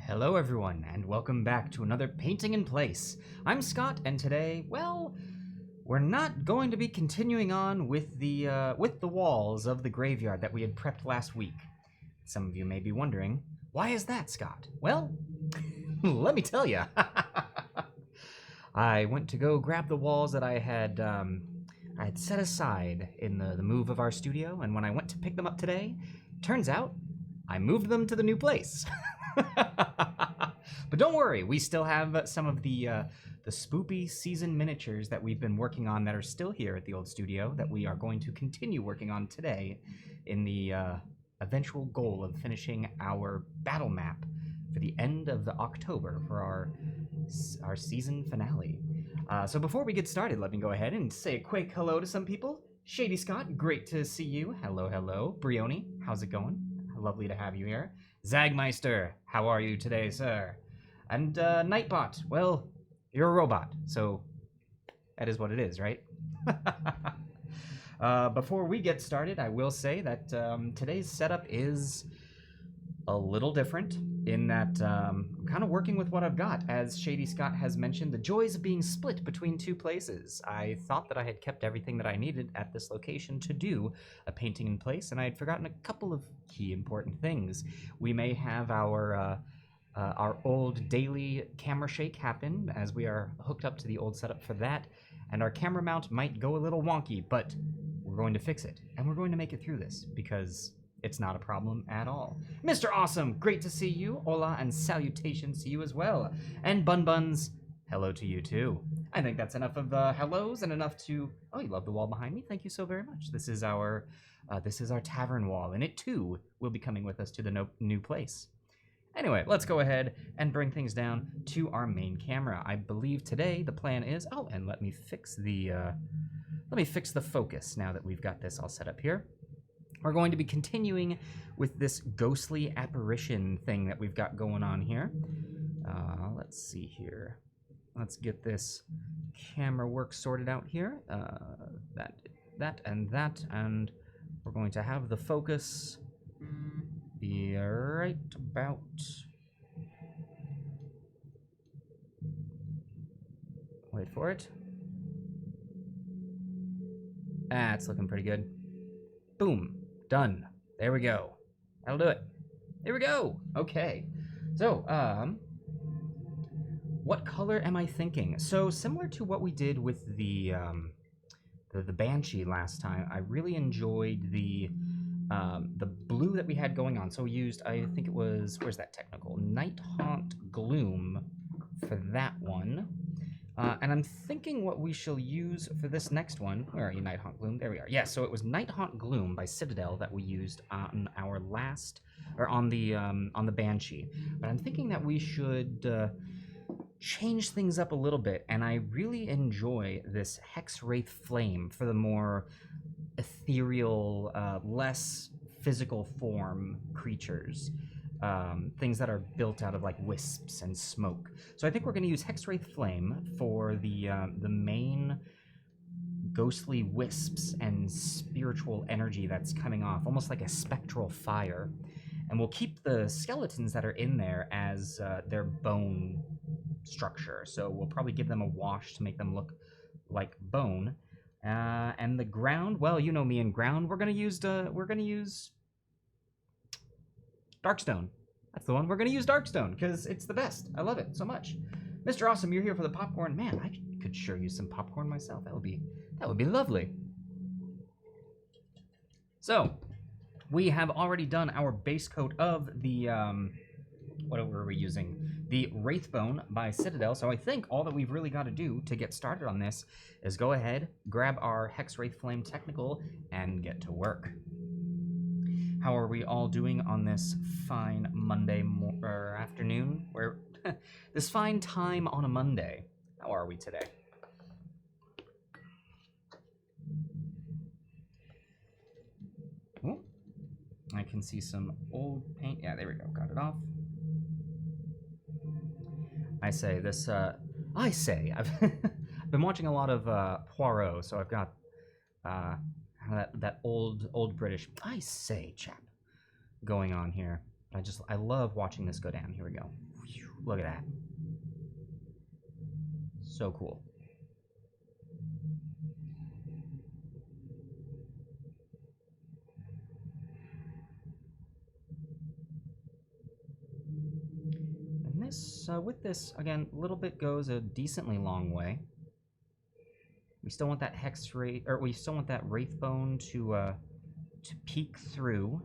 Hello everyone, and welcome back to another Painting in Place. I'm Scott, and today, well, we're not going to be continuing on with the walls of the graveyard that we had prepped last week. Some of you may be wondering, why is that, Scott? Well, let me tell you. I went to go grab the walls that I had set aside in the move of our studio, and when I went to pick them up today, turns out I moved them to the new place. But don't worry, we still have some of the spoopy season miniatures that we've been working on that are still here at the old studio that we are going to continue working on today in the eventual goal of finishing our battle map for the end of the October for our season finale. So before we get started, let me go ahead and say a quick hello to some people. Shady Scott, great to see you. Hello, hello. Brioni, how's it going? Lovely to have you here. Zagmeister, how are you today, sir? And Nightbot, well, you're a robot, so that is what it is, right? Before we get started, I will say that today's setup is a little different in that I'm kind of working with what I've got. As Shady Scott has mentioned, the joys of being split between two places. I thought that I had kept everything that I needed at this location to do a painting in place, and I had forgotten a couple of key important things. We may have our old daily camera shake happen as we are hooked up to the old setup for that, and our camera mount might go a little wonky, but we're going to fix it, and we're going to make it through this, because it's not a problem at all. Mr. Awesome, great to see you. Hola and salutations to you as well. And Bun Buns, hello to you too. I think that's enough of hellos and enough to... Oh, you love the wall behind me? Thank you so very much. This is our tavern wall, and it too will be coming with us to the new place. Anyway, let's go ahead and bring things down to our main camera. I believe today the plan is... Oh, and let me fix the focus now that we've got this all set up here. We're going to be continuing with this ghostly apparition thing that we've got going on here. Let's see here. Let's get this camera work sorted out here. That, and we're going to have the focus be right about... Wait for it. It's looking pretty good. Boom. Done. There we go. That'll do it. There we go. Okay. So, what color am I thinking? So, similar to what we did with the Banshee last time, I really enjoyed the blue that we had going on. So we used, I think it was, where's that technical? Nighthaunt Gloom for that one. And I'm thinking what we shall use for this next one. Where are you, Nighthaunt Gloom? There we are. Yeah, so it was Nighthaunt Gloom by Citadel that we used on our last, or on the Banshee. But I'm thinking that we should change things up a little bit, and I really enjoy this Hexwraith Flame for the more ethereal, less physical form creatures. Things that are built out of like wisps and smoke. So I think we're going to use Hexwraith Flame for the main ghostly wisps and spiritual energy that's coming off, almost like a spectral fire. And we'll keep the skeletons that are in there as their bone structure. So we'll probably give them a wash to make them look like bone. And the ground, well, you know me and ground. We're gonna use Darkstone. That's the one. We're going to use Darkstone because it's the best. I love it so much. Mr. Awesome, you're here for the popcorn. Man, I could sure use some popcorn myself. That would be lovely. So, we have already done our base coat of the what were we using? The Wraithbone by Citadel. So I think all that we've really got to do to get started on this is go ahead, grab our Hexwraith Flame Technical, and get to work. How are we all doing on this fine Monday afternoon? This fine time on a Monday. How are we today? Oh, I can see some old paint. Yeah, there we go. Got it off. I've been watching a lot of Poirot, so I've got that old British chap going on here. I love watching this go down. Here we go. Look at that. So cool. And this, with this, again, a little bit goes a decently long way. We still want that Hexwraith, or we still want that Wraithbone to peek through.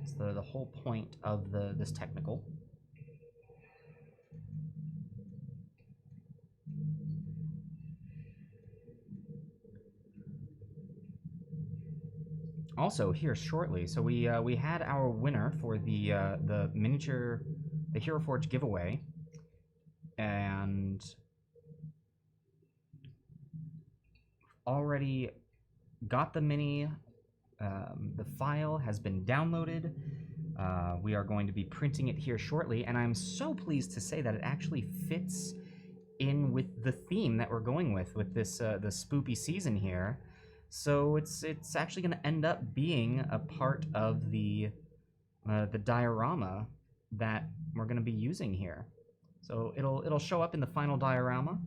It's the whole point of this technical. Also, here shortly, so we had our winner for the miniature, the Hero Forge giveaway, and already got the mini. The file has been downloaded. We are going to be printing it here shortly, and I'm so pleased to say that it actually fits in with the theme that we're going with this the spoopy season here. So it's actually going to end up being a part of the diorama that we're going to be using here. So it'll show up in the final diorama,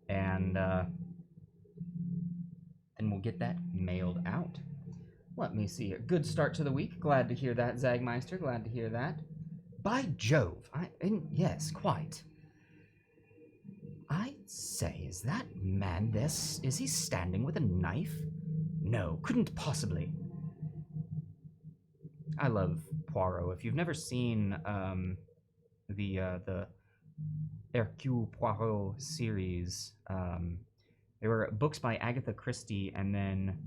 and then we'll get that mailed out. Let me see here. Good start to the week. Glad to hear that, Zagmeister. Glad to hear that. By Jove, yes, quite. I say, is that man is he standing with a knife? No, couldn't possibly. I love Poirot. If you've never seen the Hercule Poirot series, they were books by Agatha Christie, and then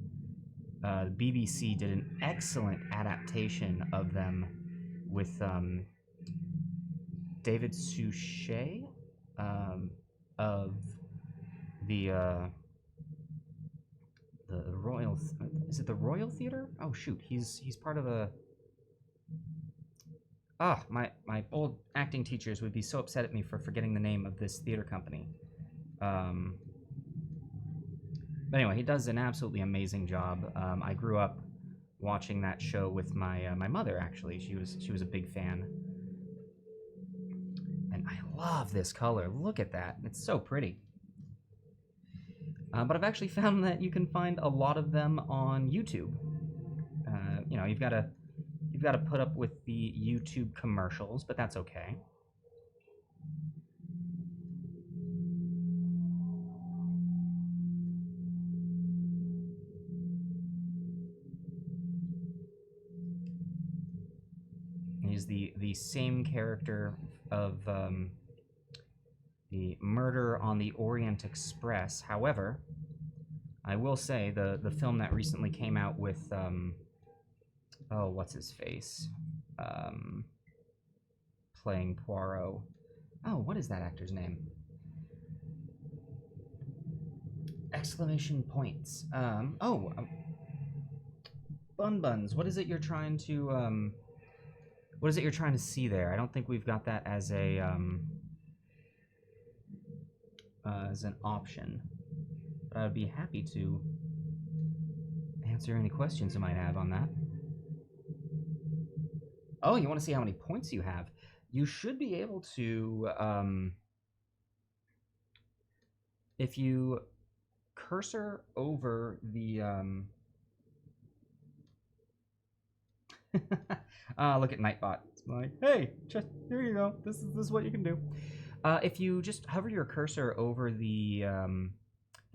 the BBC did an excellent adaptation of them with David Suchet, of the Royal. Is it the Royal Theatre? Oh shoot, he's part of a. My old acting teachers would be so upset at me for forgetting the name of this theater company. But anyway, he does an absolutely amazing job. I grew up watching that show with my mother. Actually, she was a big fan. And I love this color. Look at that. It's so pretty. But I've actually found that you can find a lot of them on YouTube. You know, you've got to put up with the YouTube commercials, but that's okay. He's the same character of the Murder on the Orient Express. However, I will say the film that recently came out with oh, what's his face? Playing Poirot. Oh, what is that actor's name? Exclamation points. Bun Buns. What is it you're trying to what is it you're trying to see there? I don't think we've got that as a as an option, but I would be happy to answer any questions you might have on that. Oh, you want to see how many points you have? You should be able to, if you cursor over the, look at Nightbot. It's like, hey, just here you go. This is what you can do. If you just hover your cursor over the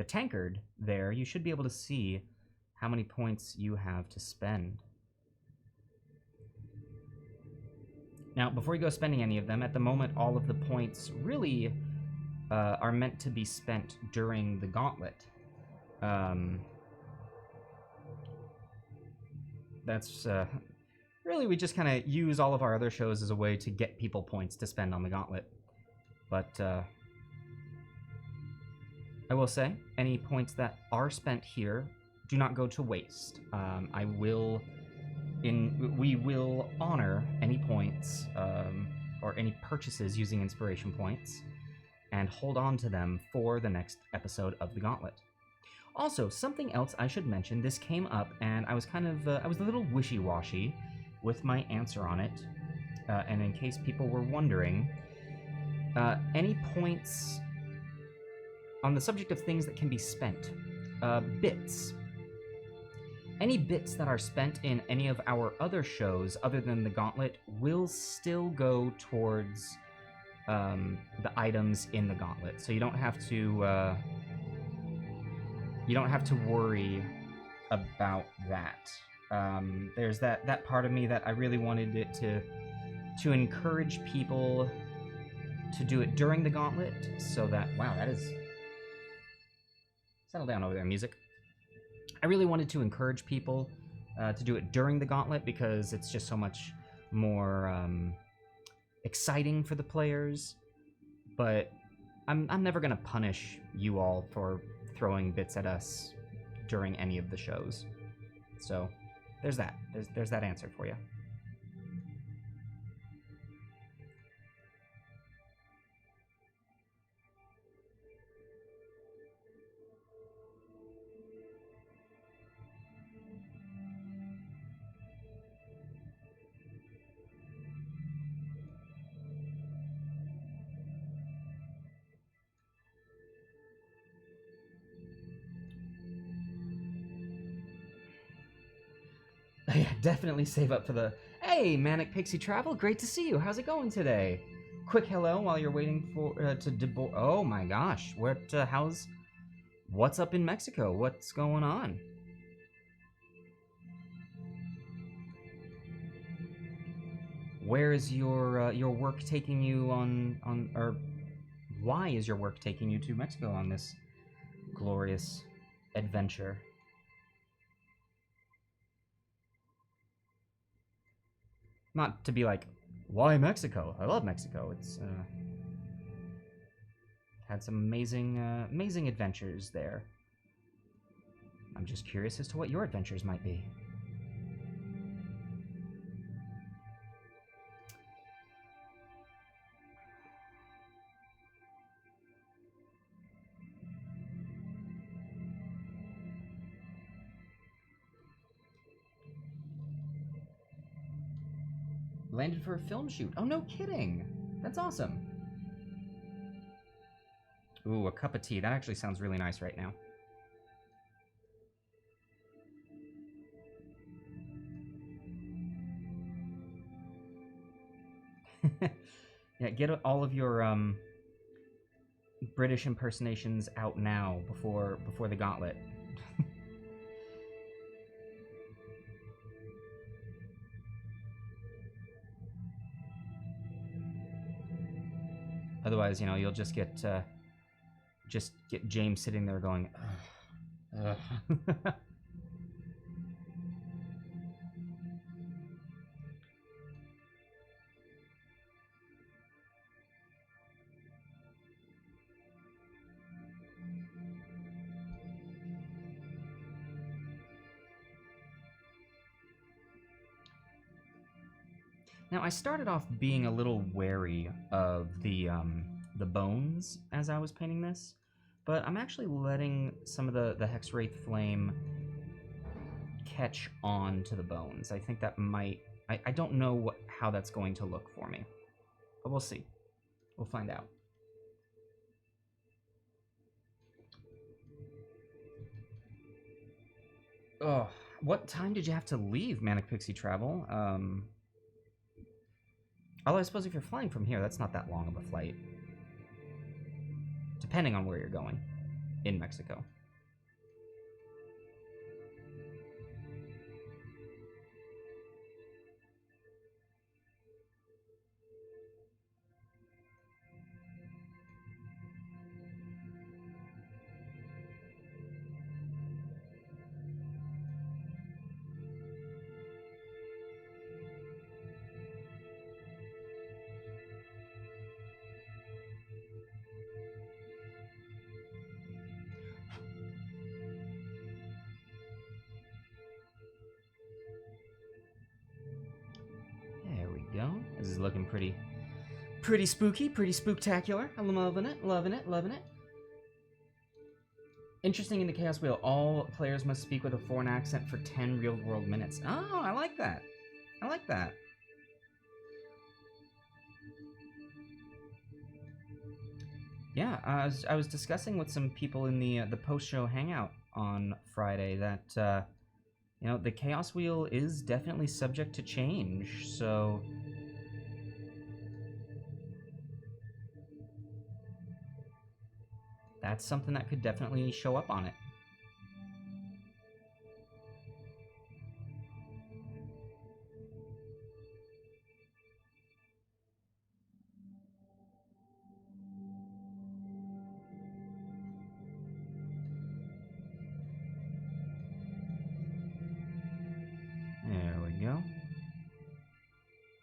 tankard there, you should be able to see how many points you have to spend. Now, before you go spending any of them, at the moment, all of the points really are meant to be spent during the gauntlet. That's really, we just kind of use all of our other shows as a way to get people points to spend on the gauntlet. But I will say, any points that are spent here do not go to waste. We will honor any points or any purchases using inspiration points and hold on to them for the next episode of the Gauntlet. Also, something else I should mention, this came up and I was kind of, I was a little wishy-washy with my answer on it. And in case people were wondering, any points on the subject of things that can be spent? Bits. Any bits that are spent in any of our other shows other than the Gauntlet will still go towards the items in the Gauntlet. So you don't have to worry about that. There's that part of me that I really wanted it to encourage people to do it during the Gauntlet, so that, wow, that is... Settle down over there, music. I really wanted to encourage people to do it during the Gauntlet because it's just so much more exciting for the players, but I'm never going to punish you all for throwing bits at us during any of the shows. So there's that. There's that answer for you. Yeah, definitely save up for the... Hey, Manic Pixie Travel, great to see you. How's it going today? Quick hello while you're waiting for to oh my gosh, what's up in Mexico? What's going on? Where is your work taking you on or why is your work taking you to Mexico on this glorious adventure? Not to be like, why Mexico? I love Mexico. It's had some amazing adventures there. I'm just curious as to what your adventures might be. Landed for a film shoot. Oh, no kidding. That's awesome. Ooh, a cup of tea. That actually sounds really nice right now. Yeah, get all of your British impersonations out now before the Gauntlet. Otherwise, you know, you'll just get James sitting there going, ugh. Now, I started off being a little wary of the bones as I was painting this, but I'm actually letting some of the Hexwraith flame catch on to the bones. I think that might... I don't know how that's going to look for me, but we'll see. We'll find out. Oh, what time did you have to leave, Manic Pixie Travel? Although I suppose if you're flying from here, that's not that long of a flight. Depending on where you're going in Mexico. This is looking pretty spooky, pretty spooktacular. I'm loving it, loving it, loving it. Interesting in the Chaos Wheel, all players must speak with a foreign accent for 10 real-world minutes. Oh, I like that. I like that. Yeah, I was discussing with some people in the post-show hangout on Friday that you know, the Chaos Wheel is definitely subject to change, so that's something that could definitely show up on it. There we go.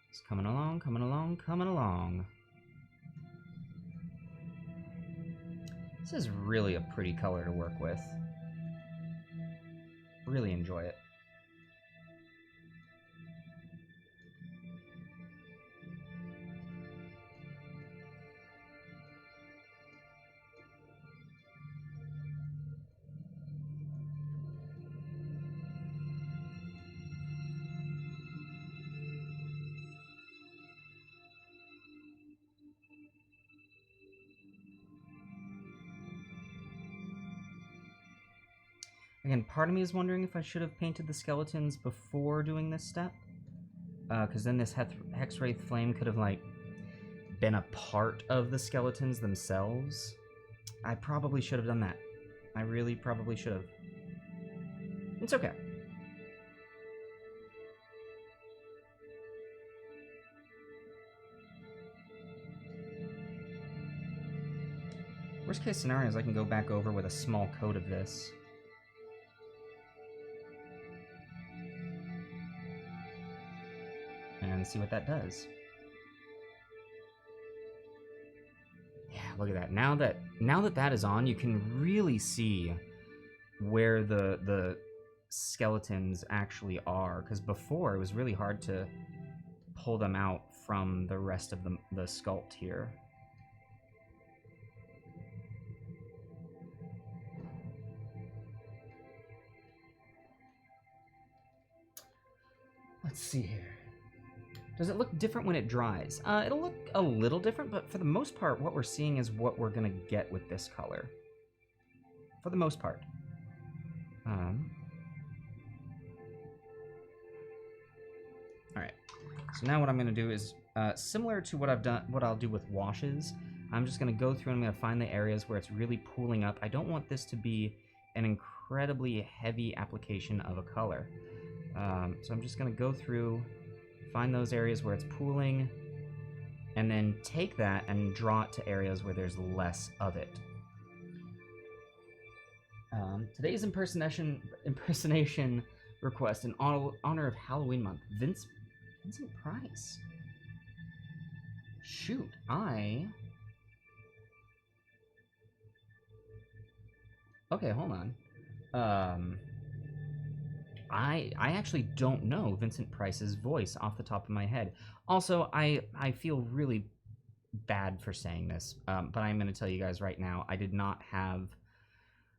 It's coming along, coming along, coming along. This is really a pretty color to work with. Really enjoy it. Again, part of me is wondering if I should have painted the skeletons before doing this step. Because then this Hexwraith flame could have, like, been a part of the skeletons themselves. I probably should have done that. I really probably should have. It's okay. Worst case scenario is I can go back over with a small coat of this. And see what that does. Yeah, look at that. Now that that is on, you can really see where the skeletons actually are, because before it was really hard to pull them out from the rest of the sculpt here. Let's see here. Does it look different when it dries? It'll look a little different, but for the most part, what we're seeing is what we're gonna get with this color. For the most part. Alright, so now what I'm gonna do is, similar to what I'll do with washes, I'm just gonna go through and I'm gonna find the areas where it's really pooling up. I don't want this to be an incredibly heavy application of a color. So I'm just gonna go through, find those areas where it's pooling, and then take that and draw it to areas where there's less of it. Today's impersonation request in honor of Halloween month. Vincent Price. Shoot, okay, hold on. I actually don't know Vincent Price's voice off the top of my head. Also, I feel really bad for saying this, but I'm going to tell you guys right now, I did not have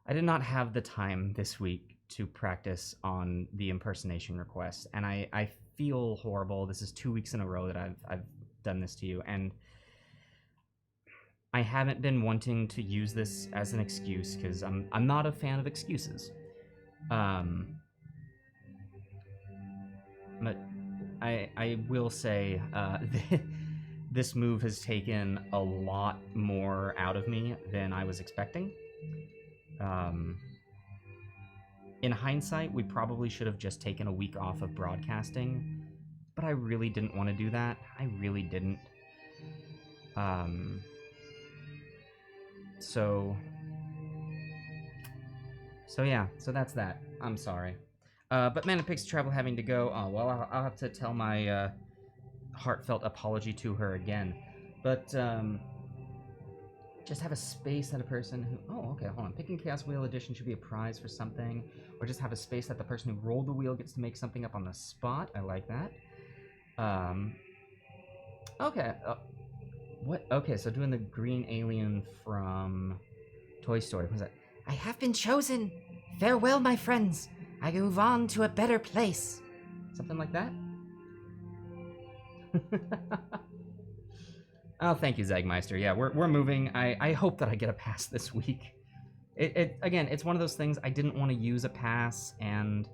the time this week to practice on the impersonation request, and I feel horrible. This is 2 weeks in a row that I've done this to you, and I haven't been wanting to use this as an excuse because I'm not a fan of excuses. But I will say this move has taken a lot more out of me than I was expecting. In hindsight, we probably should have just taken a week off of broadcasting, but I really didn't want to do that. I really didn't. So yeah, so that's that. I'm sorry. But Man of Pixie Travel having to go. Oh, well, I'll have to tell my heartfelt apology to her again. But just have a space that a person who... Oh, okay, hold on. Picking Chaos Wheel Edition should be a prize for something. Or just have a space that the person who rolled the wheel gets to make something up on the spot. I like that. Okay. What? Okay, so doing the green alien from Toy Story. What was that? I have been chosen. Farewell, my friends. I move on to a better place. Something like that? Oh, thank you, Zagmeister. Yeah, we're moving. I hope that I get a pass this week. Again, it's one of those things I didn't want to use a pass, and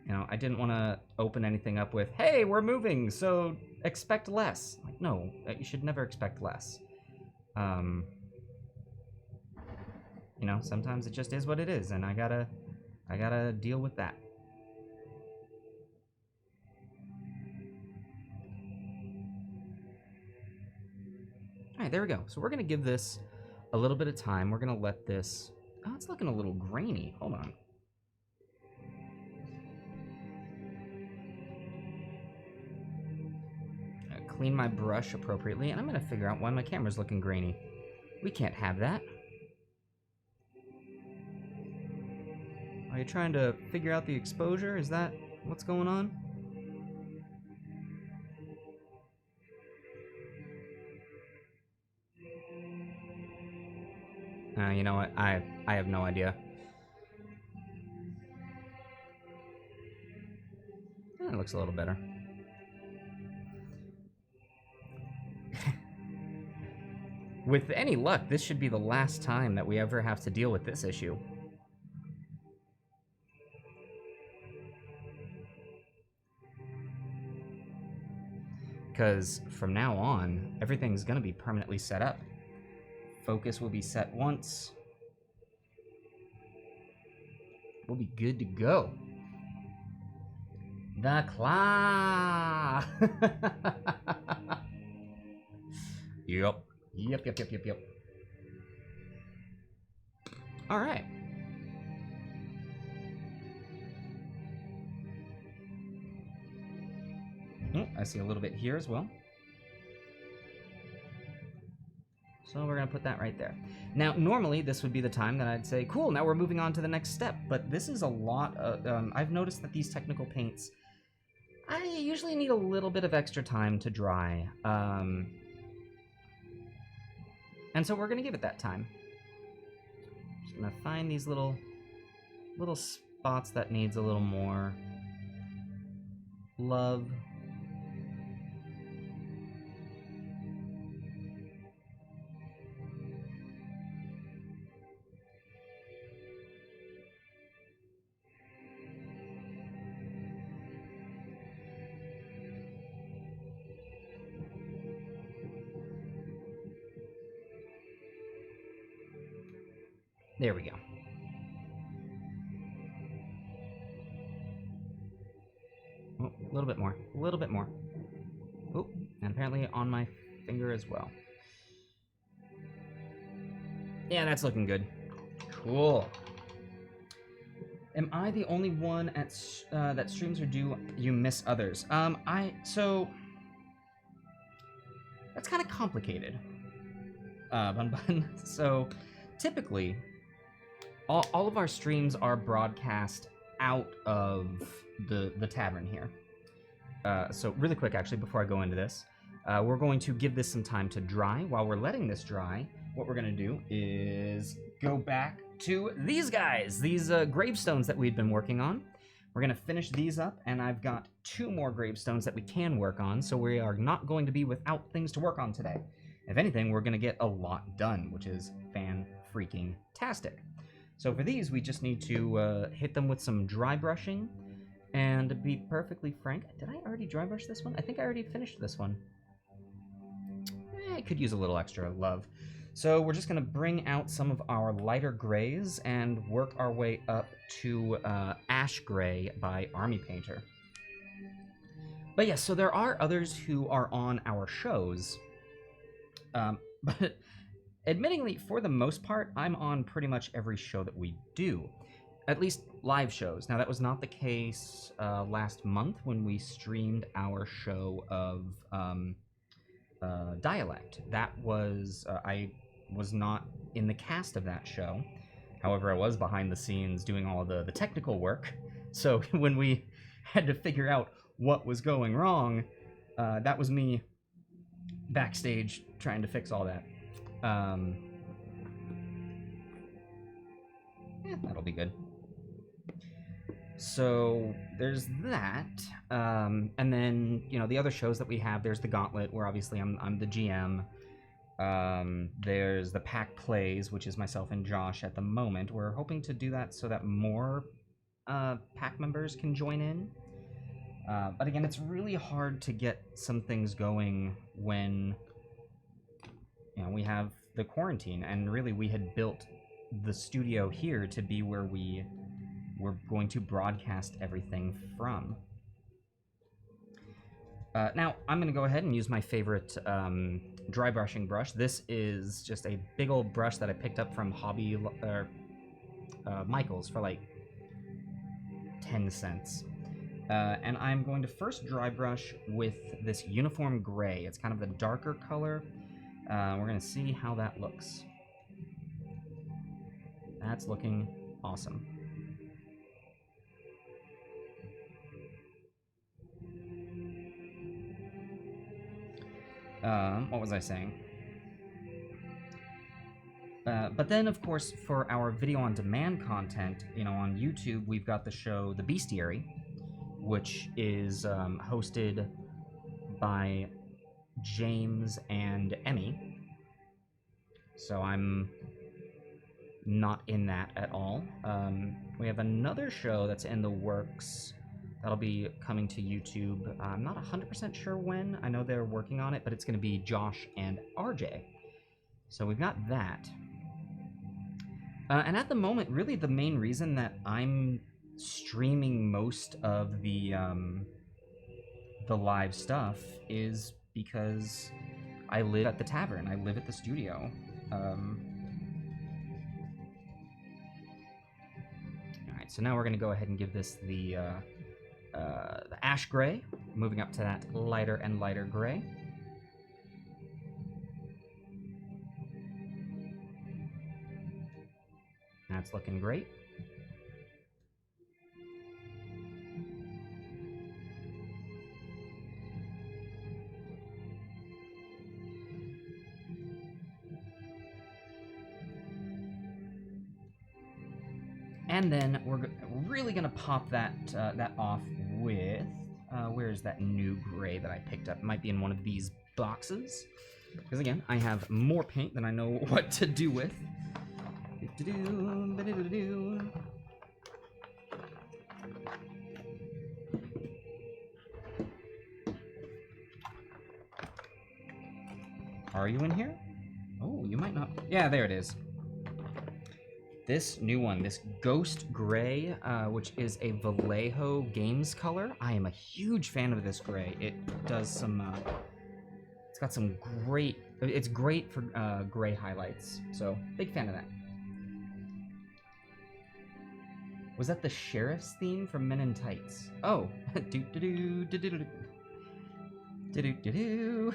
you know, I didn't want to open anything up with, "Hey, we're moving, so expect less." Like, no, you should never expect less. You know, sometimes it just is what it is, and I gotta deal with that. All right, there we go. So we're gonna give this a little bit of time. We're gonna let this. Oh, it's looking a little grainy. Hold on. Clean my brush appropriately, and I'm gonna figure out why my camera's looking grainy. We can't have that. Are you trying to figure out the exposure? Is that what's going on? You know what? I have no idea. That looks a little better. With any luck, this should be the last time that we ever have to deal with this issue. Because from now on, everything's going to be permanently set up. Focus will be set once. We'll be good to go. The claw! Yep. Yep. All right. Oh, I see a little bit here as well. So we're going to put that right there. Now, normally this would be the time that I'd say, cool, now we're moving on to the next step. But this is a lot of, I've noticed that these technical paints, I usually need a little bit of extra time to dry. And so we're going to give it that time. Just going to find these little spots that needs a little more love. There we go. Oh, a little bit more. A little bit more. Oh, and apparently on my finger as well. Yeah, that's looking good. Cool. Am I the only one at that streams or do you miss others? So that's kind of complicated. Bun. So typically, all of our streams are broadcast out of the tavern here. So really quick, actually, before I go into this, we're going to give this some time to dry. While we're letting this dry, what we're going to do is go back to these guys, these gravestones that we've been working on. We're going to finish these up, and I've got 2 more gravestones that we can work on, so we are not going to be without things to work on today. If anything, we're going to get a lot done, which is fan-freaking-tastic. So for these, we just need to hit them with some dry brushing. And to be perfectly frank, did I already dry brush this one? I think I already finished this one. I could use a little extra love. So we're just going to bring out some of our lighter grays and work our way up to Ash Gray by Army Painter. But yes, so there are others who are on our shows. But admittingly, for the most part, I'm on pretty much every show that we do. At least live shows. Now, that was not the case last month when we streamed our show of Dialect. That was, I was not in the cast of that show. However, I was behind the scenes doing all of the technical work. So when we had to figure out what was going wrong, that was me backstage trying to fix all that. Yeah, that'll be good. So there's that, and then the other shows that we have. There's the Gauntlet, where obviously I'm the GM. There's the Pack Plays, which is myself and Josh at the moment. We're hoping to do that so that more pack members can join in. But again, it's really hard to get some things going when we have the quarantine, and really we had built the studio here to be where we're going to broadcast everything from. Now, I'm going to go ahead and use my favorite dry brushing brush. This is just a big old brush that I picked up from Michael's for like 10 cents. And I'm going to first dry brush with this uniform gray. It's kind of the darker color. We're going to see how that looks. That's looking awesome. What was I saying? But then, of course, for our video on demand content, on YouTube, we've got the show The Bestiary, which is hosted by James and Emmy. So I'm not in that at all. We have another show that's in the works that'll be coming to YouTube. I'm not 100% sure when. I know they're working on it, but it's going to be Josh and RJ. So we've got that. And at the moment, really the main reason that I'm streaming most of the live stuff is because I live at the tavern. I live at the studio. Alright, so now we're going to go ahead and give this the ash gray, moving up to that lighter and lighter gray. That's looking great. And then we're really going to pop that off with, where's that new gray that I picked up? It might be in one of these boxes. Because again, I have more paint than I know what to do with. Are you in here? Oh, you might not. Yeah, there it is. This new one, this Ghost Gray, which is a Vallejo Games color. I am a huge fan of this gray. It does some, it's got some great, it's great for gray highlights. So, big fan of that. Was that the Sheriff's theme from Men in Tights? Oh, do-do-do-do-do-do-do.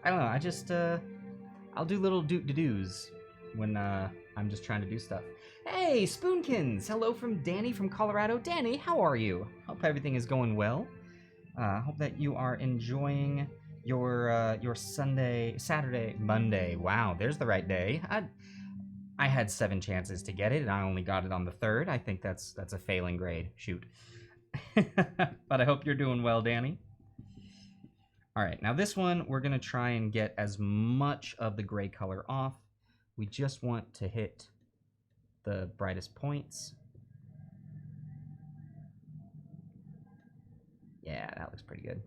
I don't know, I just, I'll do little doot-do-doos when I'm just trying to do stuff. Hey, Spoonkins! Hello from Danny from Colorado. Danny, how are you? Hope everything is going well. Hope that you are enjoying your Saturday, Monday. Wow, there's the right day. I had 7 chances to get it, and I only got it on the 3rd. I think that's a failing grade. Shoot. But I hope you're doing well, Danny. All right, now this one, we're going to try and get as much of the gray color off. We just want to hit the brightest points. Yeah, that looks pretty good.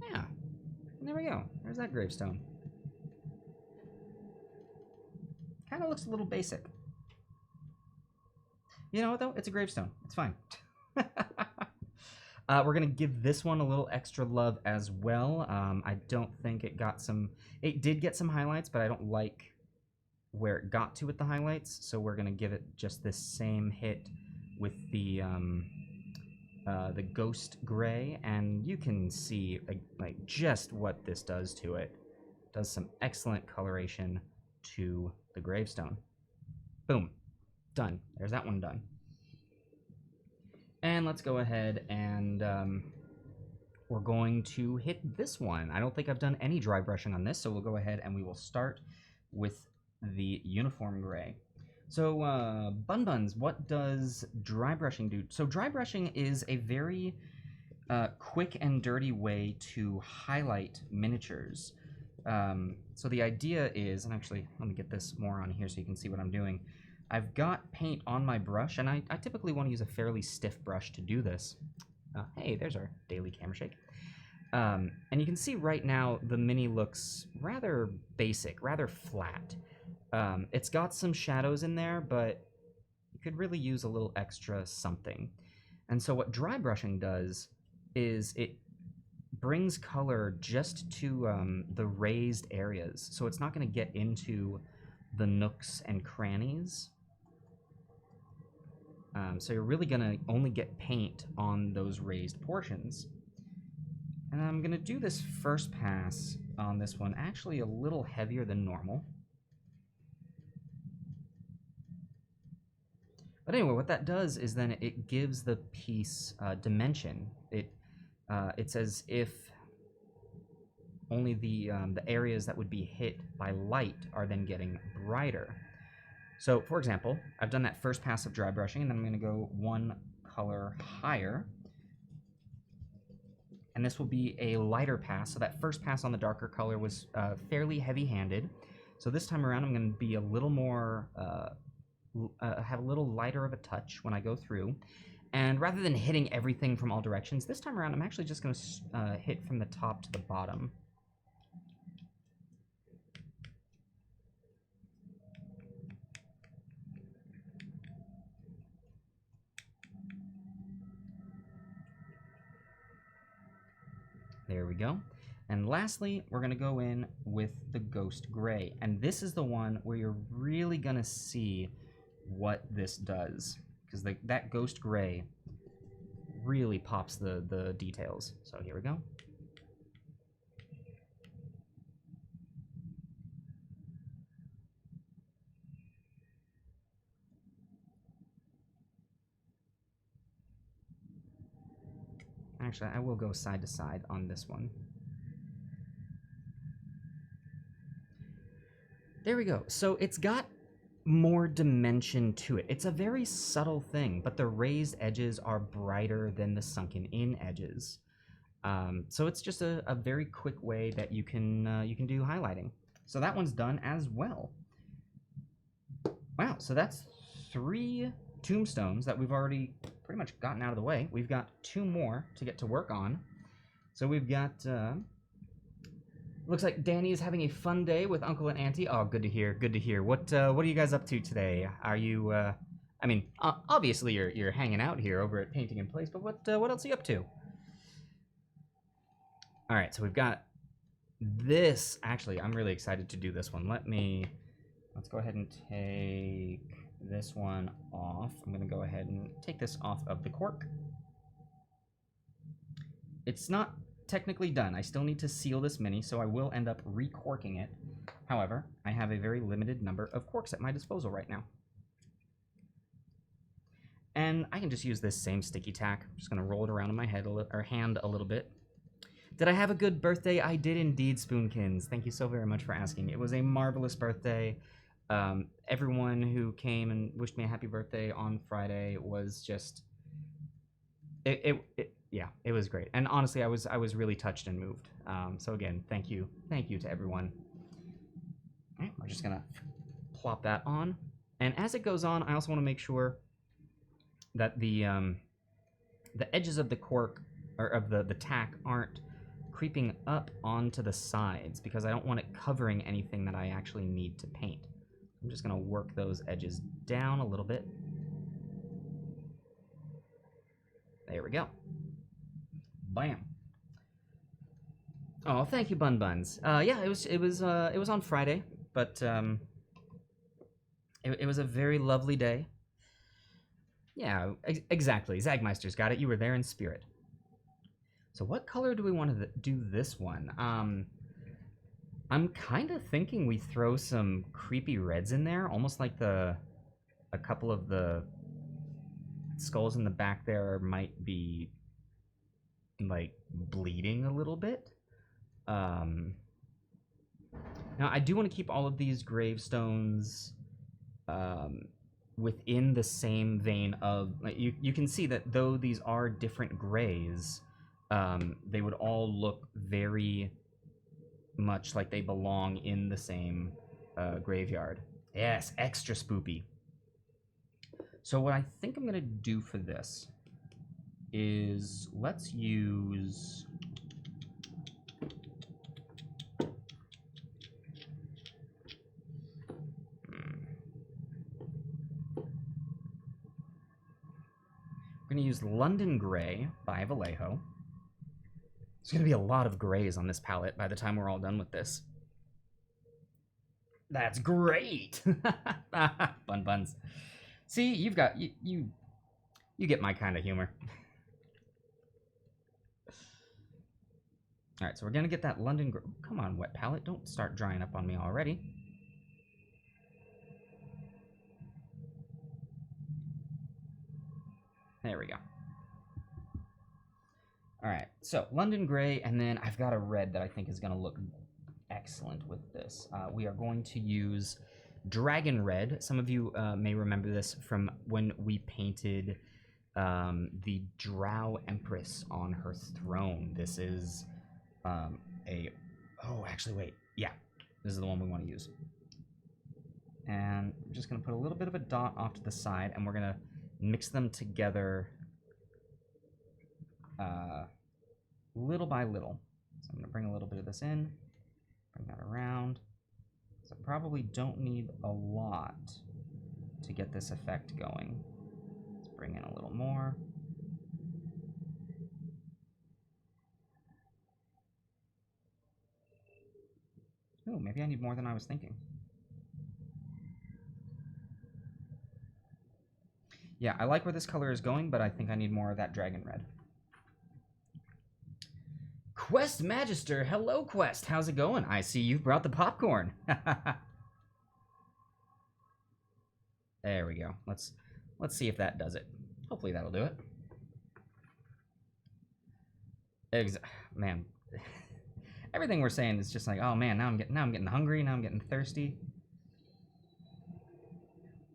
Yeah, and there we go. There's that gravestone. Kind of looks a little basic. You know what, though? It's a gravestone. It's fine. We're going to give this one a little extra love as well. I don't think it got some... It did get some highlights, but I don't like where it got to with the highlights, so we're going to give it just this same hit with the Ghost Gray, and you can see like just what this does to it. It does some excellent coloration to the gravestone. Boom. Done. There's that one done. And let's go ahead and we're going to hit this one. I don't think I've done any dry brushing on this, so we'll go ahead and we will start with the uniform gray. So, Bun Buns, what does dry brushing do? So dry brushing is a very quick and dirty way to highlight miniatures. So the idea is, and actually, let me get this more on here so you can see what I'm doing. I've got paint on my brush, and I typically want to use a fairly stiff brush to do this. Hey, there's our daily camera shake. And you can see right now the mini looks rather basic, rather flat. It's got some shadows in there, but you could really use a little extra something. And so what dry brushing does is it brings color just to the raised areas. So it's not going to get into the nooks and crannies. So you're really going to only get paint on those raised portions. And I'm going to do this first pass on this one actually a little heavier than normal. But anyway, what that does is then it gives the piece dimension. It's as if only the areas that would be hit by light are then getting brighter. So, for example, I've done that first pass of dry brushing, and then I'm going to go one color higher. And this will be a lighter pass. So that first pass on the darker color was fairly heavy-handed. So this time around, I'm going to be a little more, have a little lighter of a touch when I go through. And rather than hitting everything from all directions, this time around, I'm actually just going to hit from the top to the bottom. There we go. And lastly, we're going to go in with the Ghost Gray. And this is the one where you're really going to see what this does, because that Ghost Gray really pops the details. So here we go. Actually, I will go side to side on this one. There we go. So it's got more dimension to it. It's a very subtle thing, but the raised edges are brighter than the sunken in edges. So it's just a very quick way that you can do highlighting. So that one's done as well. Wow, so that's 3 tombstones that we've already pretty much gotten out of the way. We've got 2 more to get to work on. So we've got, looks like Danny is having a fun day with Uncle and Auntie. Oh, good to hear, good to hear. What are you guys up to today? Are you, I mean, obviously you're hanging out here over at Painting in Place, but what else are you up to? All right, so we've got this. Actually, I'm really excited to do this one. Let's go ahead and take this one off. I'm going to go ahead and take this off of the cork. It's not technically done. I still need to seal this mini, so I will end up recorking it. However, I have a very limited number of corks at my disposal right now. And I can just use this same sticky tack. I'm just going to roll it around in my head hand a little bit. Did I have a good birthday? I did indeed, Spoonkins. Thank you so very much for asking. It was a marvelous birthday. Everyone who came and wished me a happy birthday on Friday was just... Yeah, it was great. And honestly, I was really touched and moved. So again, thank you to everyone. All right, we're just gonna plop that on. And as it goes on, I also want to make sure that the edges of the cork, or of the tack, aren't creeping up onto the sides, because I don't want it covering anything that I actually need to paint. I'm just gonna work those edges down a little bit. There we go. Bam. Oh, thank you, Bun Buns. Yeah, it was on Friday, but it was a very lovely day. Yeah, exactly. Zagmeister's got it. You were there in spirit. So what color do we want to do this one? I'm kind of thinking we throw some creepy reds in there, almost like a couple of the skulls in the back there might be like bleeding a little bit. Now I do want to keep all of these gravestones within the same vein of, like, you can see that though these are different grays, they would all look very much like they belong in the same graveyard. Yes, extra spoopy. So what I think I'm gonna do for this is let's use we're gonna use London Grey by Vallejo. There's gonna be a lot of grays on this palette by the time we're all done with this. That's great. Bun buns. See, you've got you get my kind of humor. All right, so we're gonna get that London. Come on, wet palette, don't start drying up on me already. There we go. All right, so London Gray, and then I've got a red that I think is gonna look excellent with this. We are going to use Dragon Red. Some of you may remember this from when we painted the Drow Empress on her throne. This is oh, actually, wait. Yeah, this is the one we want to use. And I'm just going to put a little bit of a dot off to the side, and we're going to mix them together little by little. So I'm going to bring a little bit of this in, bring that around. So I probably don't need a lot to get this effect going. Let's bring in a little more. Oh, maybe I need more than I was thinking. Yeah, I like where this color is going, but I think I need more of that Dragon Red. Quest Magister, hello Quest, how's it going? I see you've brought the popcorn. There we go. Let's see if that does it. Hopefully that'll do it. Man, everything we're saying is just like, oh man, now I'm getting hungry, now I'm getting thirsty.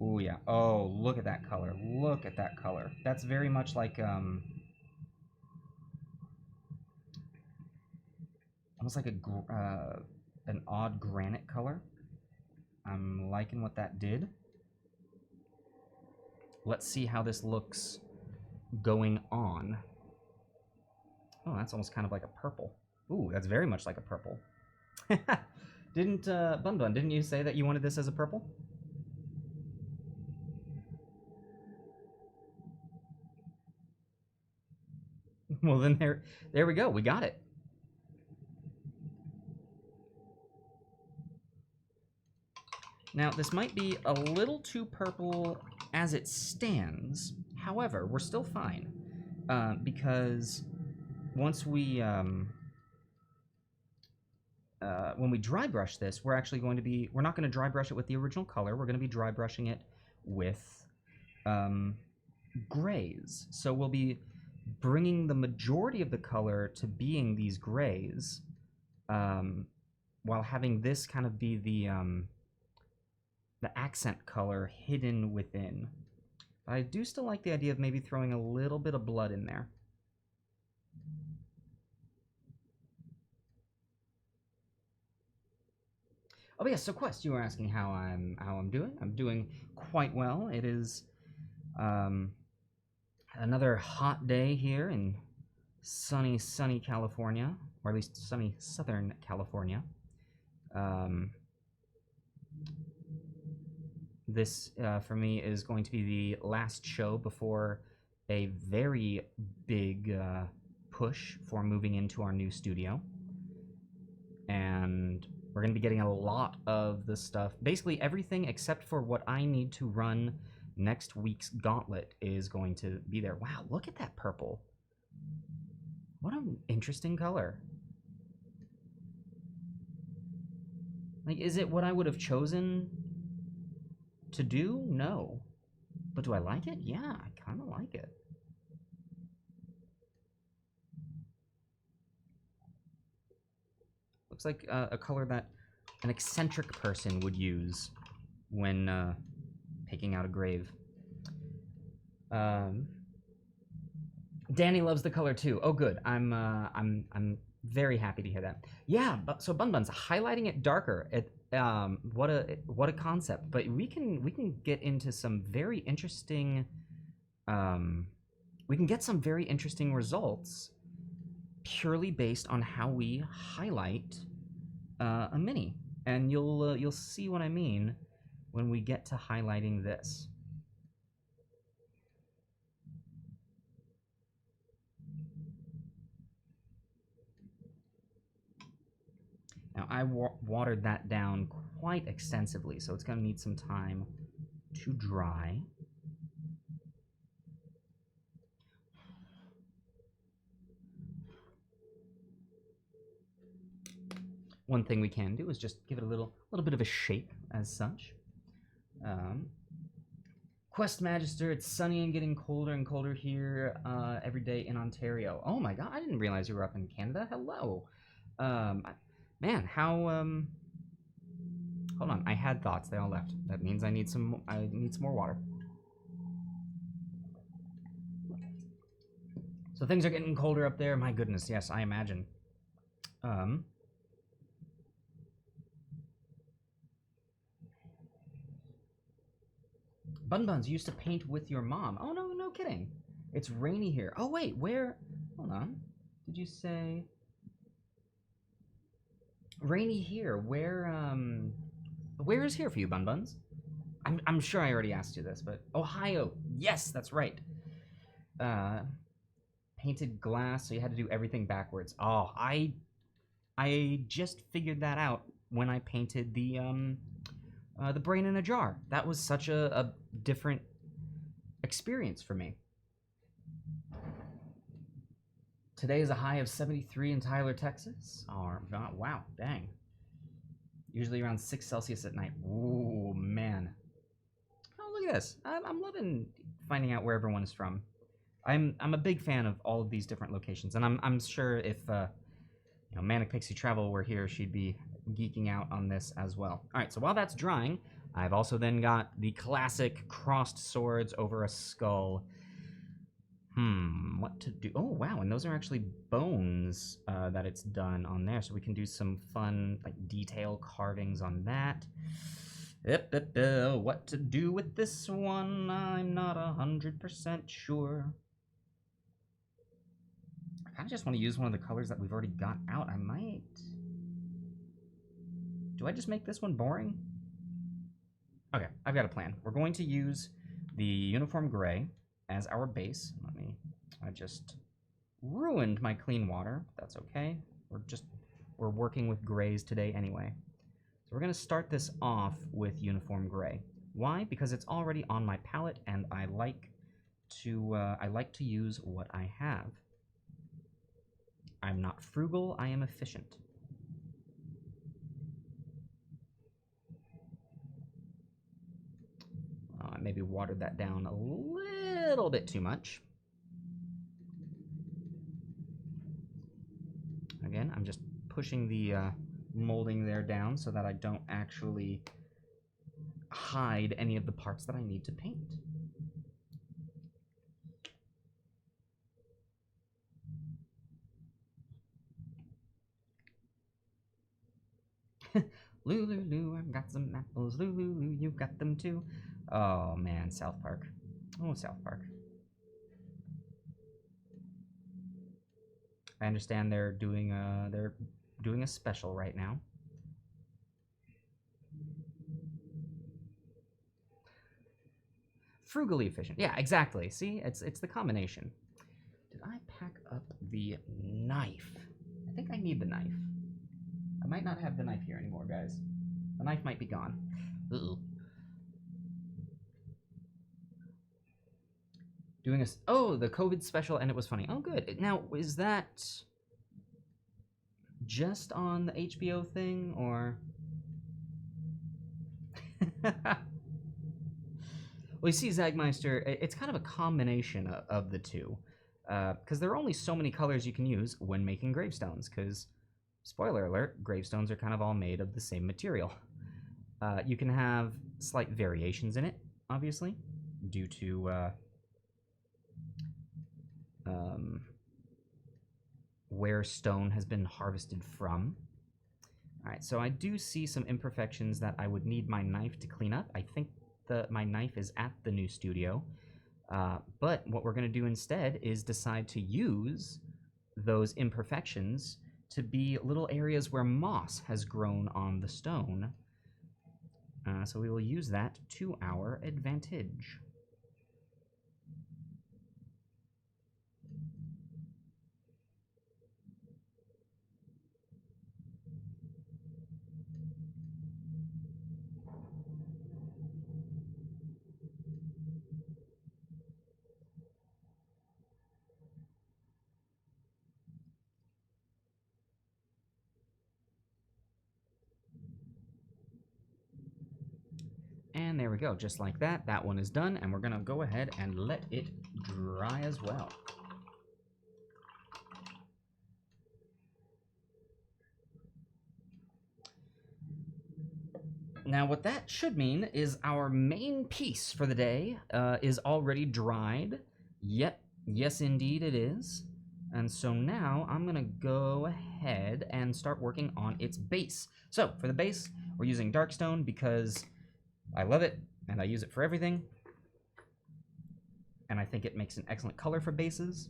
Oh yeah. Oh, look at that color. Look at that color. That's very much like almost like an odd granite color. I'm liking what that did. Let's see how this looks going on. Oh, that's almost kind of like a purple. Ooh, that's very much like a purple. Didn't Bun Bun, didn't you say that you wanted this as a purple? Well, then there we go. We got it. Now, this might be a little too purple as it stands. However, we're still fine because once we when we dry brush this, we're actually going to be, we're not going to dry brush it with the original color. We're going to be dry brushing it with grays. So we'll be bringing the majority of the color to being these grays, while having this kind of be the accent color hidden within. But I do still like the idea of maybe throwing a little bit of blood in there. Oh yeah, so Quest, you were asking how I'm doing. I'm doing quite well. It is another hot day here in sunny California, or at least sunny Southern California. This, for me, is going to be the last show before a very big push for moving into our new studio. And we're going to be getting a lot of the stuff. Basically, everything except for what I need to run next week's gauntlet is going to be there. Wow, look at that purple. What an interesting color. Like, is it what I would have chosen to do? No. But do I like it? Yeah, I kind of like it. Looks like a color that an eccentric person would use when picking out a grave. Danny loves the color too. Oh, good. I'm very happy to hear that. Yeah, but so Bun Bun's highlighting it darker. What a concept. But we can get into some very interesting. We can get some very interesting results purely based on how we highlight a mini, and you'll see what I mean when we get to highlighting this. Now, I watered that down quite extensively, so it's going to need some time to dry. One thing we can do is just give it a little bit of a shake, as such. Quest Magister, it's sunny and getting colder and colder here every day in Ontario. Oh my god, I didn't realize you were up in Canada. Hello. Man, how hold on, I had thoughts, they all left. That means I need some more water. So things are getting colder up there. My goodness, yes, I imagine. Bun Buns, you used to paint with your mom. Oh, no, no kidding. It's rainy here. Oh, wait, where? Hold on. Did you say? Rainy here. Where is here for you, Bun Buns? I'm sure I already asked you this, but Ohio. Yes, that's right. Painted glass, so you had to do everything backwards. Oh, I just figured that out when I painted the brain in a jar. That was such a different experience for me. Today is a high of 73 in Tyler, Texas. Oh, wow, dang. Usually around 6 Celsius at night. Ooh, man. Oh, look at this. I'm loving finding out where everyone is from. I'm a big fan of all of these different locations, and I'm sure if Manic Pixie Travel were here, she'd be geeking out on this as well. All right, so while that's drying, I've also then got the classic crossed swords over a skull. What to do? Oh, wow, and those are actually bones that it's done on there, so we can do some fun, like, detail carvings on that. What to do with this one, I'm not 100% sure. I kind of just want to use one of the colors that we've already got out. I might... Do I just make this one boring? Okay, I've got a plan. We're going to use the uniform gray as our base. I just ruined my clean water. That's okay. We're working with grays today anyway. So we're gonna start this off with uniform gray. Why? Because it's already on my palette, and I like to use what I have. I'm not frugal, I am efficient. I maybe watered that down a little bit too much. Again, I'm just pushing the molding there down so that I don't actually hide any of the parts that I need to paint. Lulu, I've got some apples. Lulu, you've got them too. Oh man, South Park. Oh, South Park. I understand they're doing a special right now. Frugally efficient. Yeah, exactly. See, it's the combination. Did I pack up the knife? I think I need the knife. I might not have the knife here anymore, guys. The knife might be gone. Uh-oh. Doing a... Oh, the COVID special, and it was funny. Oh, good. Now, is that just on the HBO thing, or... Well, you see, Zagmeister, it's kind of a combination of the two. Because there are only so many colors you can use when making gravestones, because spoiler alert, gravestones are kind of all made of the same material. You can have slight variations in it, obviously, due to where stone has been harvested from. Alright, so I do see some imperfections that I would need my knife to clean up. I think my knife is at the new studio. But what we're going to do instead is decide to use those imperfections to be little areas where moss has grown on the stone. So we will use that to our advantage. And there we go, just like that. That one is done, and we're going to go ahead and let it dry as well. Now, what that should mean is our main piece for the day is already dried. Yep, yes indeed it is. And so now I'm going to go ahead and start working on its base. So, for the base, we're using Darkstone because I love it, and I use it for everything. And I think it makes an excellent color for bases.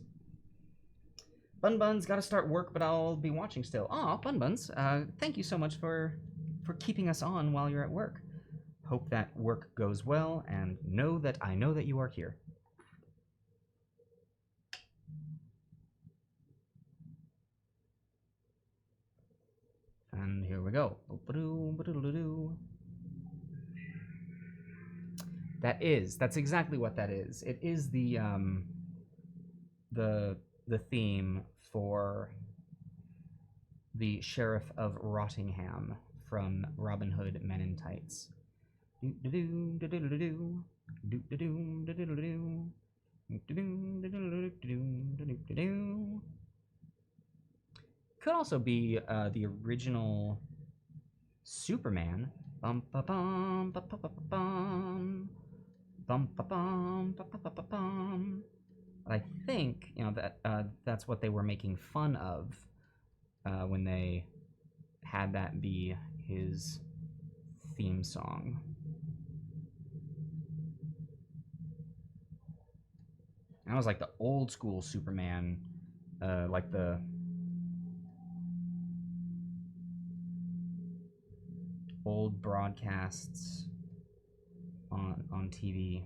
Bun's got to start work, but I'll be watching still. Aw, Bun's, thank you so much for keeping us on while you're at work. Hope that work goes well, and know that I know that you are here. And here we go. That's exactly what that is. It is the theme for the Sheriff of Rottingham from Robin Hood Men in Tights. Could also be the original Superman. Bum ba bum ba ba ba bum. Bum ba bum ba ba ba bum. I think that that's what they were making fun of when they had that be his theme song. That was like the old school Superman, like the old broadcasts on TV.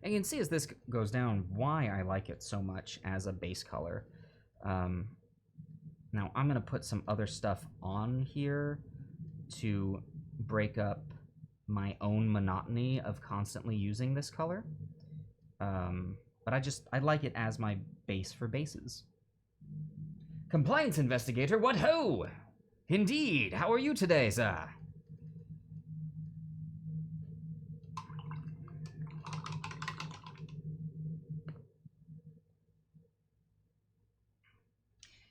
And you can see as this goes down why I like it so much as a base color. Now I'm going to put some other stuff on here to break up my own monotony of constantly using this color. But I like it as my base for bases. Compliance investigator, what ho! Indeed, how are you today, sir?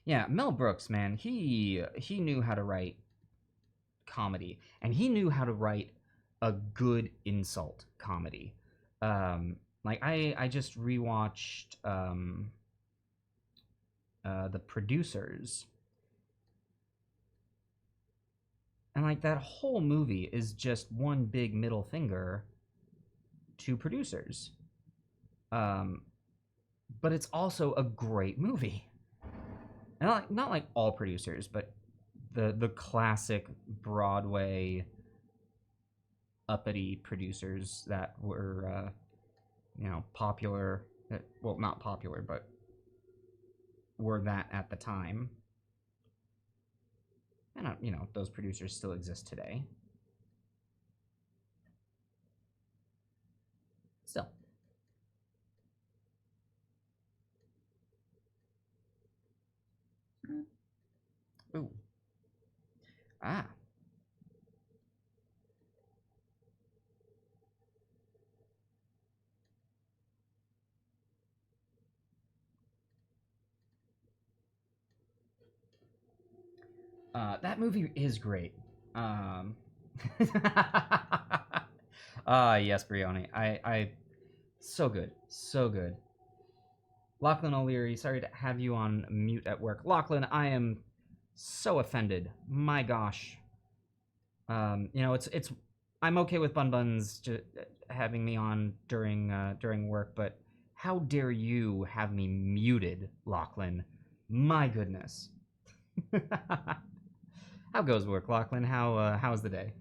Yeah, Mel Brooks, man, he knew how to write comedy, and he knew how to write a good insult comedy. Like I just rewatched The Producers, and like that whole movie is just one big middle finger to producers. But it's also a great movie. And not like all producers, but the classic Broadway uppity producers that were popular. Well, not popular, but were that at the time. And those producers still exist today. Still. Ooh. Ah. That movie is great. Yes, Brioni. So good. So good. Lachlan O'Leary, sorry to have you on mute at work. Lachlan, I am so offended. My gosh. It's I'm okay with Bun Buns having me on during work, but how dare you have me muted, Lachlan? My goodness. How goes work, Lachlan? How's the day?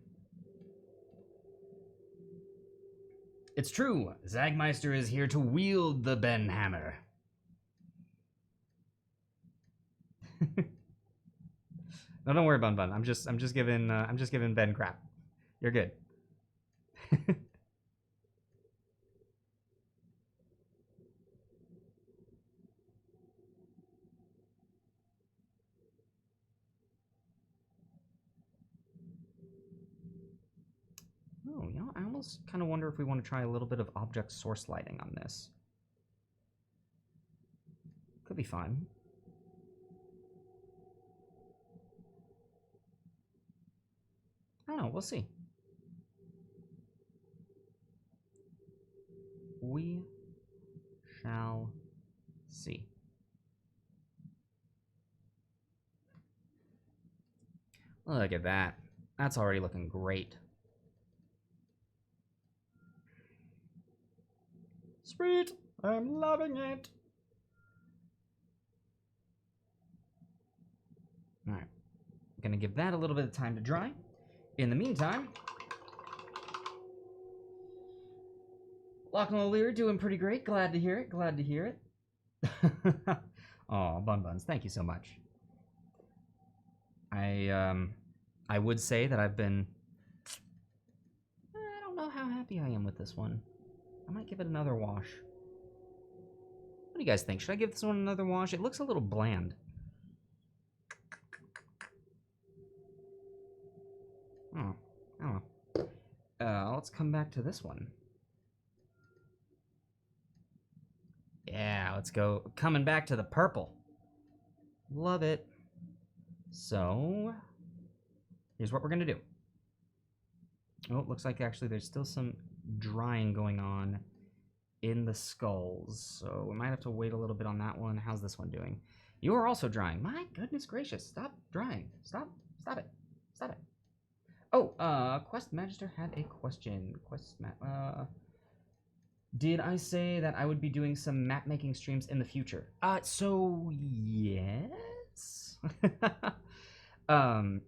It's true. Zagmeister is here to wield the Ben Hammer. No, don't worry, Bun Bun. I'm just giving Ben crap. You're good. Oh, I almost kind of wonder if we want to try a little bit of object source lighting on this. Could be fun. I don't know. We'll see. We shall see. Look at that. That's already looking great. Sweet. I'm loving it. All right. I'm going to give that a little bit of time to dry. In the meantime, Lachlan O'Leary doing pretty great. Glad to hear it. Glad to hear it. Oh, Bun Buns, thank you so much. I would say that I've been. I don't know how happy I am with this one. I might give it another wash. What do you guys think? Should I give this one another wash? It looks a little bland. Oh, I don't know. Let's come back to this one. Yeah, let's go. Coming back to the purple. Love it. So, here's what we're going to do. Oh, it looks like actually there's still some drying going on in the skulls. So, we might have to wait a little bit on that one. How's this one doing? You are also drying. My goodness gracious. Stop drying. Stop it. Stop it. Oh, Quest Magister had a question. Did I say that I would be doing some map making streams in the future? So yes. Kind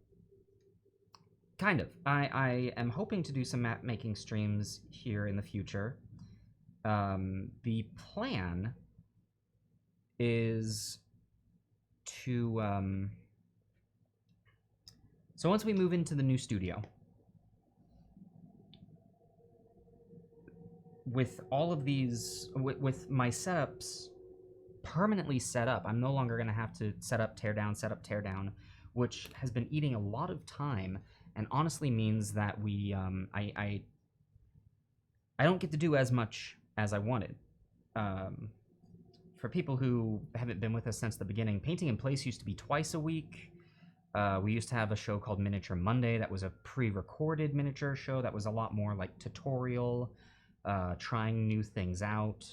of. I am hoping to do some map making streams here in the future. The plan is to so once we move into the new studio, with all of these, with my setups permanently set up, I'm no longer going to have to set up, tear down, which has been eating a lot of time and honestly means that I don't get to do as much as I wanted. For people who haven't been with us since the beginning, Painting in Place used to be twice a week. We used to have a show called Miniature Monday that was a pre-recorded miniature show that was a lot more like tutorial, trying new things out.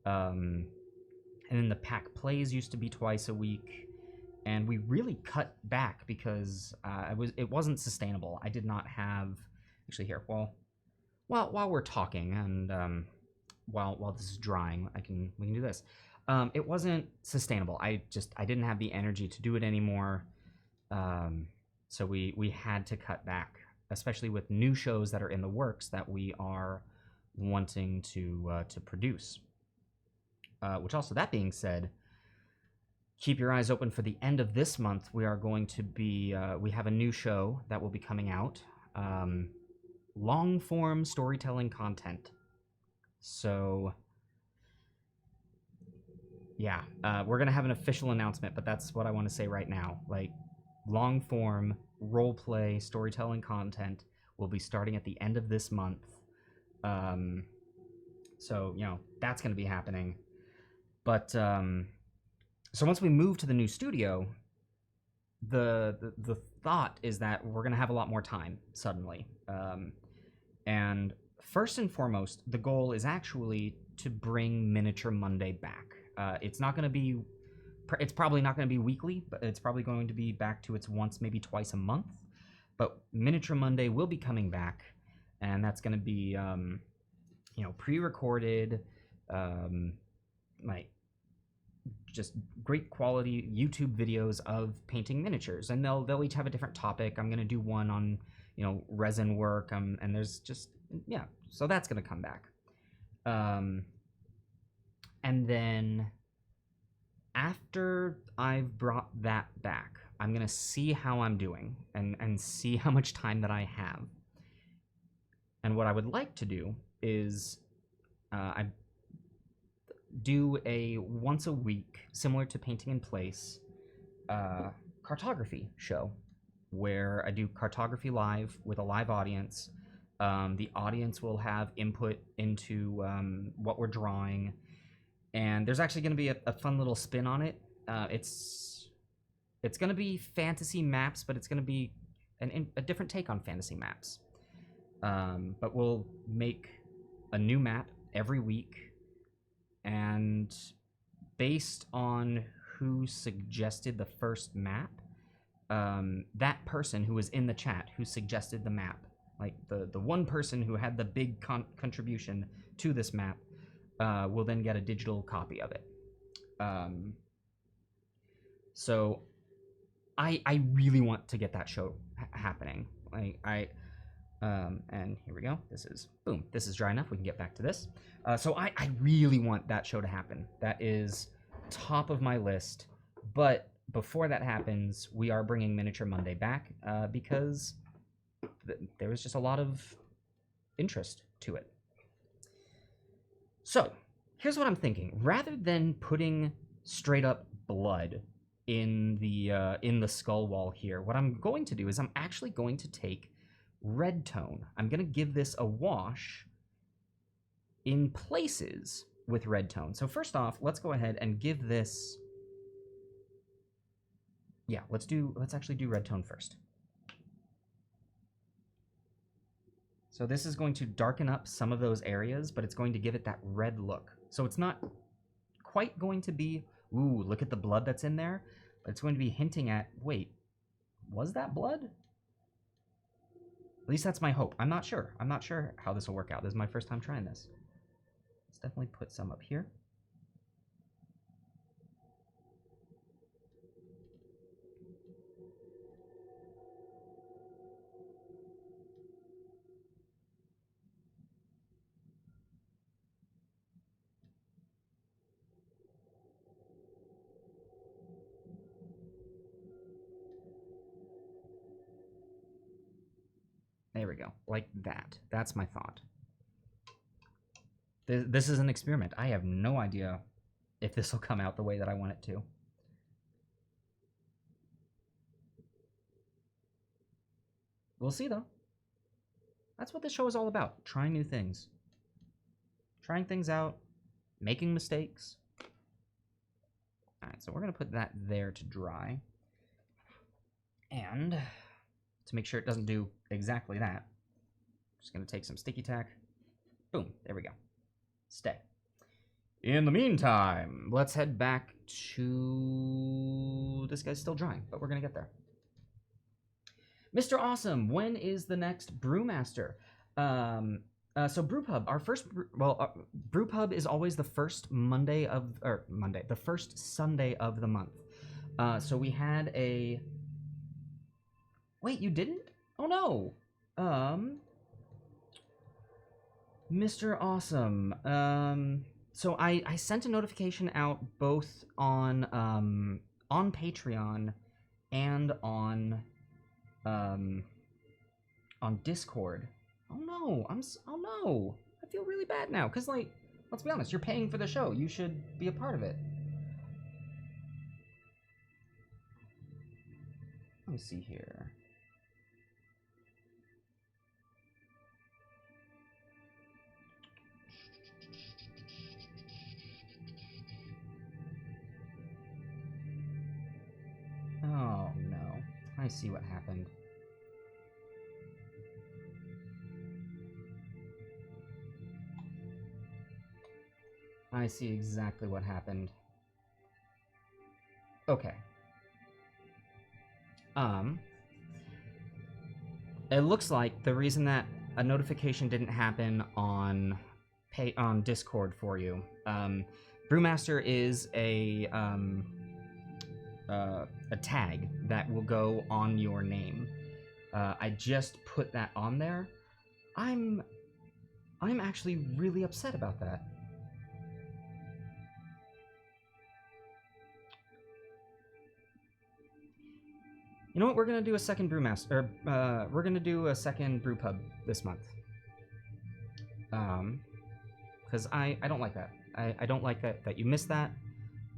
And then the Pack Plays used to be twice a week. And we really cut back because it wasn't sustainable. I did not have... Actually, here, while we're talking and while this is drying, we can do this. It wasn't sustainable. I didn't have the energy to do it anymore. So we had to cut back, especially with new shows that are in the works that we are wanting to produce. Which also, that being said, keep your eyes open for the end of this month. We are going to be, we have a new show that will be coming out. Long-form storytelling content. So, yeah, we're going to have an official announcement, but that's what I want to say right now. Like, long-form role-play storytelling content will be starting at the end of this month. So, that's going to be happening. But, so once we move to the new studio, the thought is that we're gonna have a lot more time suddenly, and first and foremost, the goal is actually to bring Miniature Monday back. It's not gonna be, it's probably not gonna be weekly, but it's probably going to be back to its once, maybe twice a month. But Miniature Monday will be coming back, and that's gonna be, you know, pre-recorded, like just great quality YouTube videos of painting miniatures, and they'll each have a different topic. I'm gonna do one on, you know, resin work, and there's just, yeah, so that's gonna come back, and then after I've brought that back, I'm gonna see how I'm doing and see how much time that I have. And what I would like to do is I do a once a week, similar to Painting in Place, cartography show where I do cartography live with a live audience. The audience will have input into what we're drawing, and there's actually going to be a fun little spin on it. It's going to be fantasy maps, but it's going to be a different take on fantasy maps. But we'll make a new map every week, and based on who suggested the first map, that person who was in the chat who suggested the map, like the one person who had the big contribution to this map, will then get a digital copy of it. So I really want to get that show happening. And here we go. This is dry enough. We can get back to this. So I really want that show to happen. That is top of my list. But before that happens, we are bringing Miniature Monday back because there was just a lot of interest to it. So here's what I'm thinking. Rather than putting straight up blood in the skull wall here, what I'm going to do is I'm actually going to take red tone. I'm going to give this a wash in places with red tone. So first off, let's go ahead and give this, yeah, let's actually do red tone first. So this is going to darken up some of those areas, but it's going to give it that red look. So it's not quite going to be, ooh, look at the blood that's in there, but it's going to be hinting at, wait, was that blood? At least that's my hope. I'm not sure. I'm not sure how this will work out. This is my first time trying this. Let's definitely put some up here. There we go, like that. That's my thought. This is an experiment. I have no idea if this will come out the way that I want it to. We'll see, though. That's what this show is all about. Trying new things. Trying things out. Making mistakes. Alright, so we're going to put that there to dry. And to make sure it doesn't do exactly that, I'm just going to take some sticky tack. Boom, there we go. Stay. In the meantime, let's head back to... This guy's still drying, but we're going to get there. Mr. Awesome, when is the next Brewmaster? So Brewpub, our first... Brewpub is always the first the first Sunday of the month. So we had a... Wait, you didn't? Oh no! Mr. Awesome, so I sent a notification out both on Patreon and on Discord. Oh no, oh no! I feel really bad now, cause like, let's be honest, you're paying for the show. You should be a part of it. Let me see here. Oh no. I see what happened. I see exactly what happened. Okay. It looks like the reason that a notification didn't happen on Discord for you. Brewmaster is a tag that will go on your name. I just put that on there. I'm actually really upset about that. You know what? We're gonna do a second brewmaster. We're gonna do a second brew pub this month. Because I don't like that. I don't like that you missed that.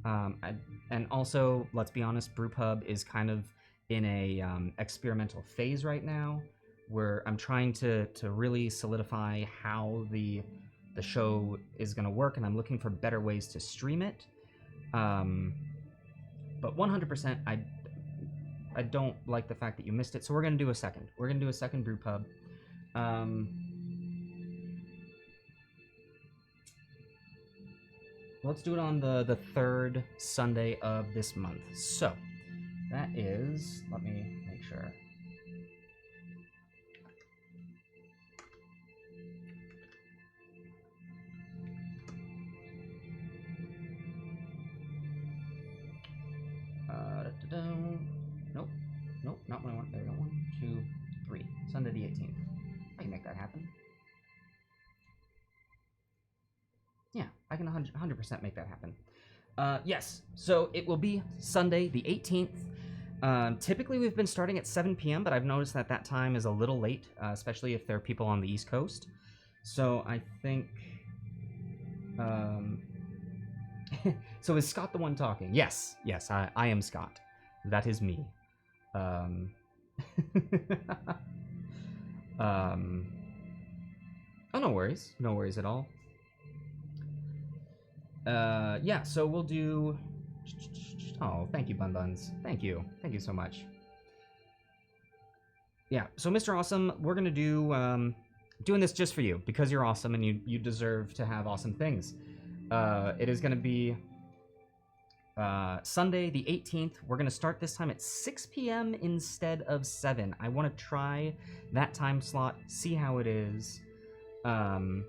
And also, let's be honest, brewpub is kind of in a experimental phase right now, where I'm trying to really solidify how the show is gonna work, and I'm looking for better ways to stream it. But 100%, I don't like the fact that you missed it, so we're gonna do a second. We're gonna do a second brew pub. Let's do it on the third Sunday of this month. So that is, let me make sure. Nope. Nope, not what I want. There we go. 1, 2, 3. Sunday the 18th. I can make that happen. Yeah, I can 100% make that happen. Yes, so it will be Sunday the 18th. Typically we've been starting at 7 p.m., but I've noticed that that time is a little late, especially if there are people on the East Coast. So I think... So is Scott the one talking? Yes, I am Scott. That is me. Oh, no worries. No worries at all. Yeah, so we'll do... Oh, thank you, Bun Buns. Thank you. Thank you so much. Yeah, so Mr. Awesome, we're gonna do, doing this just for you, because you're awesome and you deserve to have awesome things. It is gonna be, Sunday the 18th. We're gonna start this time at 6 p.m. instead of 7. I want to try that time slot, see how it is, and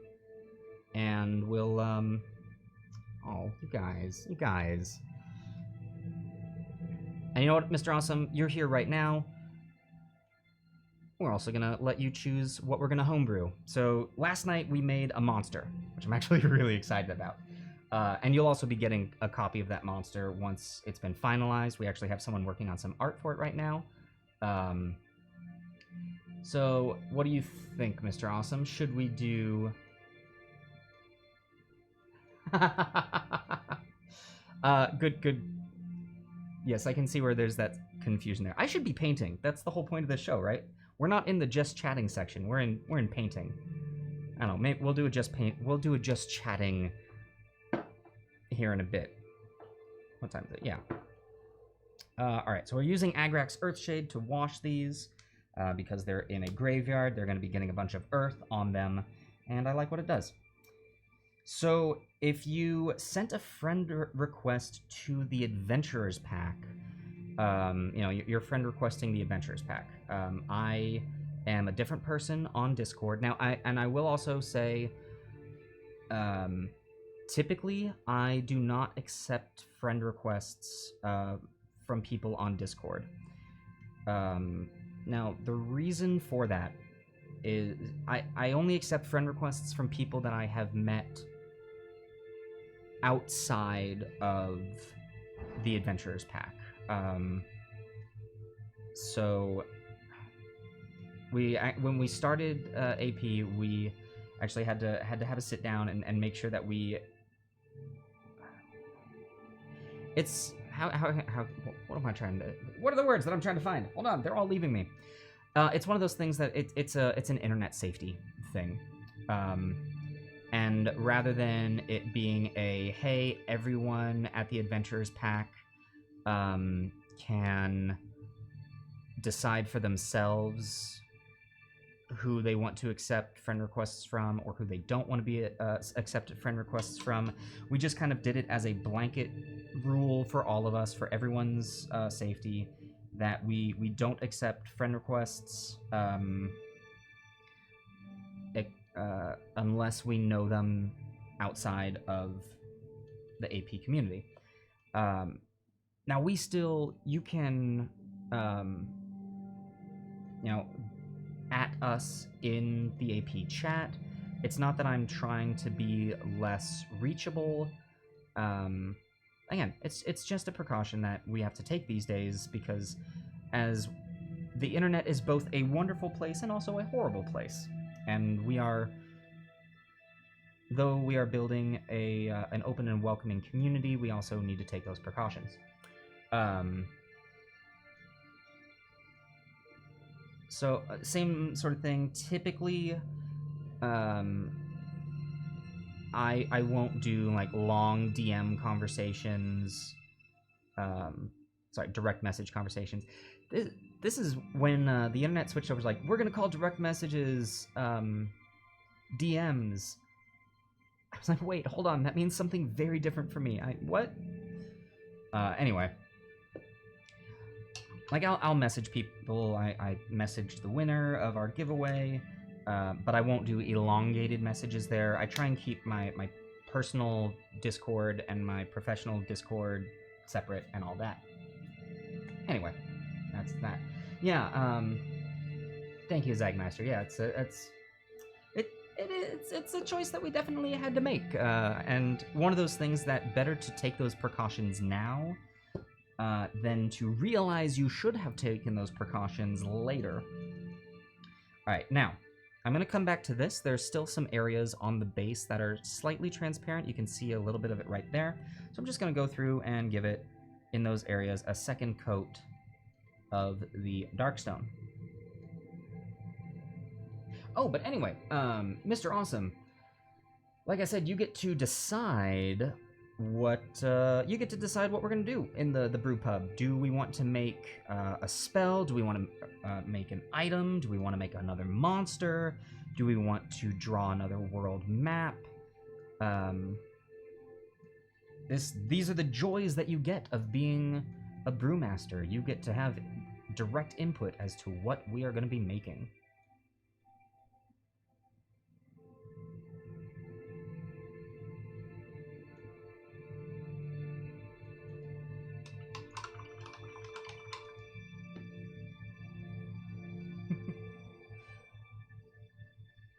we'll, oh, you guys. And you know what, Mr. Awesome? You're here right now. We're also gonna let you choose what we're gonna homebrew. So last night we made a monster, which I'm actually really excited about. And you'll also be getting a copy of that monster once it's been finalized. We actually have someone working on some art for it right now. So what do you think, Mr. Awesome? Should we do... good. Yes, I can see where there's that confusion there. I should be painting. That's the whole point of this show, right? We're not in the just chatting section. We're in painting. I don't know. Maybe we'll do a just chatting here in a bit. What time is it? Yeah. All right. So we're using Agrax Earthshade to wash these because they're in a graveyard. They're going to be getting a bunch of earth on them, and I like what it does. So if you sent a friend request to the Adventurers pack, you know, your friend requesting the Adventurers pack, I am a different person on Discord. Now, I will also say, typically, I do not accept friend requests from people on Discord. Now, the reason for that is I only accept friend requests from people that I have met outside of the Adventurers pack. So when we started AP, we actually had to have a sit down and make sure that we... It's how what am I trying to... What are the words that I'm trying to find? Hold on, they're all leaving me. It's one of those things that it's an internet safety thing. And rather than it being a, hey, everyone at the Adventurers pack can decide for themselves who they want to accept friend requests from or who they don't want to be accepted friend requests from. We just kind of did it as a blanket rule for all of us, for everyone's safety, that we don't accept friend requests unless we know them outside of the AP community. Now you can, at us in the AP chat. It's not that I'm trying to be less reachable. Again, it's just a precaution that we have to take these days, because as the internet is both a wonderful place and also a horrible place, and though we are building an open and welcoming community, we also need to take those precautions. So same sort of thing. Typically, I won't do like long DM conversations. Direct message conversations. This is when the internet switched over. Like, we're gonna call direct messages DMs. I was like, wait, hold on. That means something very different for me. What? Anyway. Like, I'll message people. I messaged the winner of our giveaway, but I won't do elongated messages there. I try and keep my personal Discord and my professional Discord separate and all that. Anyway, that's that. Yeah, thank you, Zagmaster. Yeah, it's a choice that we definitely had to make, and one of those things that better to take those precautions now than to realize you should have taken those precautions later. Alright, now, I'm going to come back to this. There's still some areas on the base that are slightly transparent. You can see a little bit of it right there. So I'm just going to go through and give it, in those areas, a second coat of the Darkstone. Oh, but anyway, Mr. Awesome, like I said, you get to decide what we're gonna do in the brew pub. Do we want to make a spell? Do we want to make an item? Do we want to make another monster? Do we want to draw another world map? These are the joys that you get of being a brewmaster. You get to have direct input as to what we are going to be making.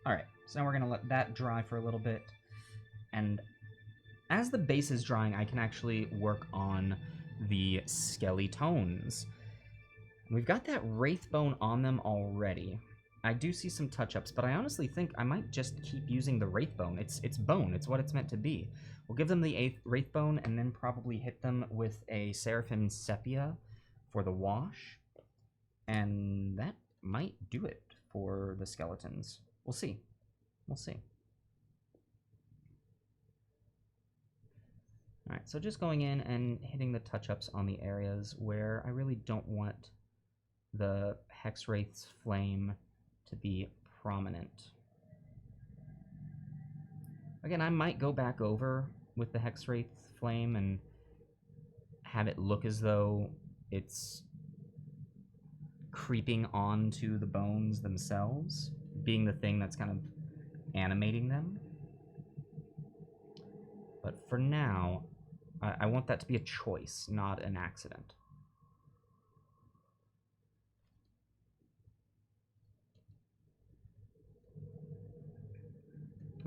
Alright, so now we're going to let that dry for a little bit, and as the base is drying, I can actually work on the skeletones. We've got that Wraithbone on them already. I do see some touch-ups, but I honestly think I might just keep using the Wraithbone. It's bone, it's what it's meant to be. We'll give them the Wraithbone and then probably hit them with a Seraphim Sepia for the wash, and that might do it for the skeletons. We'll see. We'll see. Alright, so just going in and hitting the touch-ups on the areas where I really don't want the Hexwraith's flame to be prominent. Again, I might go back over with the Hexwraith's flame and have it look as though it's creeping onto the bones themselves, being the thing that's kind of animating them. But for now, I want that to be a choice, not an accident.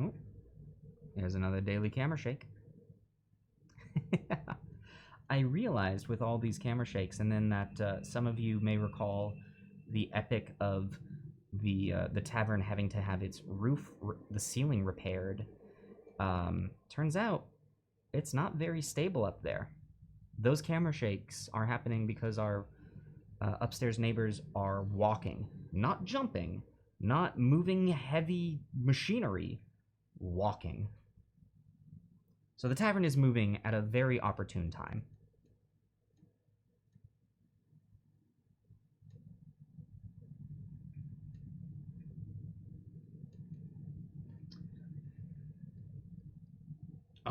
Oh, there's another daily camera shake. I realized with all these camera shakes, and then that some of you may recall the epic of the tavern having to have its the ceiling repaired. Turns out it's not very stable up there. Those camera shakes are happening because our upstairs neighbors are walking, not jumping, not moving heavy machinery, walking. So the tavern is moving at a very opportune time.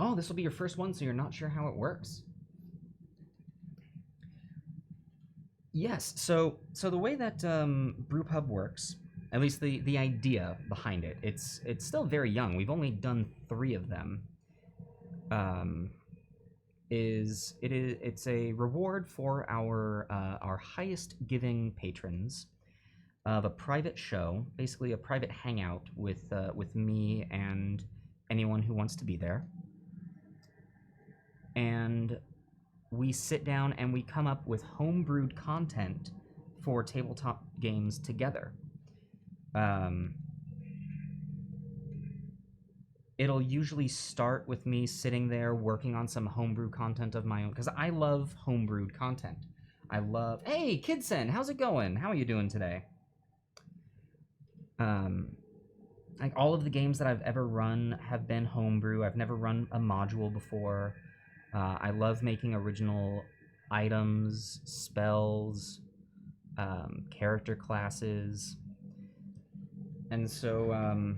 Oh, this will be your first one, so you're not sure how it works. Yes. So the way that Brewpub works, at least the idea behind it, it's still very young. We've only done 3 of them. It's a reward for our highest giving patrons of a private show, basically a private hangout with me and anyone who wants to be there. And we sit down and we come up with homebrewed content for tabletop games together. It'll usually start with me sitting there working on some homebrew content of my own, because I love homebrewed content. I love... Hey, Kidson, how's it going? How are you doing today? Like, all of the games that I've ever run have been homebrew. I've never run a module before. I love making original items, spells, character classes. And so, oh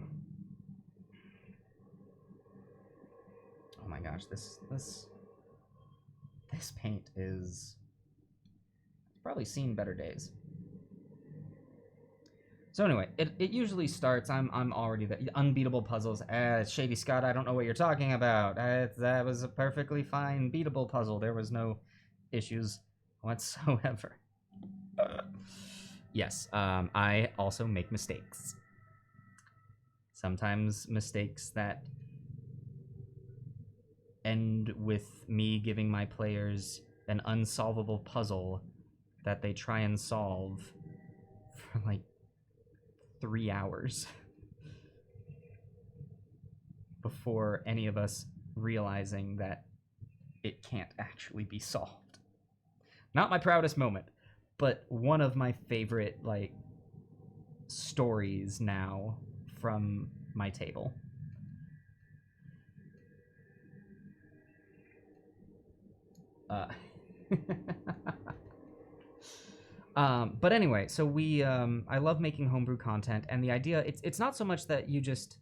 my gosh, this paint is... It's probably seen better days. So anyway, it usually starts, I'm already the unbeatable puzzles. Shady Scott, I don't know what you're talking about. That was a perfectly fine beatable puzzle. There was no issues whatsoever. Yes, I also make mistakes. Sometimes mistakes that end with me giving my players an unsolvable puzzle that they try and solve for like 3 hours before any of us realizing that it can't actually be solved. Not my proudest moment, but one of my favorite, like, stories now from my table. But anyway, so we, I love making homebrew content, and the idea, it's not so much that you just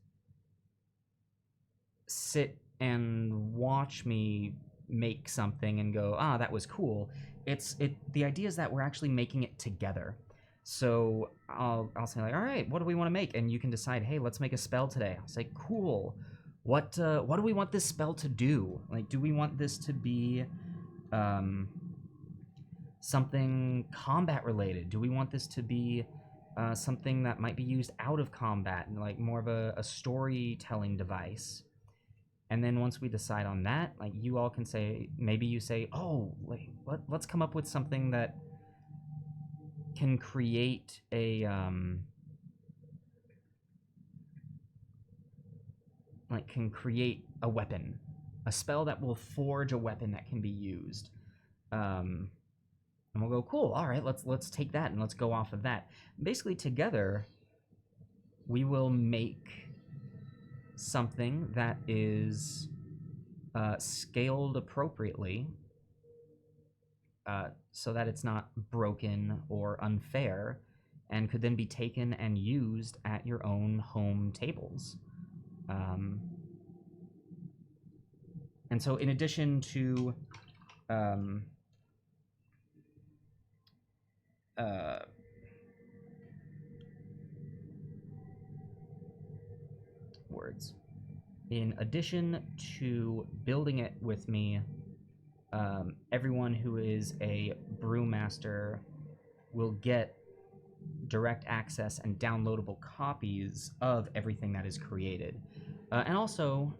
sit and watch me make something and go, ah, that was cool. The idea is that we're actually making it together. So I'll say, like, all right, what do we want to make? And you can decide, hey, let's make a spell today. I'll say, cool. What do we want this spell to do? Like, do we want this to be something combat related? Do we want this to be something that might be used out of combat, and like more of a storytelling device? And then once we decide on that, like, you all can say, maybe you say, oh, like, let's come up with something that can create a weapon, a spell that will forge a weapon that can be used. And we'll go, cool, all right, let's take that and let's go off of that. Basically, together, we will make something that is scaled appropriately, so that it's not broken or unfair, and could then be taken and used at your own home tables. And so in addition to words. In addition to building it with me, everyone who is a brewmaster will get direct access and downloadable copies of everything that is created. And also,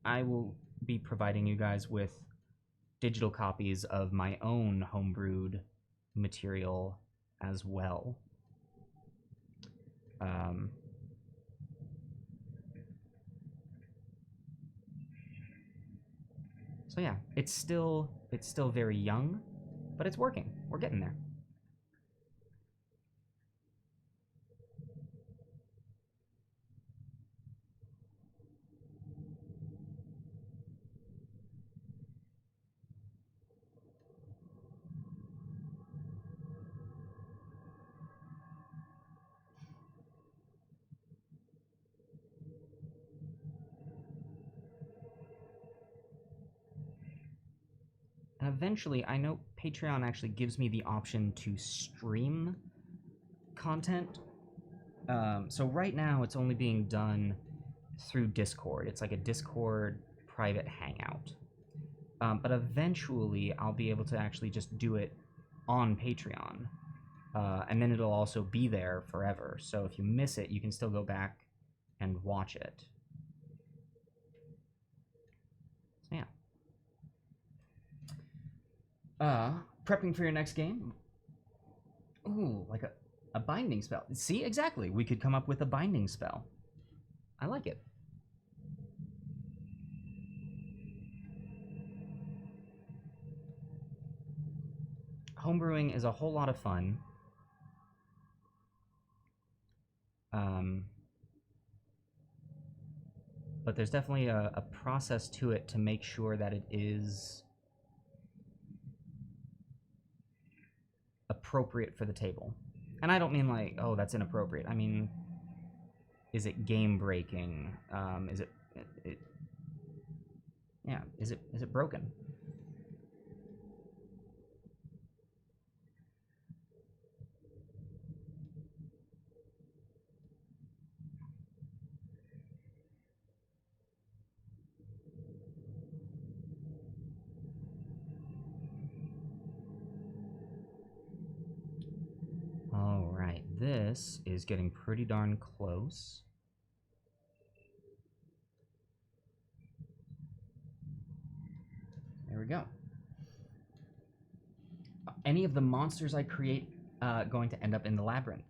I will be providing you guys with digital copies of my own homebrewed material as well. So yeah, it's still very young, but it's working. We're getting there. And eventually, I know Patreon actually gives me the option to stream content. So right now, it's only being done through Discord. It's like a Discord private hangout. But eventually, I'll be able to actually just do it on Patreon. And then it'll also be there forever. So if you miss it, you can still go back and watch it. So yeah. Prepping for your next game? Ooh, like a binding spell. See, exactly. We could come up with a binding spell. I like it. Homebrewing is a whole lot of fun. But there's definitely a process to it to make sure that it is appropriate for the table. And I don't mean like, oh, that's inappropriate. I mean, is it game breaking? Is it yeah, is it broken? All right, this is getting pretty darn close. There we go. Any of the monsters I create going to end up in the labyrinth?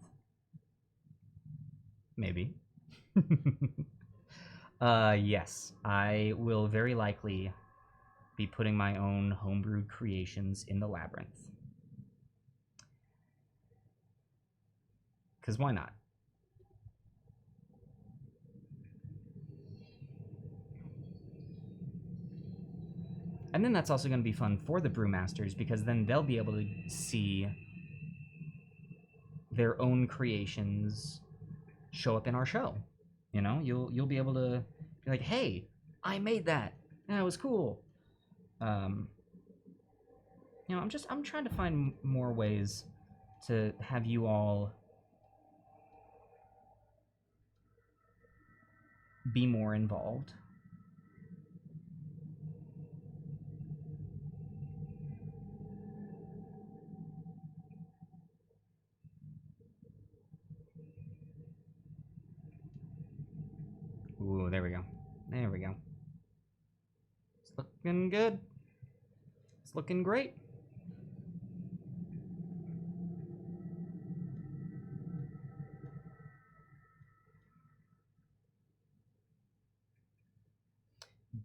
Maybe. Yes, I will very likely be putting my own homebrewed creations in the labyrinth. Because why not? And then that's also going to be fun for the brewmasters, because then they'll be able to see their own creations show up in our show. You know, you'll be able to be like, hey, I made that. That was cool. You know, I'm trying to find more ways to have you all be more involved. Ooh, there we go. There we go. It's looking good. It's looking great.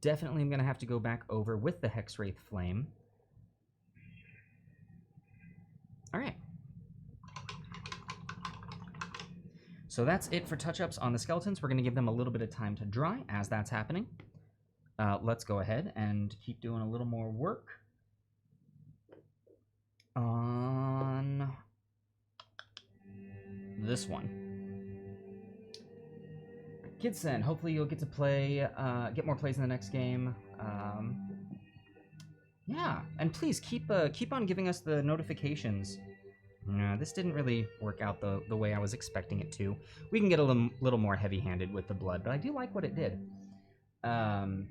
Definitely I'm going to have to go back over with the Hexwraith Flame. All right. So that's it for touch-ups on the skeletons. We're going to give them a little bit of time to dry as that's happening. Let's go ahead and keep doing a little more work on this one. Kidsen, hopefully you'll get to play, get more plays in the next game. Yeah, and please keep on giving us the notifications. This didn't really work out the way I was expecting it to. We can get a little more heavy-handed with the blood, but I do like what it did. You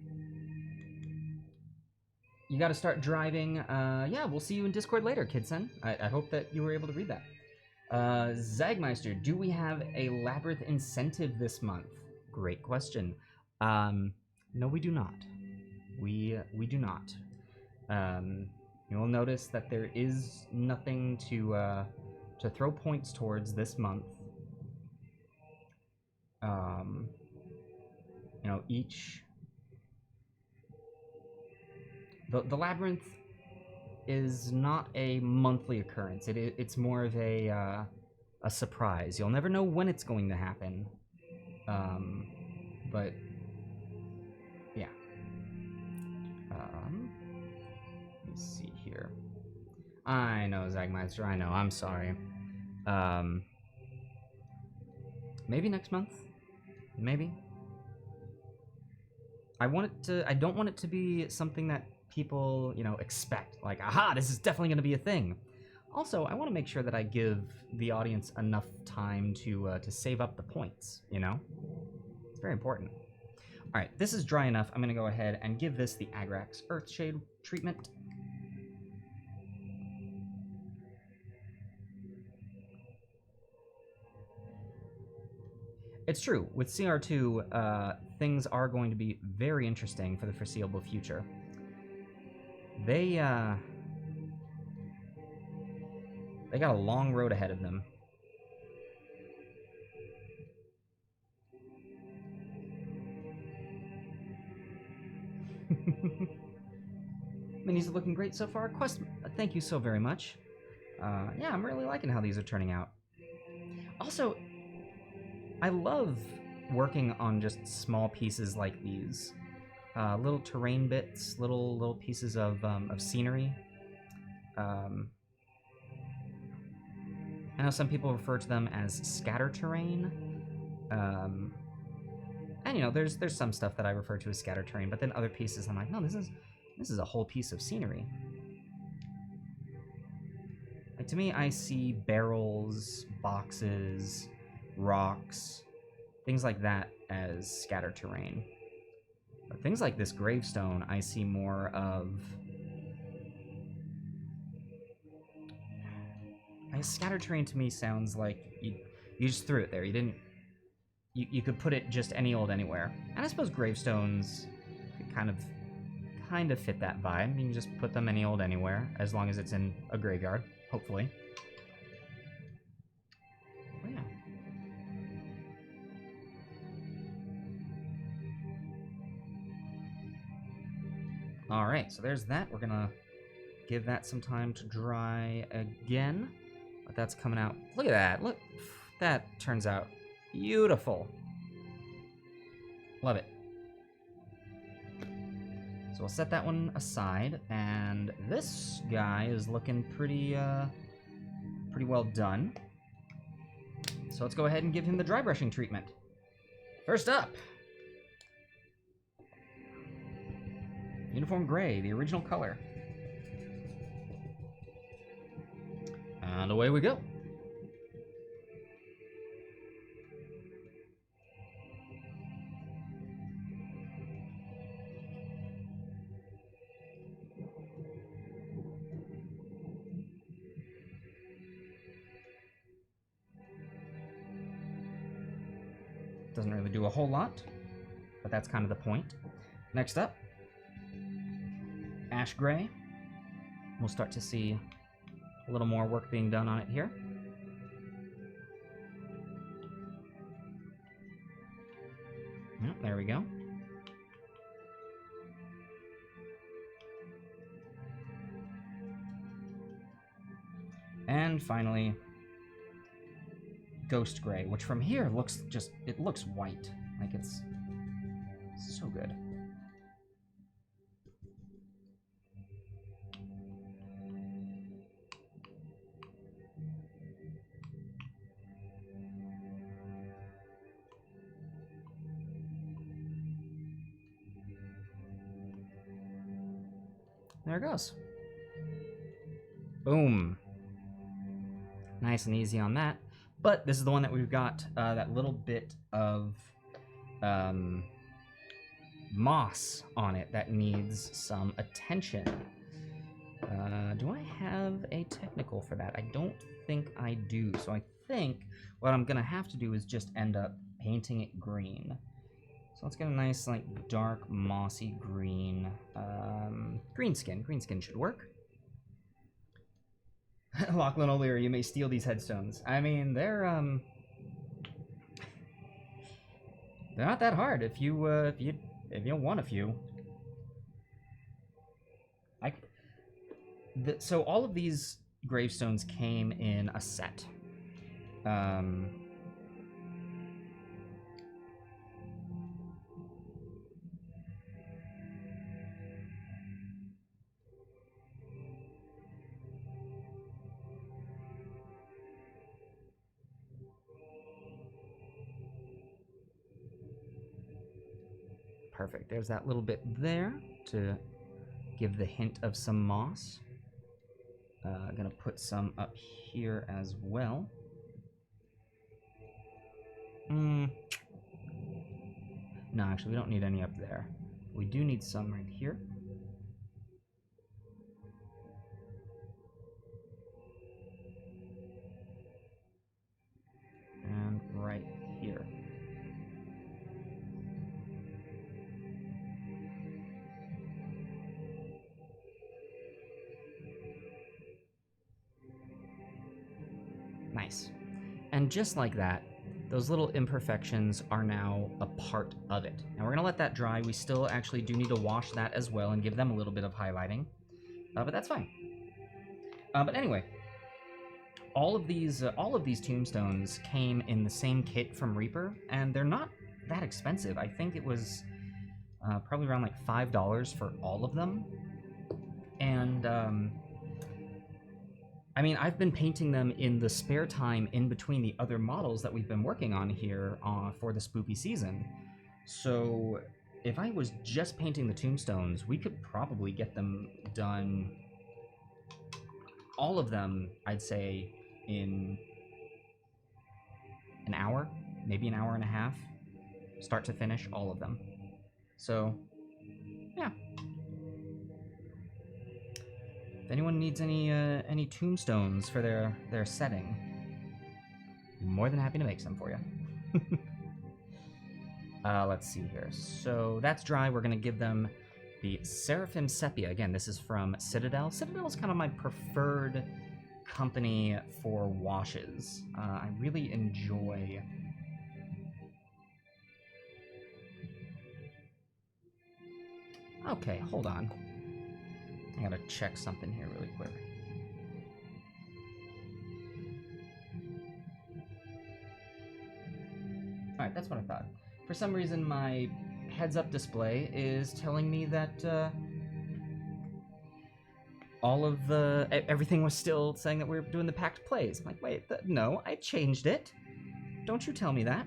got to start driving. Yeah, we'll see you in Discord later, Kidsen. I hope that you were able to read that. Zagmeister, do we have a Labyrinth incentive this month? Great question. No, we do not. We do not. You'll notice that there is nothing to throw points towards this month. You know, the labyrinth is not a monthly occurrence. It's more of a surprise. You'll never know when it's going to happen. But yeah. Let me see here. I know, Zagmeister, I know, I'm sorry. Maybe next month? Maybe? I don't want it to be something that people, you know, expect. Like, aha, this is definitely going to be a thing. Also, I want to make sure that I give the audience enough time to save up the points, you know? It's very important. All right, this is dry enough. I'm going to go ahead and give this the Agrax Earthshade treatment. It's true. With CR2, things are going to be very interesting for the foreseeable future. They got a long road ahead of them. Minis are looking great so far. Quest, thank you so very much. Yeah, I'm really liking how these are turning out. Also, I love working on just small pieces like these. Little terrain bits, little pieces of scenery. I know some people refer to them as scatter terrain. And you know, there's some stuff that I refer to as scatter terrain, but then other pieces I'm like, no, this is a whole piece of scenery. Like, to me, I see barrels, boxes, rocks, things like that as scatter terrain. But things like this gravestone, I see more of... Scatter terrain to me sounds like you just threw it there. You didn't... You could put it just any old anywhere. And I suppose gravestones could kind of fit that vibe. You can just put them any old anywhere, as long as it's in a graveyard, hopefully. Oh, yeah. Alright, so there's that. We're gonna give that some time to dry again. But that's coming out. Look at that. Look, that turns out beautiful. Love it. So we'll set that one aside, and this guy is looking pretty well done. So let's go ahead and give him the dry brushing treatment. First up, Uniform Gray, the original color. And away we go. Doesn't really do a whole lot, but that's kind of the point. Next up, Ash Gray. We'll start to see a little more work being done on it here. Yep, there we go. And finally, Ghost Gray, which from here looks just, it looks white. Like it's so good. There it goes. Boom. Nice and easy on that. But this is the one that we've got that little bit of moss on it that needs some attention. Do I have a technical for that? I don't think I do. So I think what I'm going to have to do is just end up painting it green. So let's get a nice, like, dark, mossy green. Green skin. Green skin should work. Lachlan O'Leary, you may steal these headstones. I mean, they're not that hard if you want a few. So all of these gravestones came in a set. Perfect. There's that little bit there to give the hint of some moss. Gonna put some up here as well. No, actually, we don't need any up there. We do need some right here. And right here. Nice. And just like that, those little imperfections are now a part of it. Now we're gonna let that dry. We still actually do need to wash that as well and give them a little bit of highlighting, but that's fine. But anyway, all of these tombstones came in the same kit from Reaper, and they're not that expensive. I think it was probably around like $5 for all of them, and I mean, I've been painting them in the spare time in between the other models that we've been working on here for the spoopy season. So if I was just painting the tombstones, we could probably get them done, all of them, I'd say, in an hour, maybe an hour and a half, start to finish, all of them. So, yeah. If anyone needs any tombstones for their setting, I'm more than happy to make some for you. Let's see here. So that's dry. We're gonna give them the Seraphim Sepia. Again, this is from Citadel. Citadel is kind of my preferred company for washes. I really enjoy. Okay, hold on. I gotta check something here really quick. Alright, that's what I thought. For some reason, my heads-up display is telling me that all of everything was still saying that we were doing the packed plays. I'm like, wait, no, I changed it. Don't you tell me that.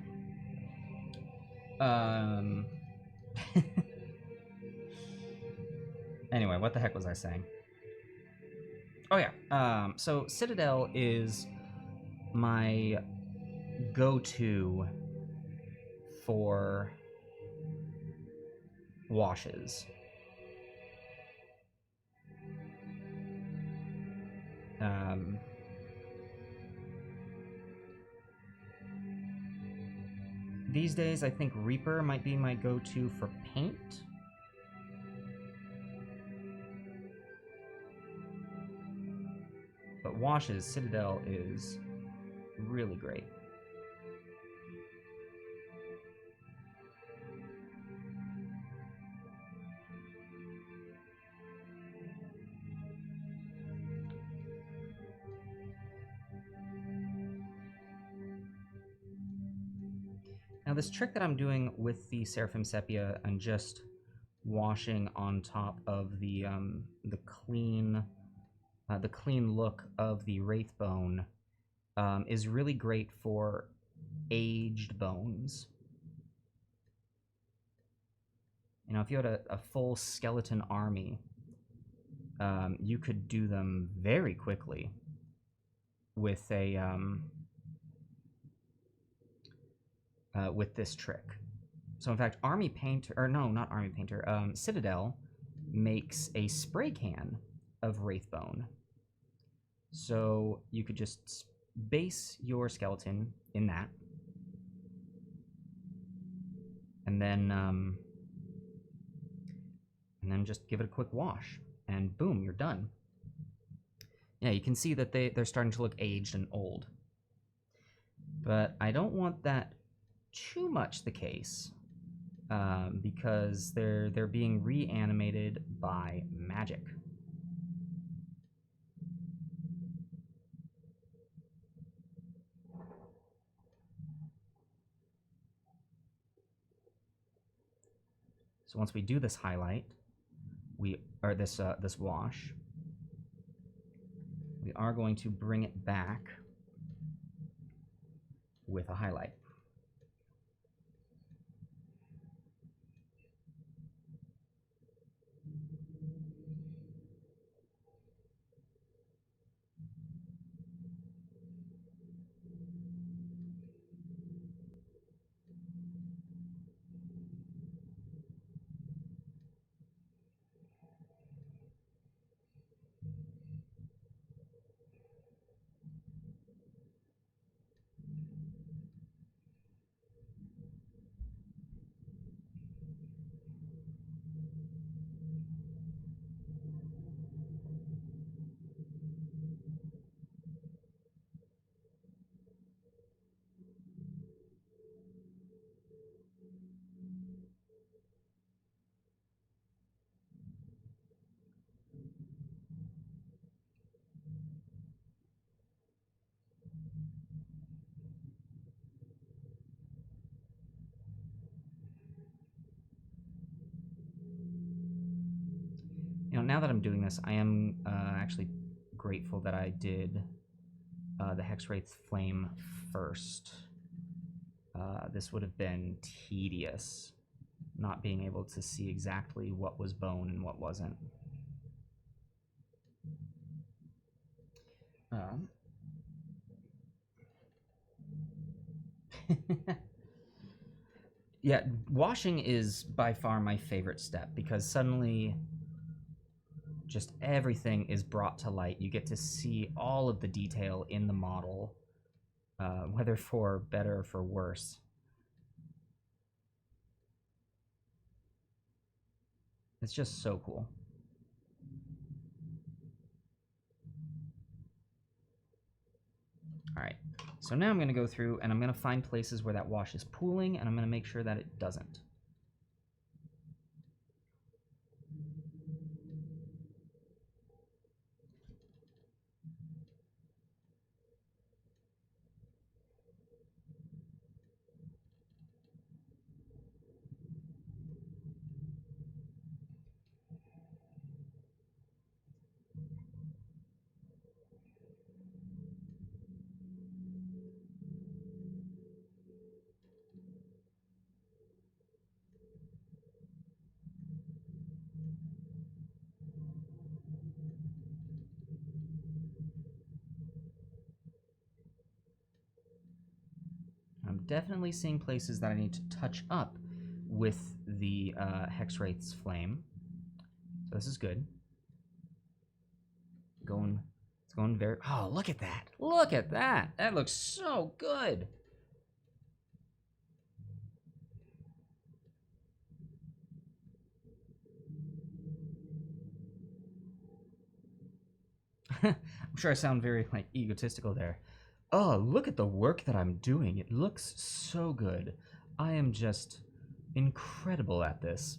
Anyway, what the heck was I saying? Oh yeah, so Citadel is my go-to for washes. These days, I think Reaper might be my go-to for paint. But washes, Citadel is really great. Now this trick that I'm doing with the Seraphim Sepia and just washing on top of the clean look of the Wraithbone is really great for aged bones. You know, if you had a full skeleton army, you could do them very quickly with a with this trick. So in fact, Citadel makes a spray can of Wraithbone. So you could just base your skeleton in that, and then just give it a quick wash, and boom, you're done. Yeah, you can see that they're starting to look aged and old. But I don't want that too much the case, because they're being reanimated by magic. So once we do this highlight, this wash, we are going to bring it back with a highlight. now that I'm doing this, I am actually grateful that I did the Hexwraith Flame first. This would have been tedious, not being able to see exactly what was bone and what wasn't. Yeah, washing is by far my favorite step because suddenly just everything is brought to light. You get to see all of the detail in the model, whether for better or for worse. It's just so cool. All right, so now I'm going to go through and I'm going to find places where that wash is pooling, and I'm going to make sure that it doesn't. I'm definitely seeing places that I need to touch up with the Hexwraith's Flame. So this is good. It's going very... Oh, look at that. Look at that. That looks so good. I'm sure I sound very, like, egotistical there. Oh, look at the work that I'm doing. It looks so good. I am just incredible at this.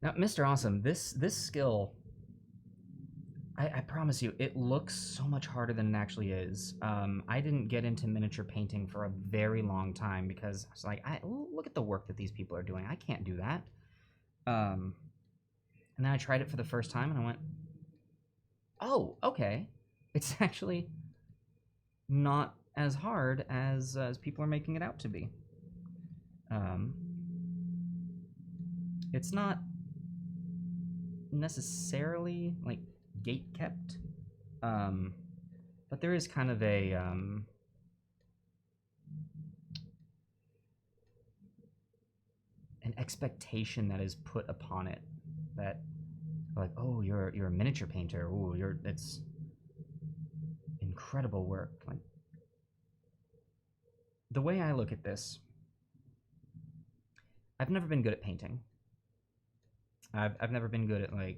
Now, Mr. Awesome, this skill, I promise you, it looks so much harder than it actually is. I didn't get into miniature painting for a very long time because I was like, look at the work that these people are doing. I can't do that. And then I tried it for the first time and I went, oh, okay. It's actually not as hard as people are making it out to be. It's not necessarily like gate kept, but there is kind of a an expectation that is put upon it that, like, oh, you're a miniature painter. Oh, it's incredible work. Like, the way I look at this, I've never been good at painting. I've never been good at, like,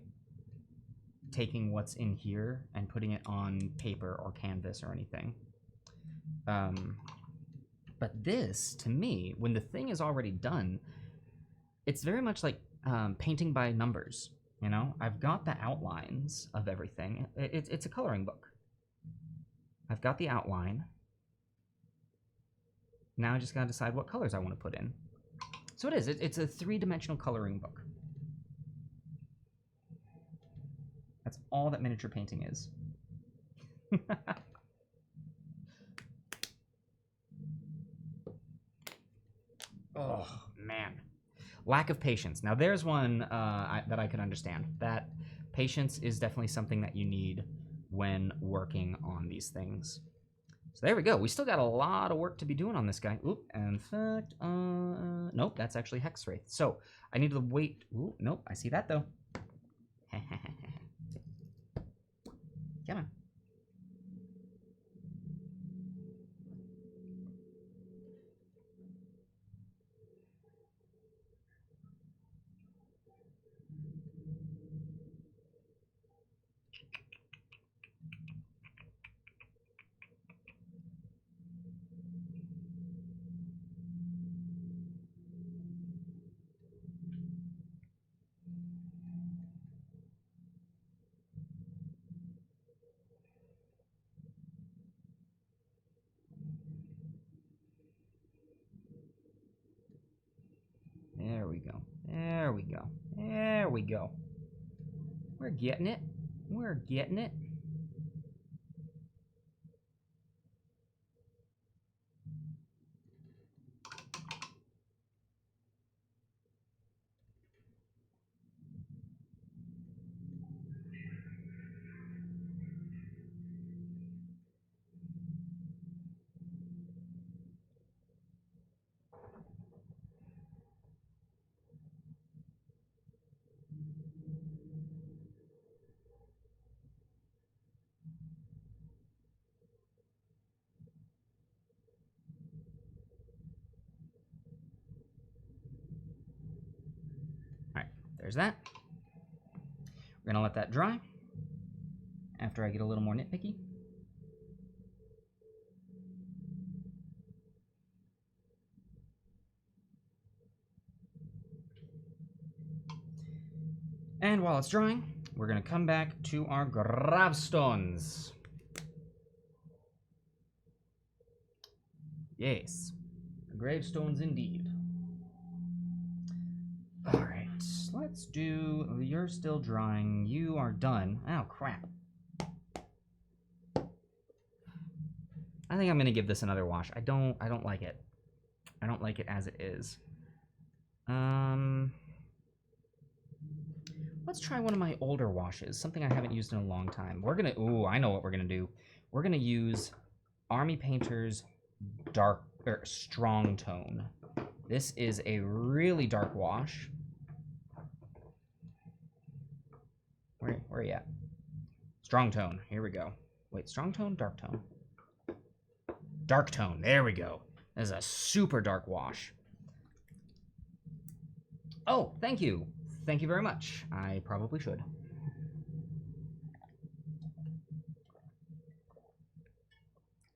taking what's in here and putting it on paper or canvas or anything. But this, to me, when the thing is already done, it's very much like painting by numbers. You know, I've got the outlines of everything. It's a coloring book. I've got the outline. Now I just gotta decide what colors I want to put in. So it is. It's a three-dimensional coloring book. That's all that miniature painting is. Oh, man. Lack of patience. Now, there's one that I can understand. That patience is definitely something that you need when working on these things. So there we go. We still got a lot of work to be doing on this guy. Oop, in fact, nope, that's actually Hexwraith. So I need to wait. Ooh, nope, I see that though. Come on. we go. We're getting it. We're getting it. Alright, there's that. We're gonna let that dry after I get a little more nitpicky. And while it's drying, we're gonna come back to our gravestones. Yes, gravestones indeed. Alright, let's do... You're still drying. You are done. Oh, crap. I think I'm gonna give this another wash. I don't like it. I don't like it as it is. Let's try one of my older washes, something I haven't used in a long time. We're gonna... Ooh, I know what we're gonna do. We're gonna use Army Painter's Strong Tone. This is a really dark wash. Where are you at? Strong Tone. Here we go. Wait, Strong Tone? Dark Tone? Dark Tone. There we go. This is a super dark wash. Oh, thank you. Thank you very much. I probably should.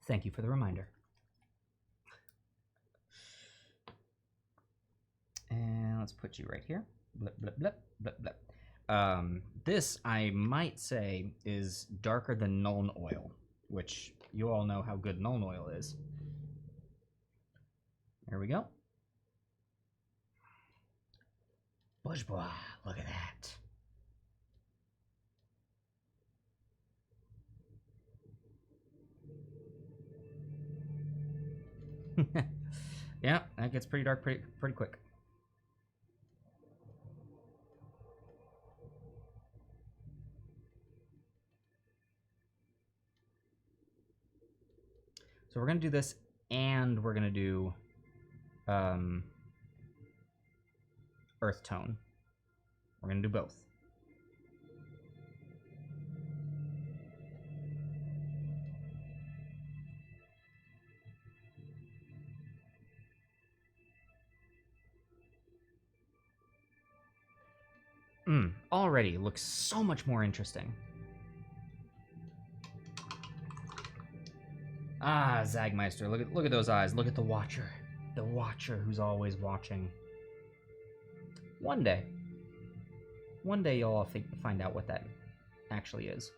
Thank you for the reminder. And let's put you right here. Blip, blip, blip, blip, blip. This, I might say, is darker than Nuln Oil, which you all know how good Nuln Oil is. There we go. Bourgeois, look at that. Yeah, that gets pretty dark pretty quick. So we're going to do this, and we're going to do Earth Tone. We're going to do both. Already looks so much more interesting. Ah, Zagmeister, look at those eyes. Look at the Watcher. The Watcher who's always watching. One day you'll all find out what that actually is.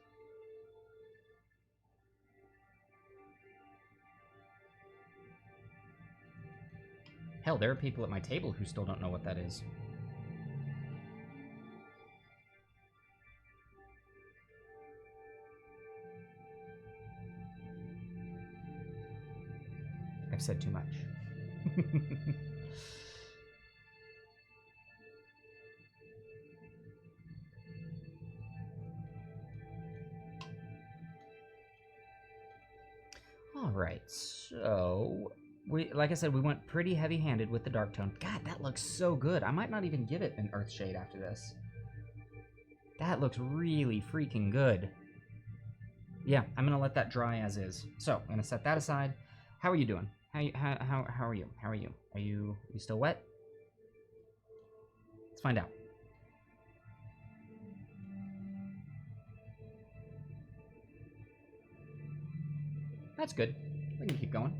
Hell, there are people at my table who still don't know what that is. I've said too much. All right, so like I said, we went pretty heavy-handed with the dark tone. God, that looks so good. I might not even give it an earth shade after this. That looks really freaking good. Yeah, I'm gonna let that dry as is. So I'm gonna set that aside. How are you doing? How are you? How are you? Are you still wet? Let's find out. That's good. We can keep going.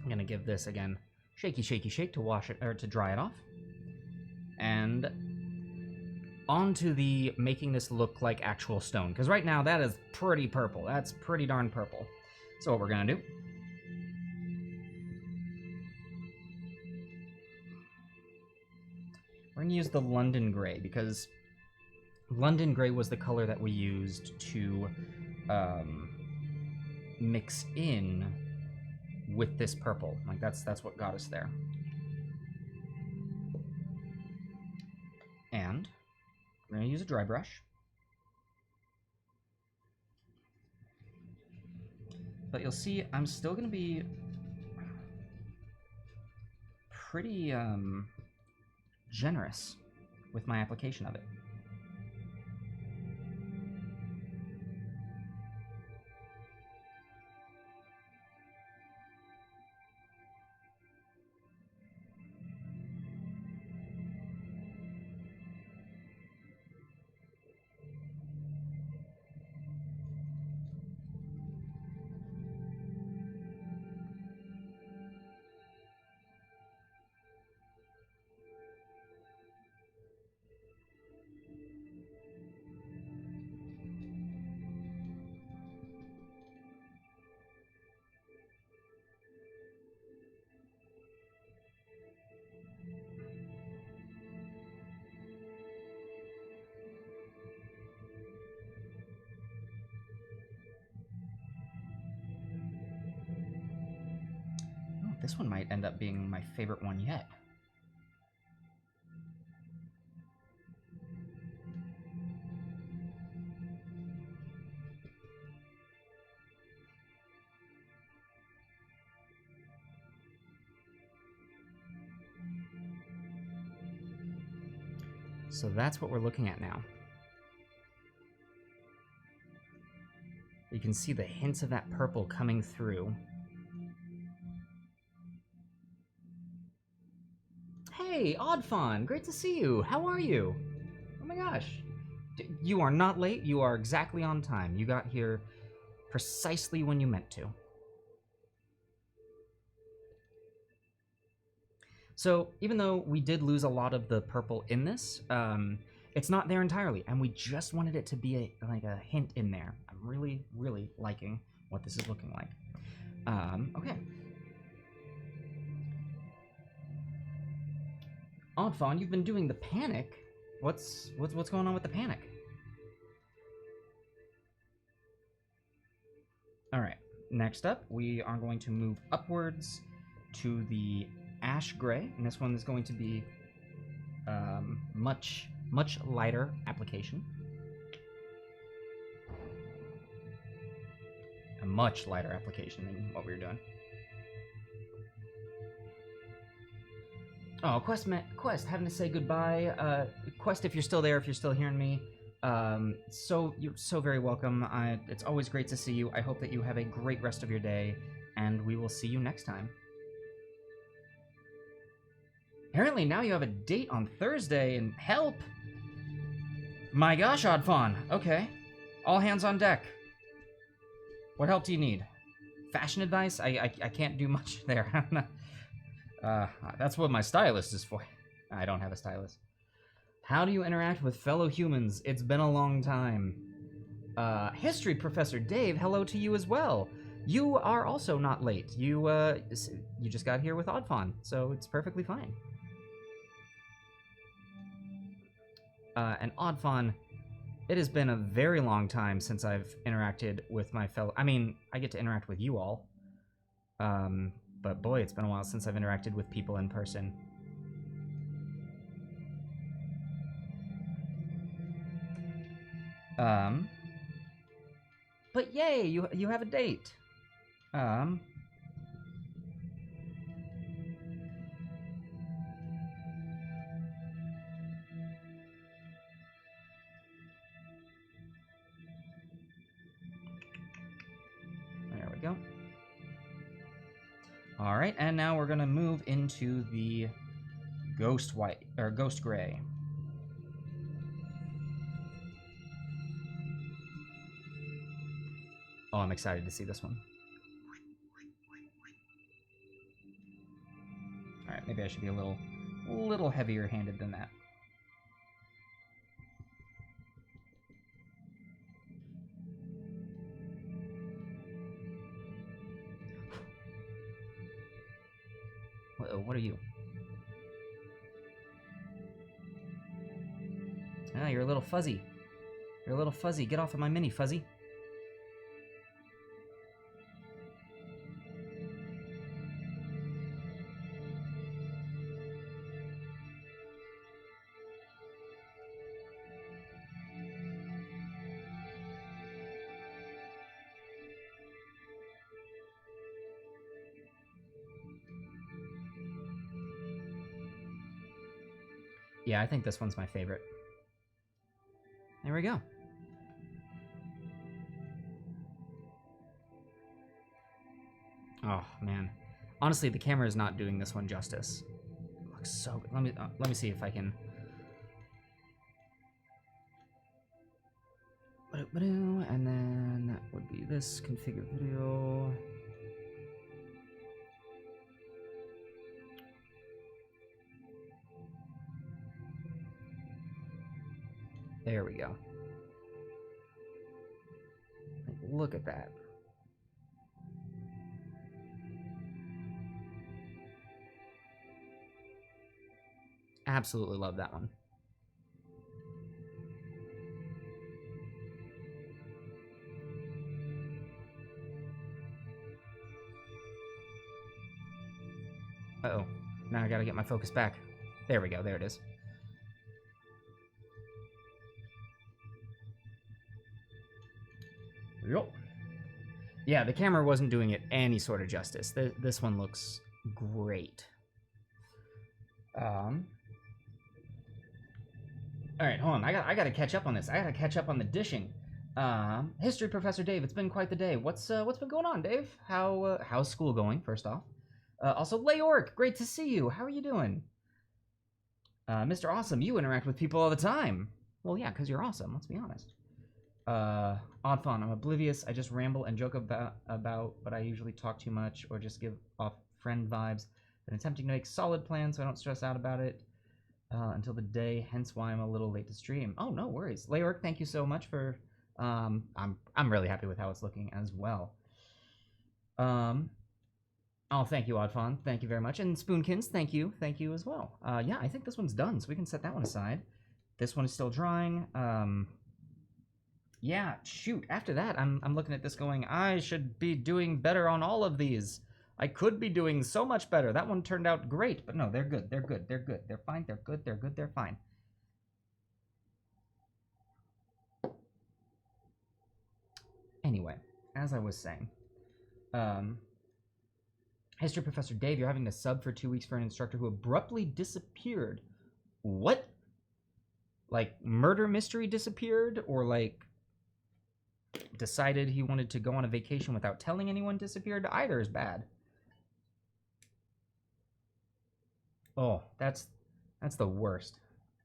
I'm gonna give this again shaky, shaky, shake to wash it or to dry it off, and onto the making this look like actual stone. Because right now that is pretty purple. That's pretty darn purple. So what we're gonna do? We're We're gonna use the London Gray because London Gray was the color that we used to mix in with this purple. Like that's what got us there. And we're gonna use a dry brush. But you'll see I'm still gonna be pretty generous with my application of it. This one might end up being my favorite one yet. So that's what we're looking at now. You can see the hints of that purple coming through. Hey, Oddfawn, great to see you. How are you? Oh my gosh. You are not late. You are exactly on time. You got here precisely when you meant to. So even though we did lose a lot of the purple in this, it's not there entirely, and we just wanted it to be like a hint in there. I'm really, really liking what this is looking like. Okay. Oddfawn, you've been doing the panic. What's going on with the panic? All right. Next up, we are going to move upwards to the ash gray, and this one is going to be much lighter application. A much lighter application than what we were doing. Oh, Quest, having to say goodbye. Quest, if you're still there, if you're still hearing me, so you're so very welcome. It's always great to see you. I hope that you have a great rest of your day, and we will see you next time. Apparently now you have a date on Thursday, and help! My gosh, Oddfawn. Okay. All hands on deck. What help do you need? Fashion advice? I can't do much there. That's what my stylist is for. I don't have a stylist. How do you interact with fellow humans? It's been a long time. History Professor Dave, hello to you as well. You are also not late. You just got here with Oddfawn, so it's perfectly fine. And Oddfawn, it has been a very long time since I've interacted with my fellow... I mean, I get to interact with you all. But boy, it's been a while since I've interacted with people in person. But yay, you have a date. There we go. All right, and now we're gonna move into the ghost white or ghost gray. Oh, I'm excited to see this one. All right, maybe I should be a little heavier handed than that. What are you? you're a little fuzzy. You're a little fuzzy. Get off of my mini, fuzzy. Yeah, I think this one's my favorite. There we go. Oh man, honestly, the camera is not doing this one justice. It looks so good. Let me see if I can. And then that would be this configure video. There we go. Look at that. Absolutely love that one. Uh-oh. Now I gotta get my focus back. There we go. There it is. Yup. Yeah, the camera wasn't doing it any sort of justice. This one looks great. All right, hold on. I gotta catch up on this. I gotta catch up on the dishing. History Professor Dave, it's been quite the day. What's been going on, Dave? How's school going? First off. Also, Leork, great to see you. How are you doing? Mr. Awesome, you interact with people all the time. Well, yeah, because you're awesome. Let's be honest. Odd Fun, I'm oblivious. I just ramble and joke about, but I usually talk too much or just give off friend vibes. Been attempting to make solid plans so I don't stress out about it until the day. Hence why I'm a little late to stream. Oh, no worries. Leork, thank you so much for. I'm really happy with how it's looking as well. Oh, thank you, Oddfawn. Thank you very much. And Spoonkins, thank you as well. Yeah, I think this one's done, so we can set that one aside. This one is still drying. Yeah, shoot. After that, I'm looking at this going, I should be doing better on all of these. I could be doing so much better. That one turned out great, but no, they're good. They're good. They're good. They're fine. They're good. They're good. They're fine. Anyway, as I was saying, History Professor Dave, you're having to sub for 2 weeks for an instructor who abruptly disappeared. What? Like, murder mystery disappeared? Or, like, decided he wanted to go on a vacation without telling anyone disappeared? Either is bad. Oh, that's the worst.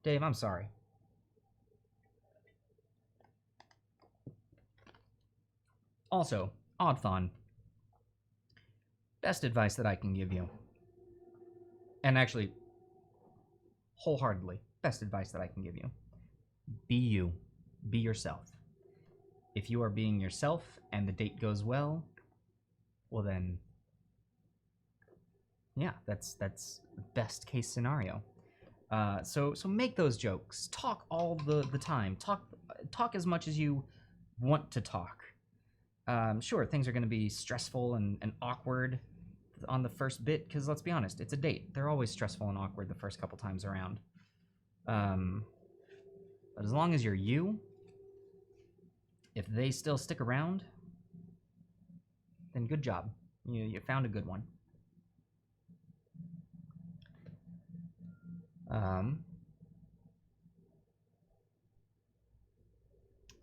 Dave, I'm sorry. Also, Oddthon, best advice that I can give you, and actually, wholeheartedly, best advice that I can give you, be you. Be yourself. If you are being yourself and the date goes well, well then, yeah, that's best case scenario. So make those jokes. Talk all the time. Talk as much as you want to talk. Sure, things are going to be stressful and awkward on the first bit, because let's be honest, it's a date. They're always stressful and awkward the first couple times around. But as long as you're you, if they still stick around, then good job. You found a good one.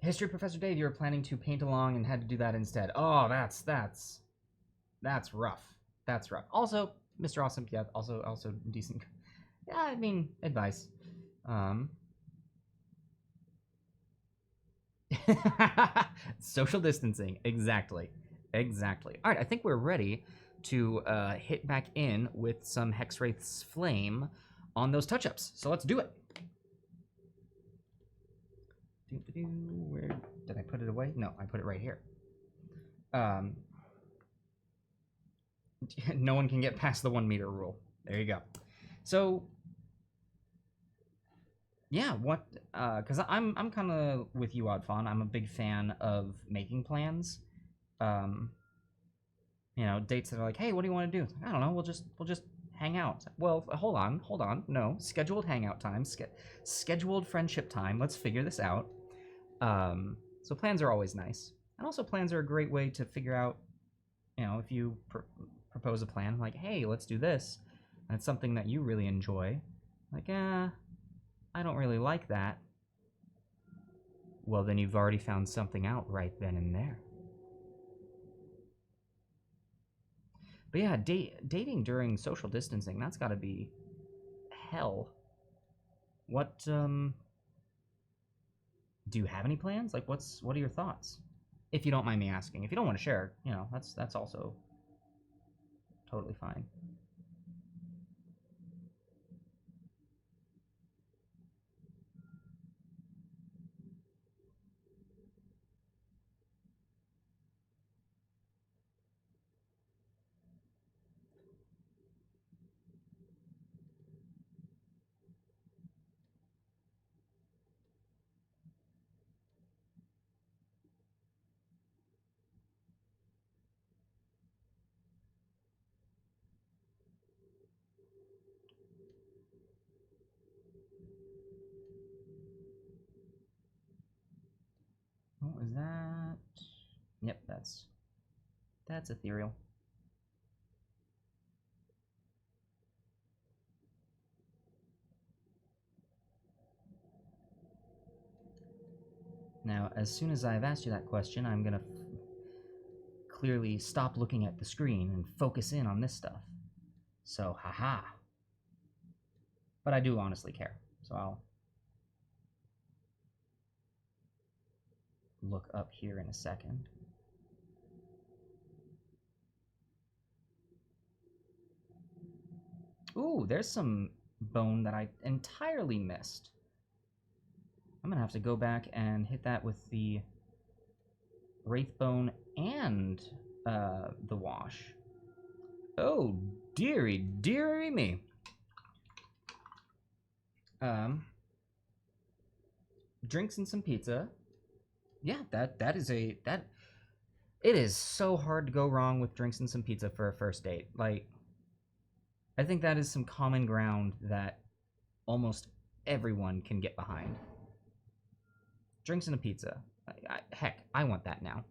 History Professor Dave, you were planning to paint along and had to do that instead. Oh, that's rough. That's rough. Also, Mr. Awesome, yeah, also decent. Yeah, I mean, advice. Social distancing, exactly. All right, I think we're ready to hit back in with some Hexwraith's Flame on those touch-ups. So let's do it. Where did I put it away? No, I put it right here. No one can get past the 1 meter rule. There you go. So Yeah, what? Because I'm kind of with you, Oddfawn. I'm a big fan of making plans. Um, dates that are like, hey, what do you want to do? I don't know. We'll just hang out. Well, hold on. No, scheduled hangout time, scheduled friendship time. Let's figure this out. So plans are always nice, and also plans are a great way to figure out, if you propose a plan, like, hey, let's do this, and it's something that you really enjoy. Like, I don't really like that. Well, then you've already found something out right then and there. But yeah, dating during social distancing, that's got to be hell. What do you have any plans? Like what are your thoughts? If you don't mind me asking. If you don't want to share, that's also totally fine. What was that? Yep, that's ethereal. Now, as soon as I've asked you that question, I'm gonna clearly stop looking at the screen and focus in on this stuff. So, haha. But I do honestly care, so I'll look up here in a second. Ooh, there's some bone that I entirely missed. I'm gonna have to go back and hit that with the Wraithbone and the wash. Oh, dearie me. Drinks and some pizza. Yeah, that is that. It is so hard to go wrong with drinks and some pizza for a first date. Like, I think that is some common ground that almost everyone can get behind. Drinks and a pizza. Heck, I want that now.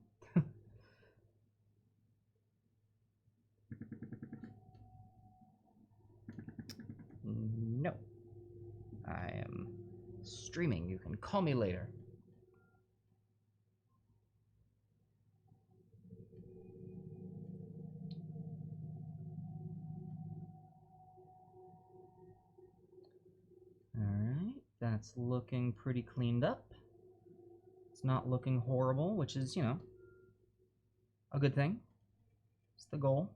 No. I am streaming. You can call me later. Alright, that's looking pretty cleaned up. It's not looking horrible, which is, a good thing. It's the goal.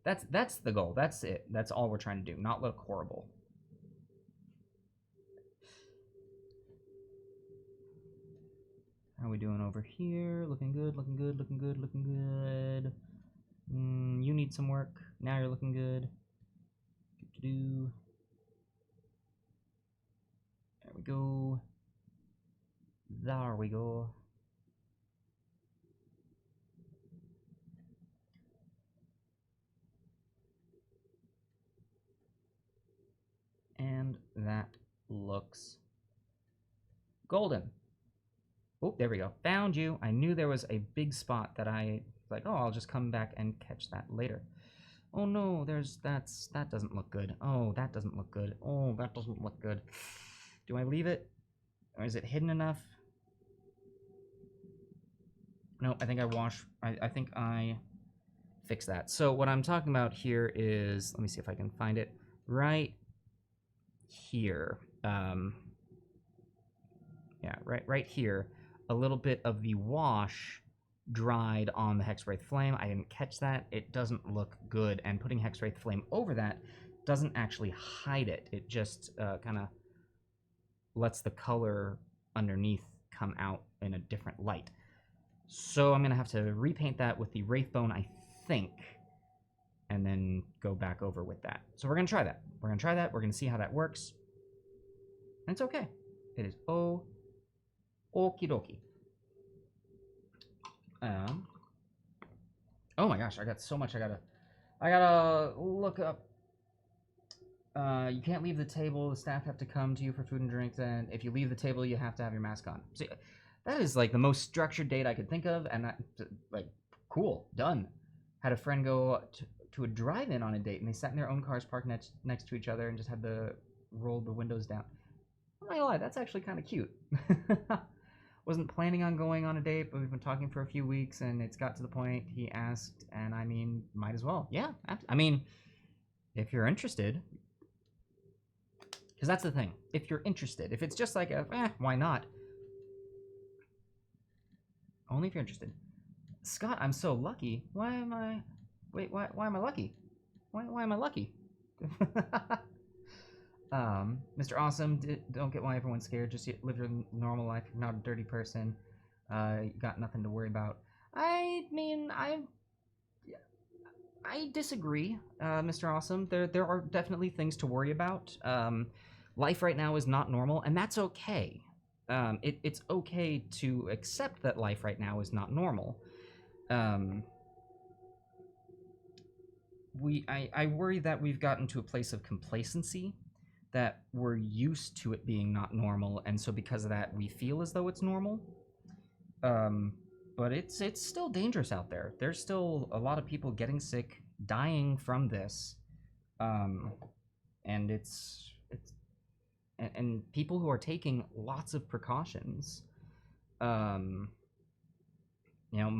That's the goal. That's it. That's all we're trying to do. Not look horrible. How are we doing over here? Looking good, looking good, looking good, looking good. You need some work. Now you're looking good. There we go. There we go. And that looks golden. Oh, there we go. Found you. I knew there was a big spot that I was like, oh, I'll just come back and catch that later. Oh no, that doesn't look good. Oh, that doesn't look good. Oh, that doesn't look good. Do I leave it? Or is it hidden enough? No, I think I think I fixed that. So what I'm talking about here is, let me see if I can find it, right here. Yeah, right here. A little bit of the wash dried on the Hexwraith Flame. I didn't catch that. It doesn't look good, and putting Hexwraith Flame over that doesn't actually hide it. It just kind of lets the color underneath come out in a different light. So I'm going to have to repaint that with the Wraithbone, I think. and then go back over with that. So we're going to try that. We're going to try that. We're going to see how that works. And it's okay. It is okie dokie. Oh my gosh, I got so much I gotta look up. You can't leave the table. The staff have to come to you for food and drinks, and if you leave the table, you have to have your mask on. See, that is like the most structured date I could think of, and like, cool, done. Had a friend go to a drive-in on a date, and they sat in their own cars parked next to each other and just had rolled the windows down. I'm not gonna lie, that's actually kind of cute. Wasn't planning on going on a date, but we've been talking for a few weeks, and it's got to the point he asked, and I mean, might as well. Yeah, I mean, if you're interested, because that's the thing. If you're interested, if it's just like why not? Only if you're interested. Scott, I'm so lucky. Why am I? Wait, why am I lucky? Why am I lucky? Mr. Awesome, don't get why everyone's scared. Just live your normal life. You're not a dirty person. You got nothing to worry about. I mean, I disagree, Mr. Awesome. There are definitely things to worry about. Life right now is not normal, and that's okay. It's okay to accept that life right now is not normal. I worry that we've gotten to a place of complacency, that we're used to it being not normal, and so because of that, we feel as though it's normal. But it's still dangerous out there. There's still a lot of people getting sick, dying from this, and and people who are taking lots of precautions. You know,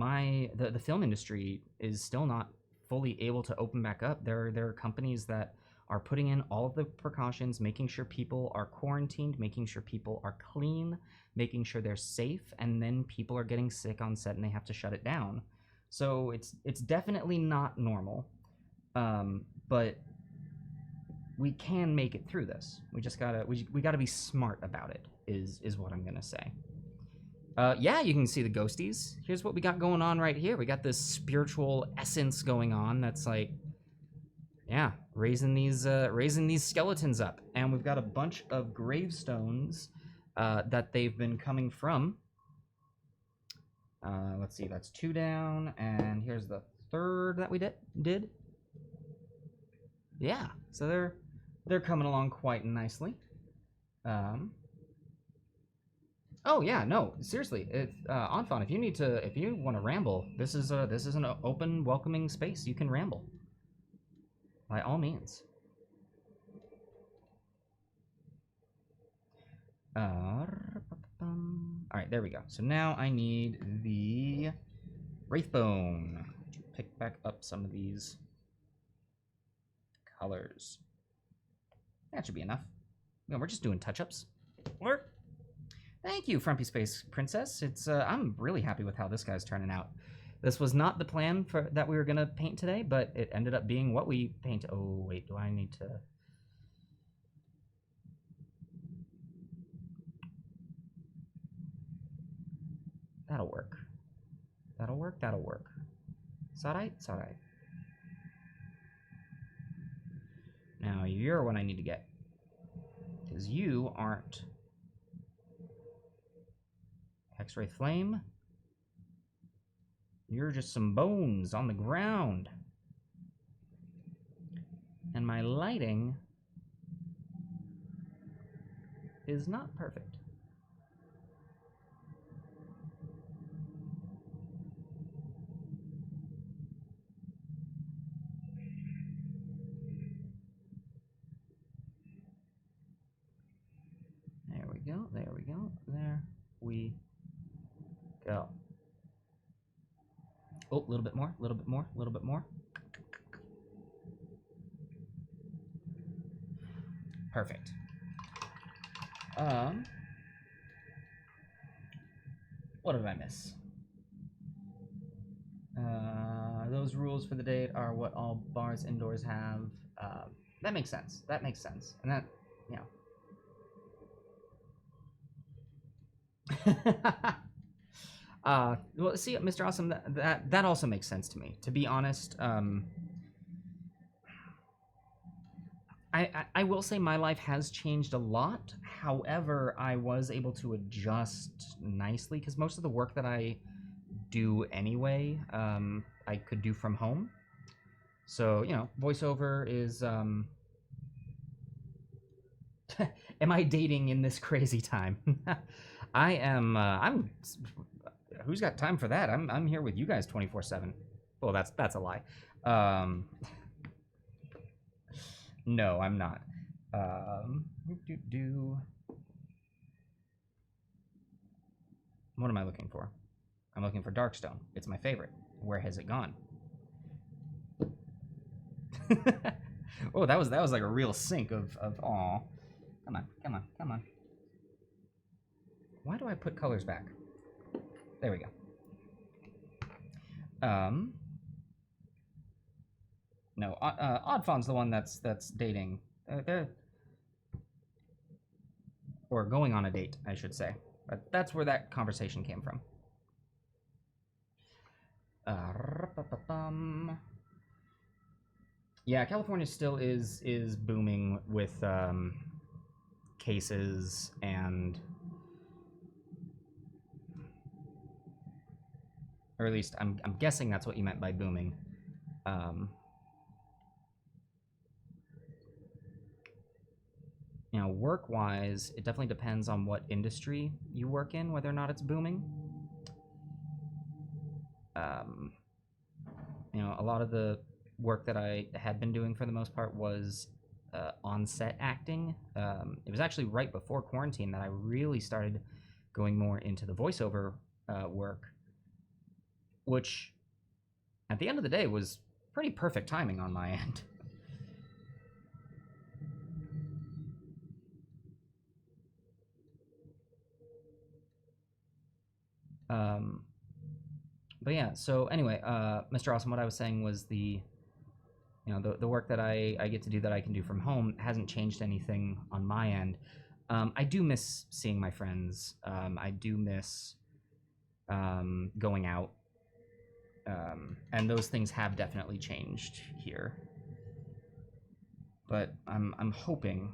the film industry is still not fully able to open back up. There are companies that are putting in all of the precautions, making sure people are quarantined, making sure people are clean, making sure they're safe, and then people are getting sick on set and they have to shut it down. So it's definitely not normal, but we can make it through this. We just gotta be smart about it. Is what I'm gonna say. Yeah, you can see the ghosties. Here's what we got going on right here. We got this spiritual essence going on that's like, yeah, raising these skeletons up. And we've got a bunch of gravestones that they've been coming from. Let's see, that's 2 down, and here's the 3rd that we did. Yeah, so they're coming along quite nicely. Oh yeah, no, seriously, Enfant, if you want to ramble, this is an open, welcoming space. You can ramble, by all means. All right, there we go. So now I need the Wraithbone to pick back up some of these colors. That should be enough. No, we're just doing touch-ups. Thank you, Frumpy Space Princess. I'm really happy with how this guy's turning out. This was not the plan that we were gonna paint today, but it ended up being what we paint. Oh wait, do I need to? That'll work. That'll work. That'll work. It's alright. It's alright. Now you're what I need to get, because you aren't Hexwraith Flame. You're just some bones on the ground. And my lighting is not perfect. There we go, there we go, there we go. Oh, a little bit more, a little bit more, a little bit more. Perfect. What did I miss? Those rules for the date are what all bars indoors have. That makes sense. That makes sense. And that, you know. Well, see, Mr. Awesome, that also makes sense to me. To be honest, I will say my life has changed a lot. However, I was able to adjust nicely because most of the work that I do anyway, I could do from home. So, you know, voiceover is. Am I dating in this crazy time? I am. I'm. Who's got time for that? I'm here with you guys 24/7. Well, that's a lie. Um, no, I'm not. Do. What am I looking for? I'm looking for Darkstone. It's my favorite. Where has it gone? Oh, that was like a real sink of aw. Come on, come on, come on. Why do I put colors back? There we go. No, Oddfawn's the one that's dating. They're or going on a date, I should say. But that's where that conversation came from. Yeah, California still is booming with cases and, or at least I'm guessing that's what you meant by booming. You know, work-wise, it definitely depends on what industry you work in, whether or not it's booming. You know, a lot of the work that I had been doing for the most part was on-set acting. It was actually right before quarantine that I really started going more into the voiceover work, which at the end of the day was pretty perfect timing on my end. But yeah, so anyway, Mr. Awesome, what I was saying was the work that I get to do that I can do from home hasn't changed anything on my end. I do miss seeing my friends. I do miss going out, and those things have definitely changed here. But I'm hoping,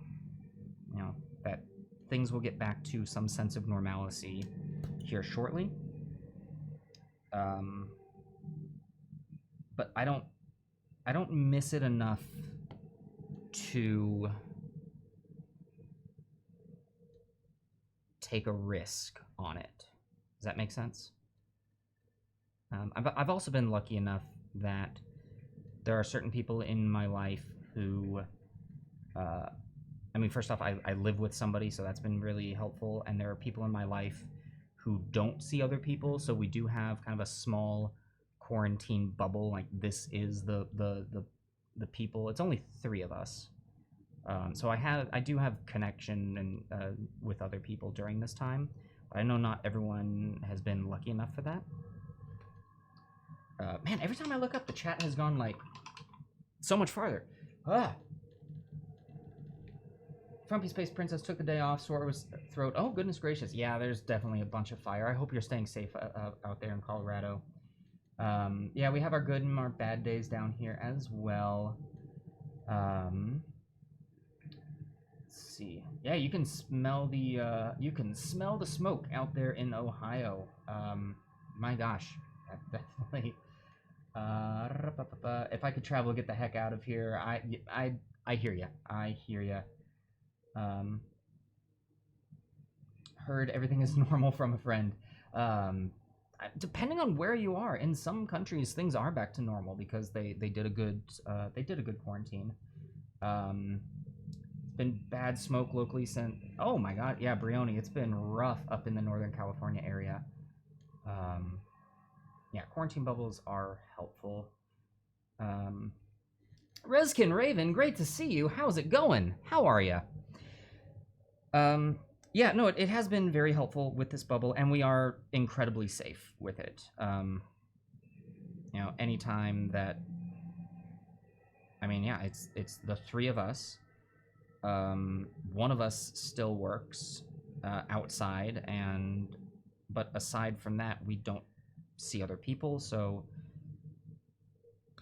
you know, that things will get back to some sense of normalcy here shortly. But I don't miss it enough to take a risk on it. Does that make sense? I've also been lucky enough that there are certain people in my life who, I mean, first off, I live with somebody, so that's been really helpful. And there are people in my life who don't see other people, so we do have kind of a small quarantine bubble. Like, this is the people. It's only 3 of us, so I do have connection and with other people during this time. But I know not everyone has been lucky enough for that. Man, every time I look up, the chat has gone like so much farther. Frumpy Space Princess took the day off. Sore was throat. Oh, goodness gracious. Yeah, there's definitely a bunch of fire. I hope you're staying safe out there in Colorado. Yeah, we have our good and our bad days down here as well. Let's see. Yeah, you can smell the smoke out there in Ohio. My gosh, that definitely. If I could travel, get the heck out of here. I hear ya. I hear ya. Heard everything is normal from a friend. Depending on where you are, in some countries things are back to normal because they did a good quarantine. It's been bad smoke locally since. Oh my god, yeah, Brioni. It's been rough up in the Northern California area. Yeah, quarantine bubbles are helpful. Reskin Raven, great to see you. How's it going? How are you? Yeah, no, it has been very helpful with this bubble, and we are incredibly safe with it. You know, anytime that, I mean, yeah, it's the 3 of us. One of us still works outside, but aside from that, we don't see other people. So,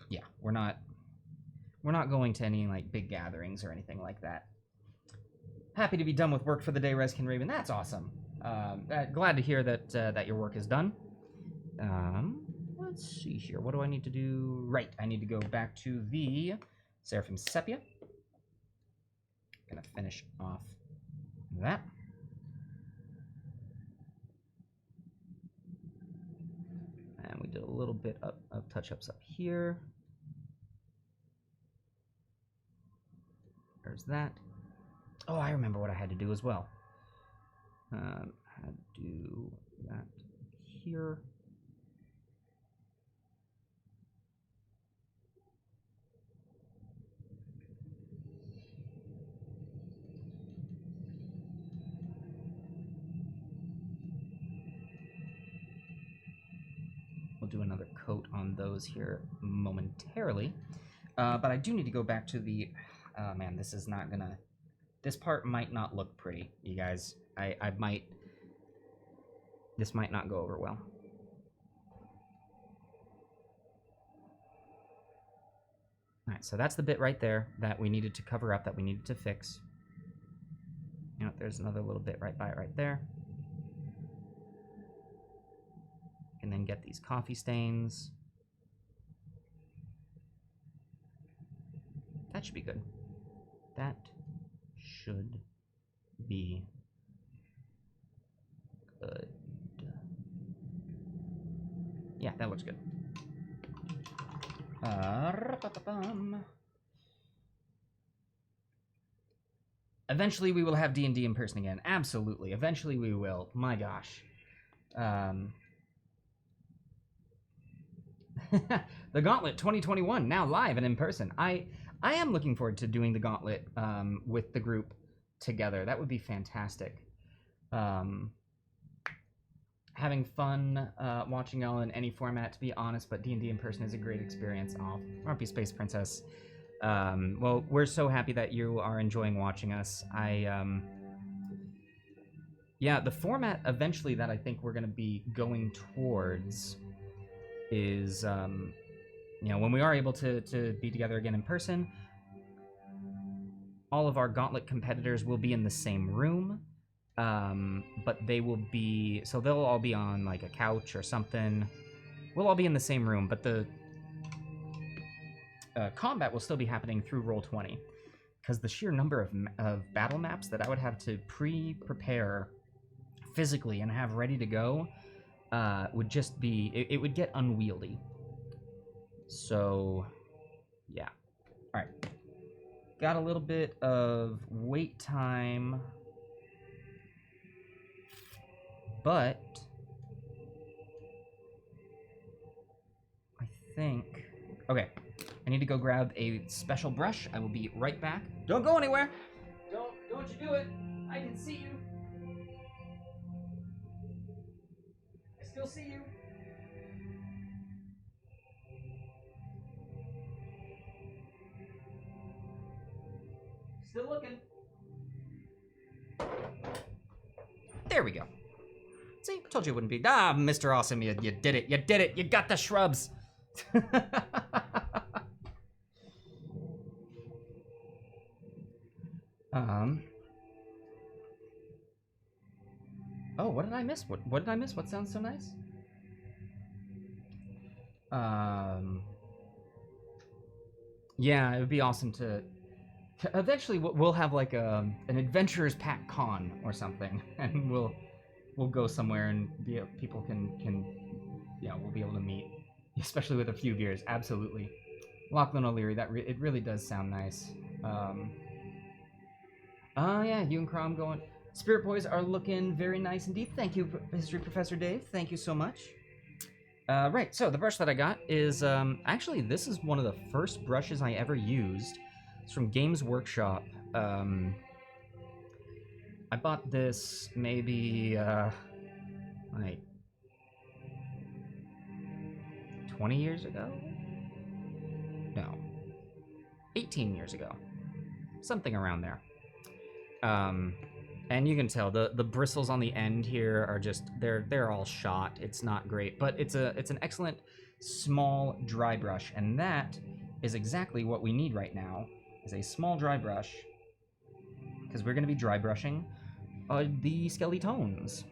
yeah, we're not we're not going to any like big gatherings or anything like that. Happy to be done with work for the day, Reskin Raven. That's awesome. Glad to hear that that your work is done. Let's see here. What do I need to do? Right, I need to go back to the Seraphim Sepia. Gonna finish off that. And we did a little bit of touch-ups up here. There's that. Oh, I remember what I had to do as well. Had to do that here. We'll do another coat on those here momentarily. But I do need to go back to the... man, this is not gonna... This part might not look pretty, you guys. I might... This might not go over well. Alright, so that's the bit right there that we needed to cover up, that we needed to fix. You know, there's another little bit right by it right there. And then get these coffee stains. That should be good. That should be good. Yeah, that looks good. Eventually we will have D&D in person again. Absolutely. Eventually we will. My gosh. The Gauntlet 2021, now live and in person. I am looking forward to doing the Gauntlet with the group together. That would be fantastic. Having fun watching y'all in any format, to be honest, but D&D in person is a great experience. Oh, Rumpy Space Princess. Well, we're so happy that you are enjoying watching us. Yeah, the format eventually that I think we're going to be going towards is, you know, when we are able to be together again in person, all of our Gauntlet competitors will be in the same room, but they will be, so they'll all be on like a couch or something. We'll all be in the same room, but the combat will still be happening through Roll20, because the sheer number of battle maps that I would have to prepare physically and have ready to go would just be, it would get unwieldy. So, yeah. All right. Got a little bit of wait time, but I think, okay, I need to go grab a special brush. I will be right back. Don't go anywhere. Don't you do it. I can see you. I still see you. Still looking. There we go. See, told you it wouldn't be. Ah, Mr. Awesome, you did it. You did it. You got the shrubs. Oh, what did I miss? What did I miss? What sounds so nice? Yeah, it would be awesome to... Eventually, we'll have like an Adventurers Pack Con or something, and we'll go somewhere and people can we'll be able to meet, especially with a few beers. Absolutely, Lachlan O'Leary. It really does sound nice. Yeah, you and Crom going. Spirit Boys are looking very nice indeed. Thank you, History Professor Dave. Thank you so much. Right, so the brush that I got is actually this is one of the first brushes I ever used. It's from Games Workshop. I bought this maybe like 20 years ago? No. 18 years ago. Something around there. And you can tell the bristles on the end here are just they're all shot. It's not great, but it's an excellent small dry brush, and that is exactly what we need right now, is a small dry brush, because we're going to be dry brushing the skeletons.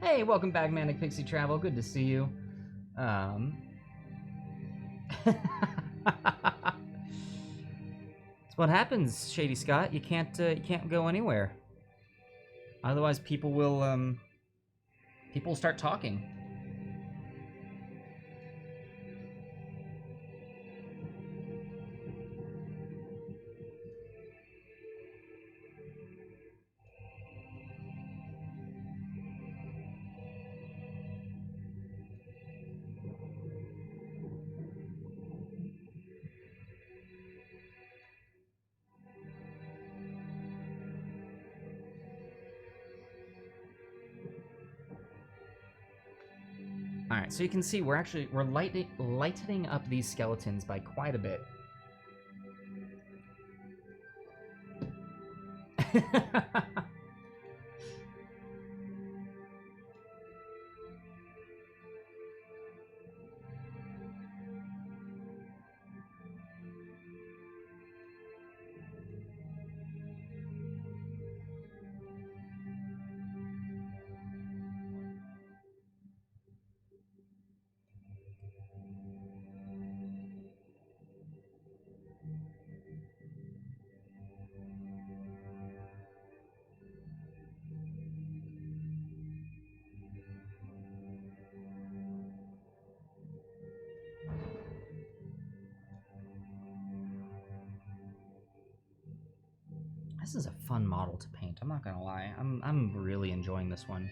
Hey, welcome back, Manic Pixie Travel. Good to see you. That's what happens, Shady Scott. You can't go anywhere. Otherwise, people will start talking. All right, so you can see we're lightening up these skeletons by quite a bit. This is a fun model to paint. I'm not gonna lie. I'm really enjoying this one.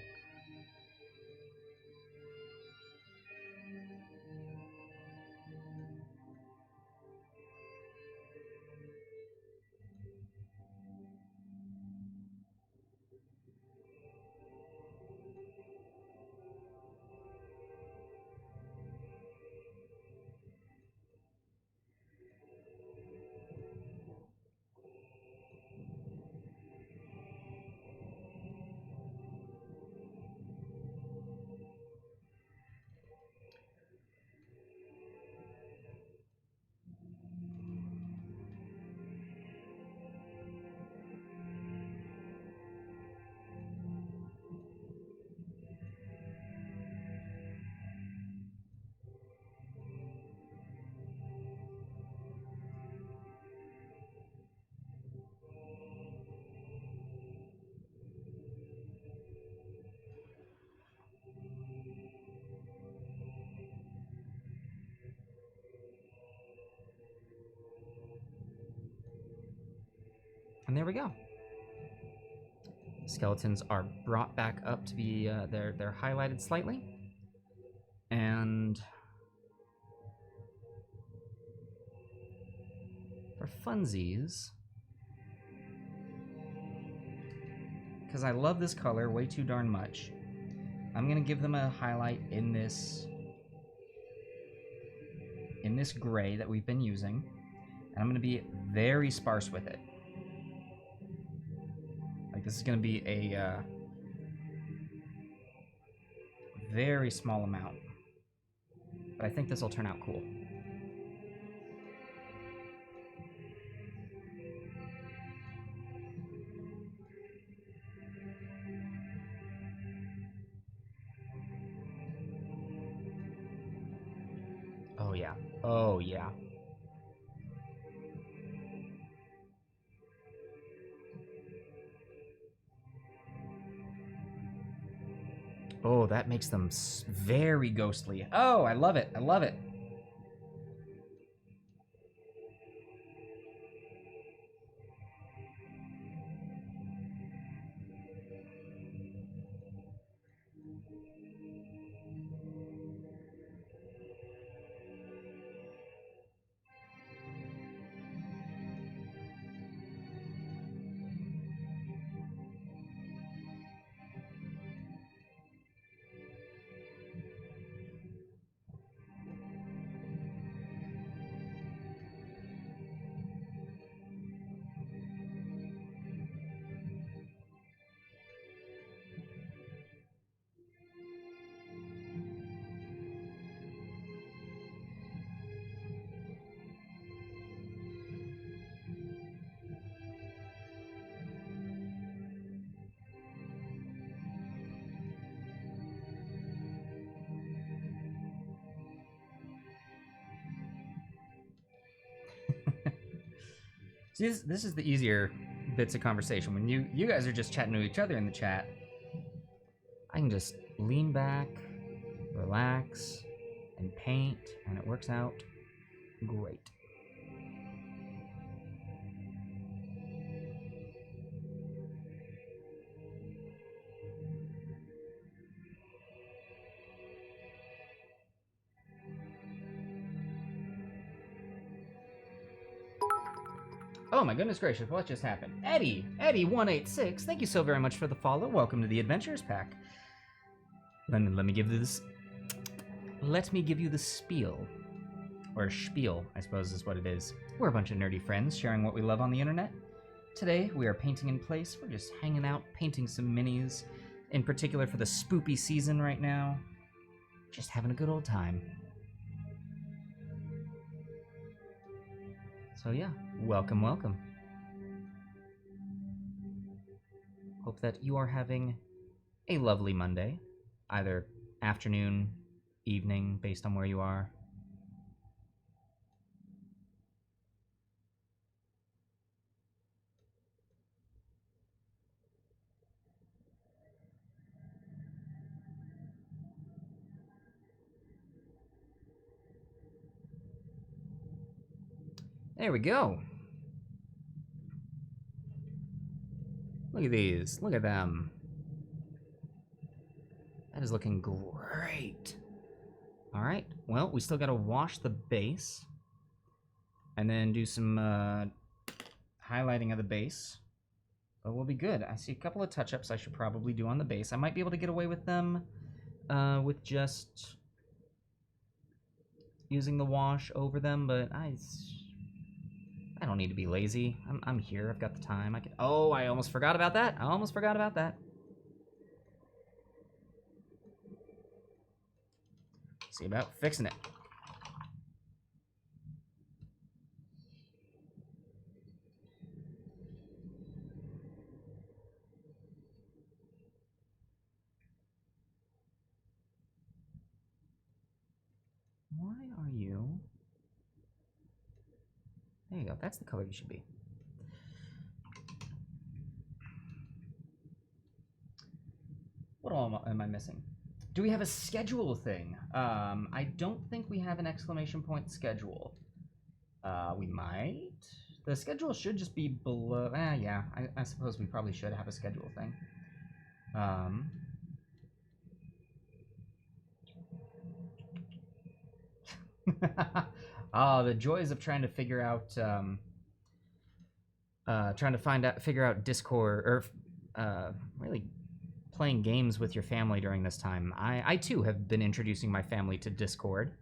And there we go. Skeletons are brought back up to be they're highlighted slightly, and for funsies, because I love this color way too darn much, I'm gonna give them a highlight in this gray that we've been using, and I'm gonna be very sparse with it. Like, this is gonna be a very small amount, but I think this will turn out cool. Oh yeah. Oh yeah. Oh, that makes them very ghostly. Oh, I love it. I love it. See, this is the easier bits of conversation. When you guys are just chatting to each other in the chat, I can just lean back, relax, and paint, and it works out great. Oh my goodness gracious, what just happened? Eddie186, thank you so very much for the follow. Welcome to the Adventures Pack. Let me give you this. Let me give you the spiel. Or spiel, I suppose is what it is. We're a bunch of nerdy friends sharing what we love on the internet. Today, we are painting in place. We're just hanging out, painting some minis. In particular for the spoopy season right now. Just having a good old time. So yeah, welcome, welcome. Hope that you are having a lovely Monday. Either afternoon, evening, based on where you are. There we go. Look at these. Look at them. That is looking great. All right. Well, we still got to wash the base. And then do some highlighting of the base. But we'll be good. I see a couple of touch-ups I should probably do on the base. I might be able to get away with them with just using the wash over them, but I don't need to be lazy. I'm here. I've got the time. Oh, I almost forgot about that. See about fixing it. Why are you? There you go. That's the color you should be. What all am I missing? Do we have a schedule thing? I don't think we have an exclamation point schedule. We might. The schedule should just be below. Yeah. I suppose we probably should have a schedule thing. Oh, the joys of trying to figure out, figure out Discord, or really playing games with your family during this time. I too have been introducing my family to Discord,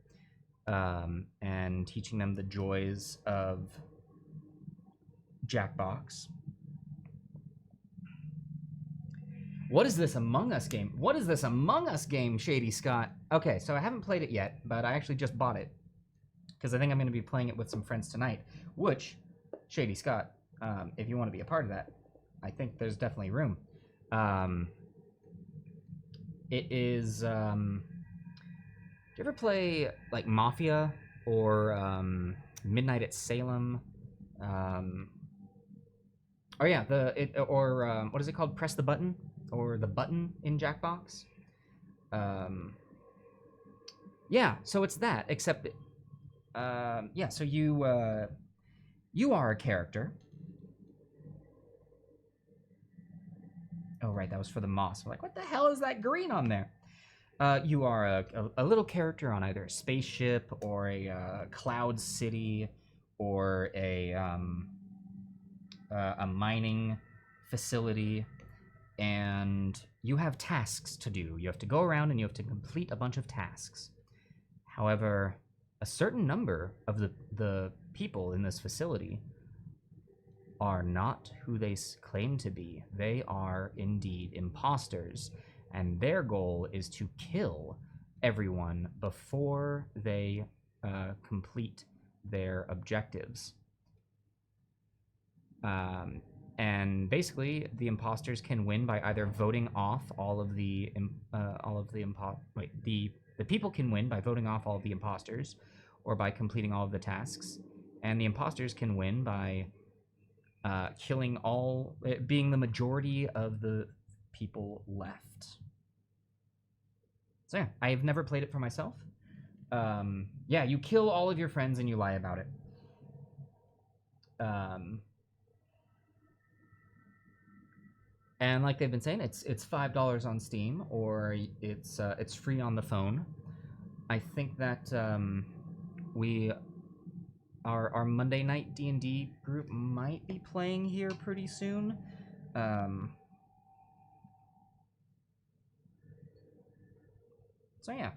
and teaching them the joys of Jackbox. What is this Among Us game? What is this Among Us game, Shady Scott? Okay, so I haven't played it yet, but I actually just bought it. Because I think I'm going to be playing it with some friends tonight. Which, Shady Scott, if you want to be a part of that, I think there's definitely room. It is... do you ever play, like, Mafia? Or Midnight at Salem? Oh yeah, what is it called? Press the Button? Or the button in Jackbox. Yeah, so it's that, except, yeah, so you are a character. Oh, right, that was for the moss. We're like, what the hell is that green on there? You are a little character on either a spaceship or a cloud city or a mining facility. And you have tasks to do. You have to go around and you have to complete a bunch of tasks. However, a certain number of the people in this facility are not who they claim to be. They are indeed imposters, and their goal is to kill everyone before they complete their objectives. And basically, the imposters can win by either voting off the people can win by voting off all of the imposters, or by completing all of the tasks, and the imposters can win by killing all, being the majority of the people left. So yeah, I've never played it for myself. Yeah, you kill all of your friends and you lie about it. And like they've been saying, it's $5 on Steam, or it's free on the phone. I think that our Monday night D&D group might be playing here pretty soon. So yeah.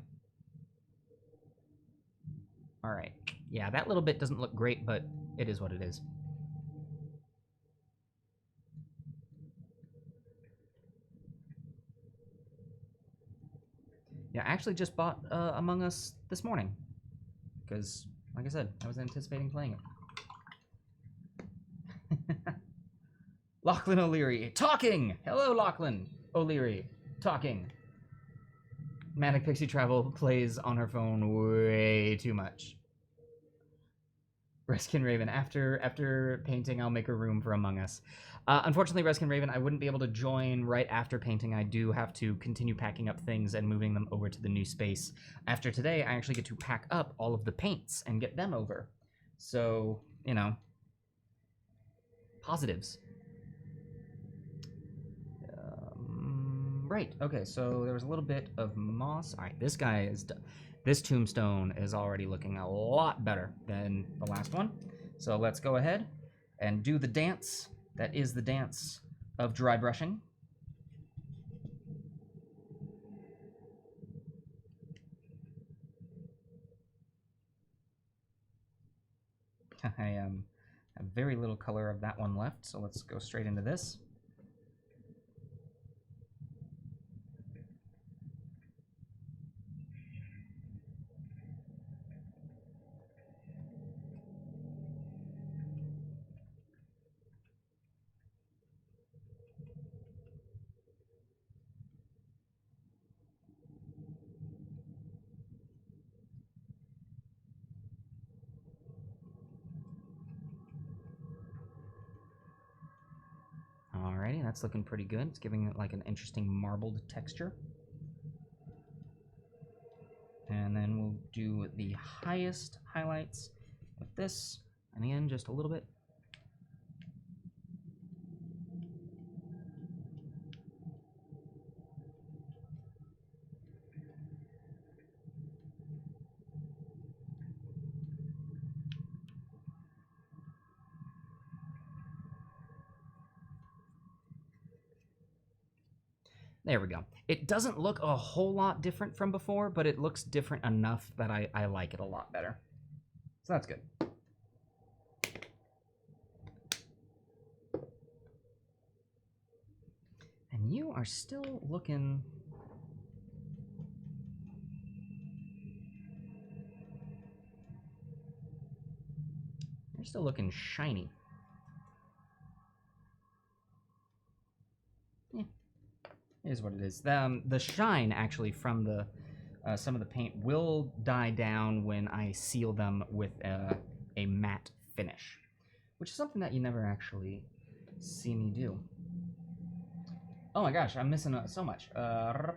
All right. Yeah, that little bit doesn't look great, but it is what it is. Yeah, I actually just bought Among Us this morning because, like I said, I was anticipating playing it. Lachlan O'Leary talking. Hello, Lachlan O'Leary talking. Manic Pixie Travel plays on her phone way too much. Reskin Raven, after painting, I'll make a room for Among Us. Unfortunately, Reskin Raven, I wouldn't be able to join right after painting. I do have to continue packing up things and moving them over to the new space. After today, I actually get to pack up all of the paints and get them over. So, you know, positives. Right, okay, so there was a little bit of moss. All right, this tombstone is already looking a lot better than the last one. So let's go ahead and do the dance. That is the dance of dry brushing. I have very little color of that one left, so let's go straight into this. Alrighty, that's looking pretty good. It's giving it like an interesting marbled texture. And then we'll do the highest highlights with this. And again, just a little bit. There we go. It doesn't look a whole lot different from before, but it looks different enough that I like it a lot better. So that's good. And you are still looking... You're still looking shiny. Yeah. It is what it is. The shine, actually, from the some of the paint will die down when I seal them with a matte finish, which is something that you never actually see me do. Oh my gosh, I'm missing so much. Oh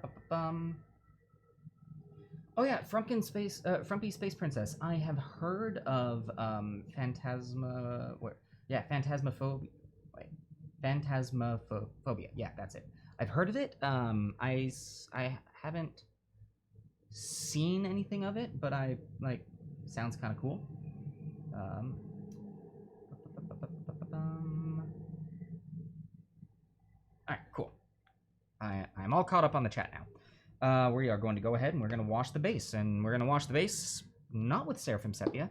yeah, Frumpy Space Princess. I have heard of Phantasmophobia. Wait, Phantasmophobia. Yeah, that's it. I've heard of it. I haven't seen anything of it, but I like sounds kind of cool. All right, cool. I'm all caught up on the chat now. We are going to go ahead and we're going to wash the base, and we're going to wash the base not with Seraphim Sepia.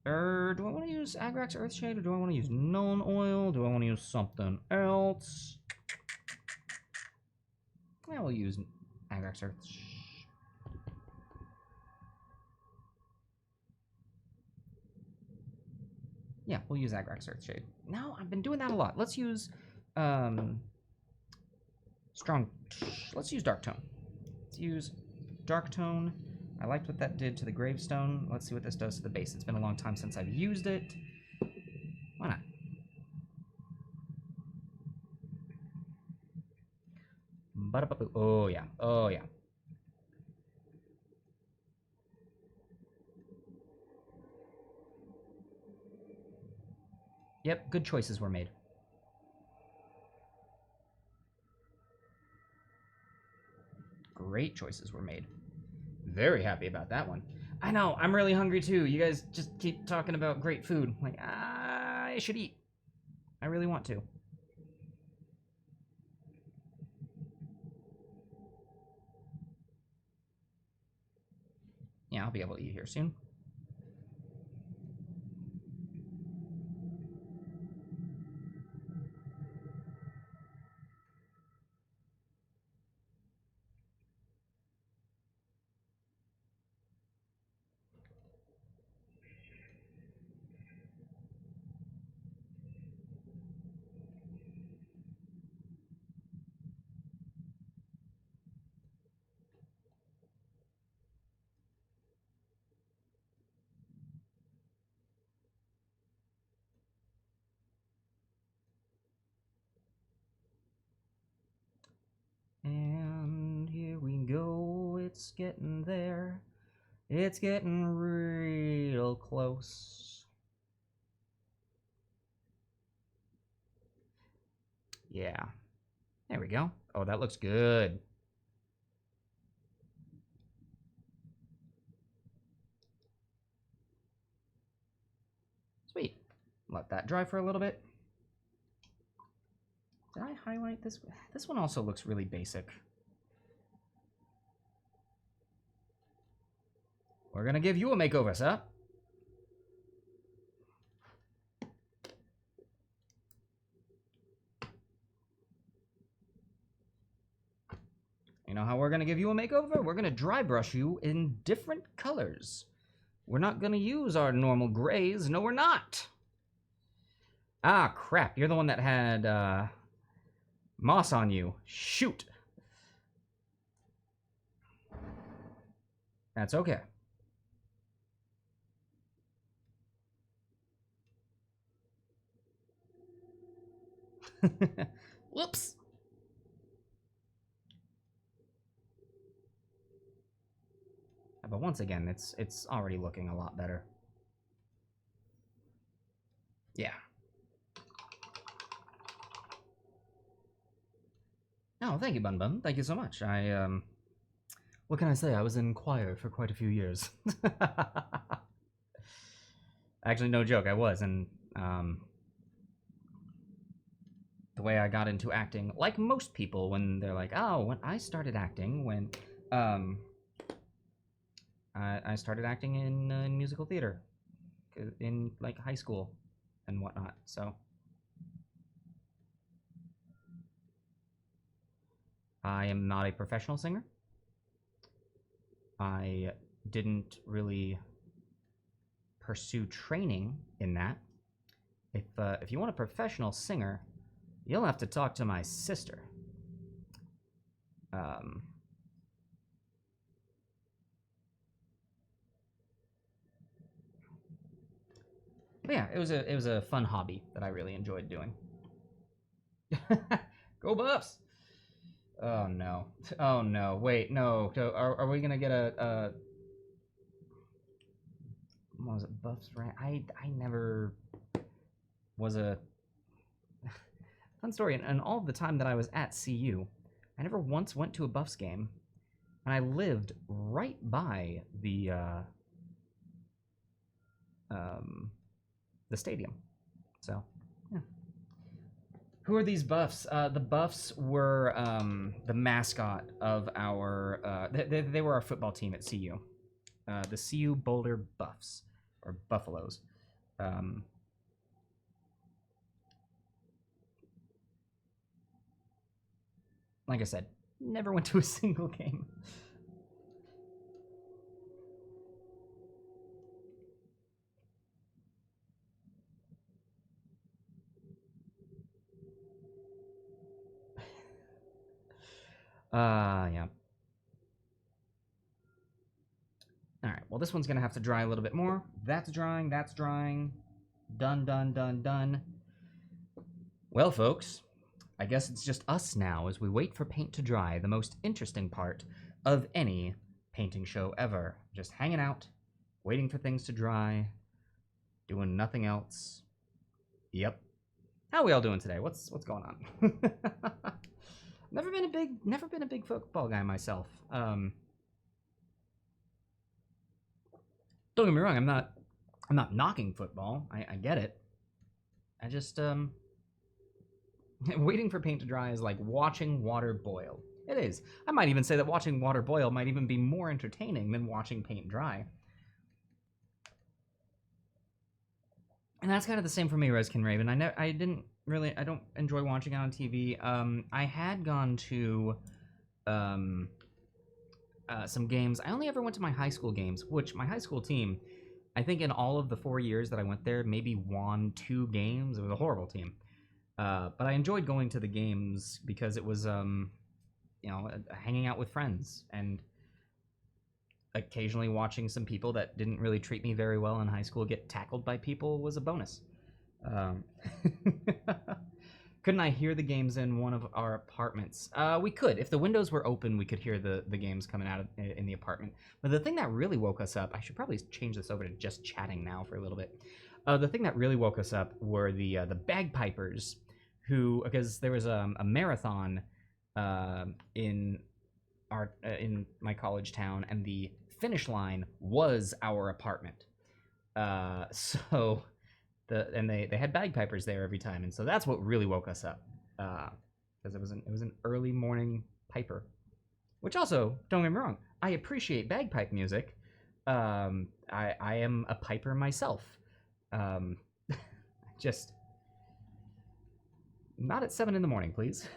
Do I want to use Agrax Earthshade, or do I want to use Known Oil? Do I want to use something else? I will use Agrax Earthshade. Yeah, we'll use Agrax Earthshade. No, I've been doing that a lot. Let's use let's use Dark Tone. Let's use Dark Tone. I liked what that did to the gravestone. Let's see what this does to the base. It's been a long time since I've used it. Why not? Ba-da-ba-boo. Oh, yeah. Oh, yeah. Yep, good choices were made. Great choices were made. Very happy about that one. I know, I'm really hungry too. You guys just keep talking about great food. Like, I should eat. I really want to. Yeah, I'll be able to eat here soon. And here we go. It's getting there. It's getting real close. Yeah. There we go. Oh, that looks good. Sweet. Let that dry for a little bit. Did I highlight this? This one also looks really basic. We're gonna give you a makeover, sir. You know how we're gonna give you a makeover? We're gonna dry brush you in different colors. We're not gonna use our normal grays. No, we're not. Ah, crap. You're the one that had moss on you. Shoot. That's okay. Whoops. But once again, it's already looking a lot better. Yeah. Oh, thank you, Bun Bun. Thank you so much. What can I say? I was in choir for quite a few years. Actually, no joke, I was, and the way I got into acting, like most people, when they're like, oh, when I started acting, when I started acting in musical theater, in like high school and whatnot. So I am not a professional singer. I didn't really pursue training in that. If you want a professional singer, you'll have to talk to my sister. But yeah, it was a fun hobby that I really enjoyed doing. Go Buffs! Oh no! Oh no! Wait, no! Are we gonna get a what was it? Buffs? Right? I never was a fun story. And all the time that I was at CU, I never once went to a Buffs game, and I lived right by the stadium. So, yeah. Who are these Buffs? The Buffs were the mascot of our. They were our football team at CU. The CU Boulder Buffs, or Buffaloes. Like I said, never went to a single game. Yeah. All right, well, this one's gonna have to dry a little bit more. That's drying, that's drying. Done, done, done, done. Well, folks, I guess it's just us now as we wait for paint to dry, the most interesting part of any painting show ever. Just hanging out, waiting for things to dry, doing nothing else. Yep. How are we all doing today? What's going on? Never been a big football guy myself. Don't get me wrong, I'm not knocking football. I get it. I just waiting for paint to dry is like watching water boil. It is. I might even say that watching water boil might even be more entertaining than watching paint dry. And that's kind of the same for me, Reskin Raven. I don't enjoy watching it on TV. I had gone to some games. I only ever went to my high school games, which my high school team, I think in all of the 4 years that I went there, maybe won 2 games. It was a horrible team. But I enjoyed going to the games because it was, hanging out with friends and occasionally watching some people that didn't really treat me very well in high school get tackled by people was a bonus. Couldn't I hear the games in one of our apartments? We could. If the windows were open, we could hear the games coming out in the apartment. But the thing that really woke us up, I should probably change this over to just chatting now for a little bit. The thing that really woke us up were the bagpipers, who, because there was a marathon in my college town, and the finish line was our apartment. So they had bagpipers there every time, and so that's what really woke us up, because it was an early morning piper. Which also, don't get me wrong, I appreciate bagpipe music. I am a piper myself. Just not at 7 in the morning, please.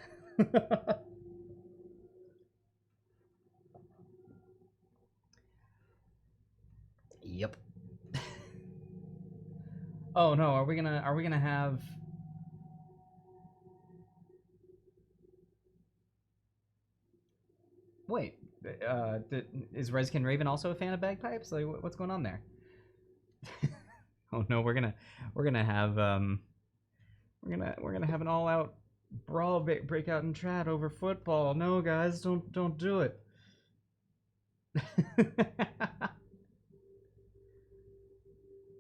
Yep. Oh no, are we gonna have Wait, is Reskin Raven also a fan of bagpipes? Like, what's going on there? Oh no, we're gonna have we're gonna have an all-out brawl break out in trad over football. No, guys, don't do it.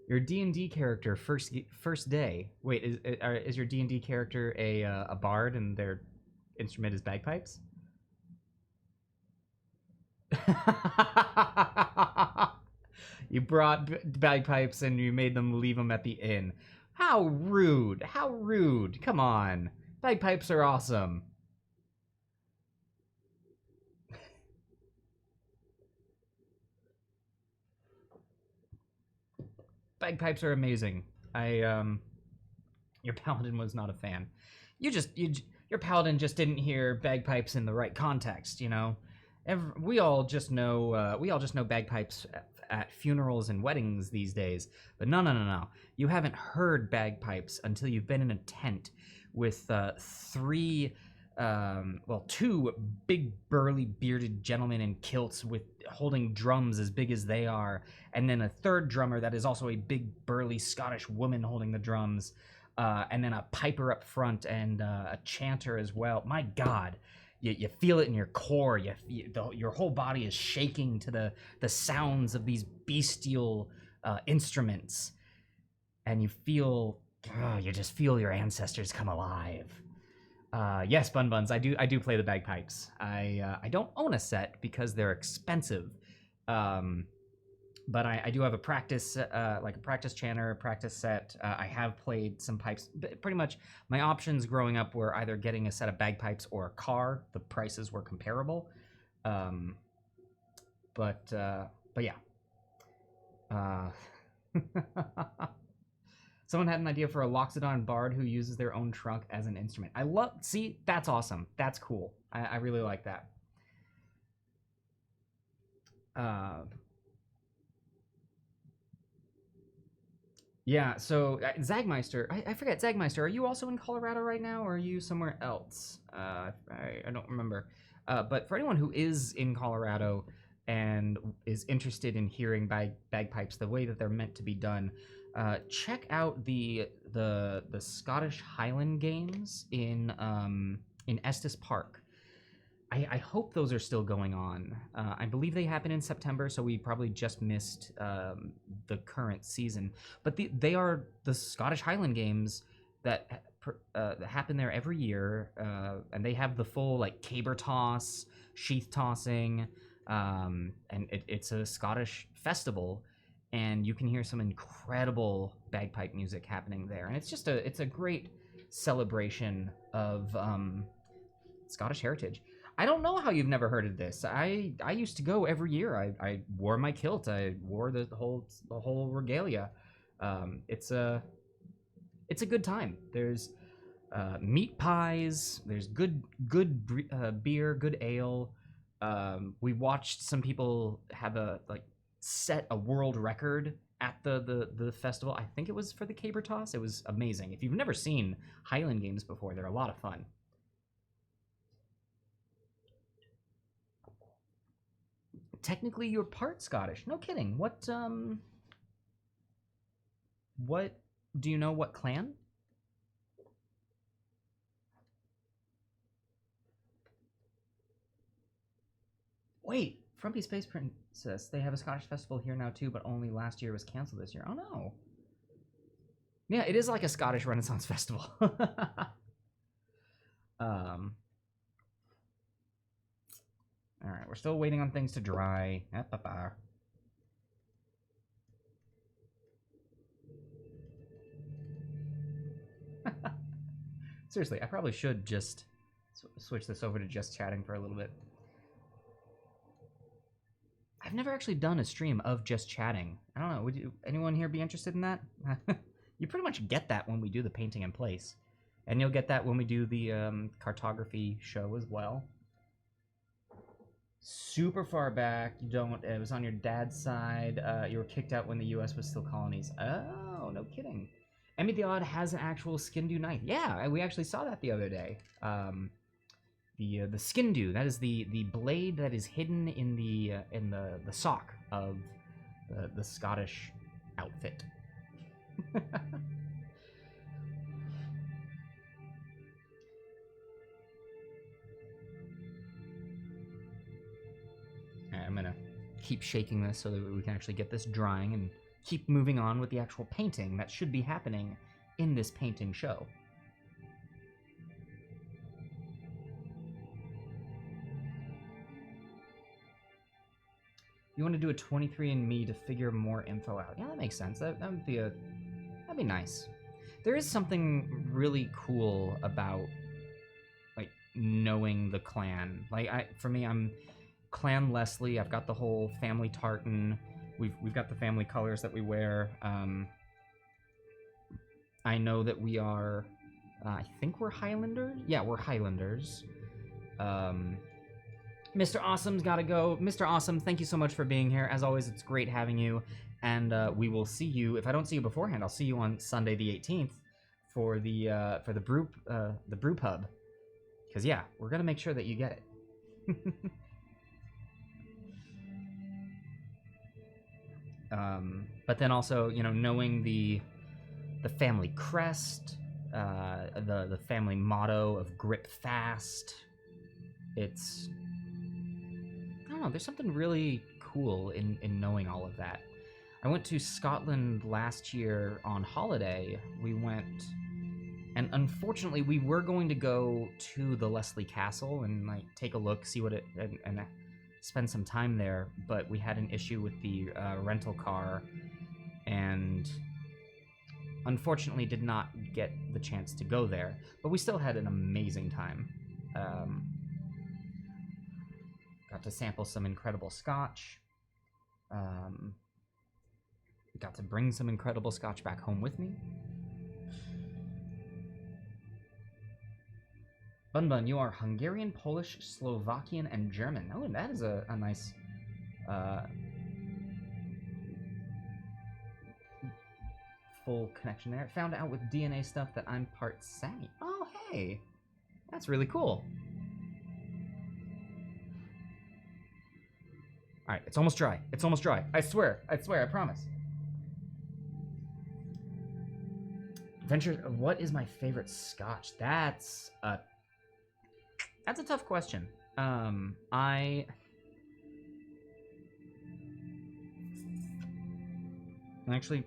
Your D&D character first day. Wait, is your D&D character a bard and their instrument is bagpipes? You brought bagpipes and you made them leave them at the inn. How rude! How rude! Come on, bagpipes are awesome. Bagpipes are amazing. Your paladin was not a fan. Your paladin just didn't hear bagpipes in the right context. You know, we all just know bagpipes at funerals and weddings these days. But no. You haven't heard bagpipes until you've been in a tent with two big burly bearded gentlemen in kilts with holding drums as big as they are, and then a third drummer that is also a big burly Scottish woman holding the drums, and then a piper up front and a chanter as well. My God, you feel it in your core. Your whole body is shaking to the sounds of these bestial instruments, and you just feel your ancestors come alive. Yes, Buns, I do play the bagpipes. I don't own a set because they're expensive, but I do have a practice, like a practice chanter, practice set. I have played some pipes. Pretty much my options growing up were either getting a set of bagpipes or a car. The prices were comparable, but yeah. Someone had an idea for a Loxodon bard who uses their own trunk as an instrument. See, that's awesome. That's cool. I really like that. Yeah, so Zagmeister, I forget, Zagmeister, are you also in Colorado right now, or are you somewhere else? I don't remember. But for anyone who is in Colorado and is interested in hearing bagpipes the way that they're meant to be done, check out the Scottish Highland Games in Estes Park. I hope those are still going on. I believe they happen in September, so we probably just missed the current season. But they are the Scottish Highland Games that happen there every year, and they have the full like caber toss, sheath tossing, and it's a Scottish festival, and you can hear some incredible bagpipe music happening there, and it's a great celebration of Scottish heritage. I don't know how you've never heard of this. I used to go every year. I wore my kilt. I wore the whole regalia. It's a good time. There's meat pies. There's good beer, good ale. We watched some people have set a world record at the festival. I think it was for the caber toss. It was amazing. If you've never seen Highland Games before, they're a lot of fun. Technically, you're part Scottish. No kidding. What do you know? What clan? Wait, Frumpy Space Princess. They have a Scottish festival here now too, but only last year was canceled this year. Oh no. Yeah, it is like a Scottish Renaissance festival. All right, we're still waiting on things to dry. Seriously, I probably should just switch this over to just chatting for a little bit. I've never actually done a stream of just chatting. I don't know. Would anyone here be interested in that? You pretty much get that when we do the painting in place, and you'll get that when we do the cartography show as well. Super far back. You don't. It was on your dad's side. You were kicked out when the U.S. was still colonies. Oh, no kidding. Emmy the Odd has an actual Skindu knife. Yeah, we actually saw that the other day. The Skindu. That is the blade that is hidden in the sock of the Scottish outfit. I'm gonna keep shaking this so that we can actually get this drying and keep moving on with the actual painting that should be happening in this painting show. You want to do a 23andMe to figure more info out? Yeah, that makes sense. That'd be nice. There is something really cool about like knowing the clan. Like for me, I'm Clan Leslie. I've got the whole family tartan. We've got the family colors that we wear. I know that we are. I think we're Highlanders. Yeah, we're Highlanders. Mr. Awesome's got to go. Mr. Awesome, thank you so much for being here. As always, it's great having you. And we will see you. If I don't see you beforehand, I'll see you on Sunday the 18th for the brew pub. Because yeah, we're gonna make sure that you get it. But then also, you know, knowing the family crest, the family motto of grip fast. It's, I don't know, there's something really cool in knowing all of that. I went to Scotland last year on holiday. We went, and unfortunately we were going to go to the Leslie Castle and like take a look, see what it, and spend some time there, but we had an issue with the rental car and unfortunately did not get the chance to go there, but we still had an amazing time. Got to sample some incredible scotch. Got to bring some incredible scotch back home with me. Bun, you are Hungarian, Polish, Slovakian, and German. Oh, that is a nice full connection there. Found out with DNA stuff that I'm part Sami. Oh, hey. That's really cool. All right, it's almost dry. It's almost dry. I swear, I promise. What is my favorite scotch? That's a tough question. I actually,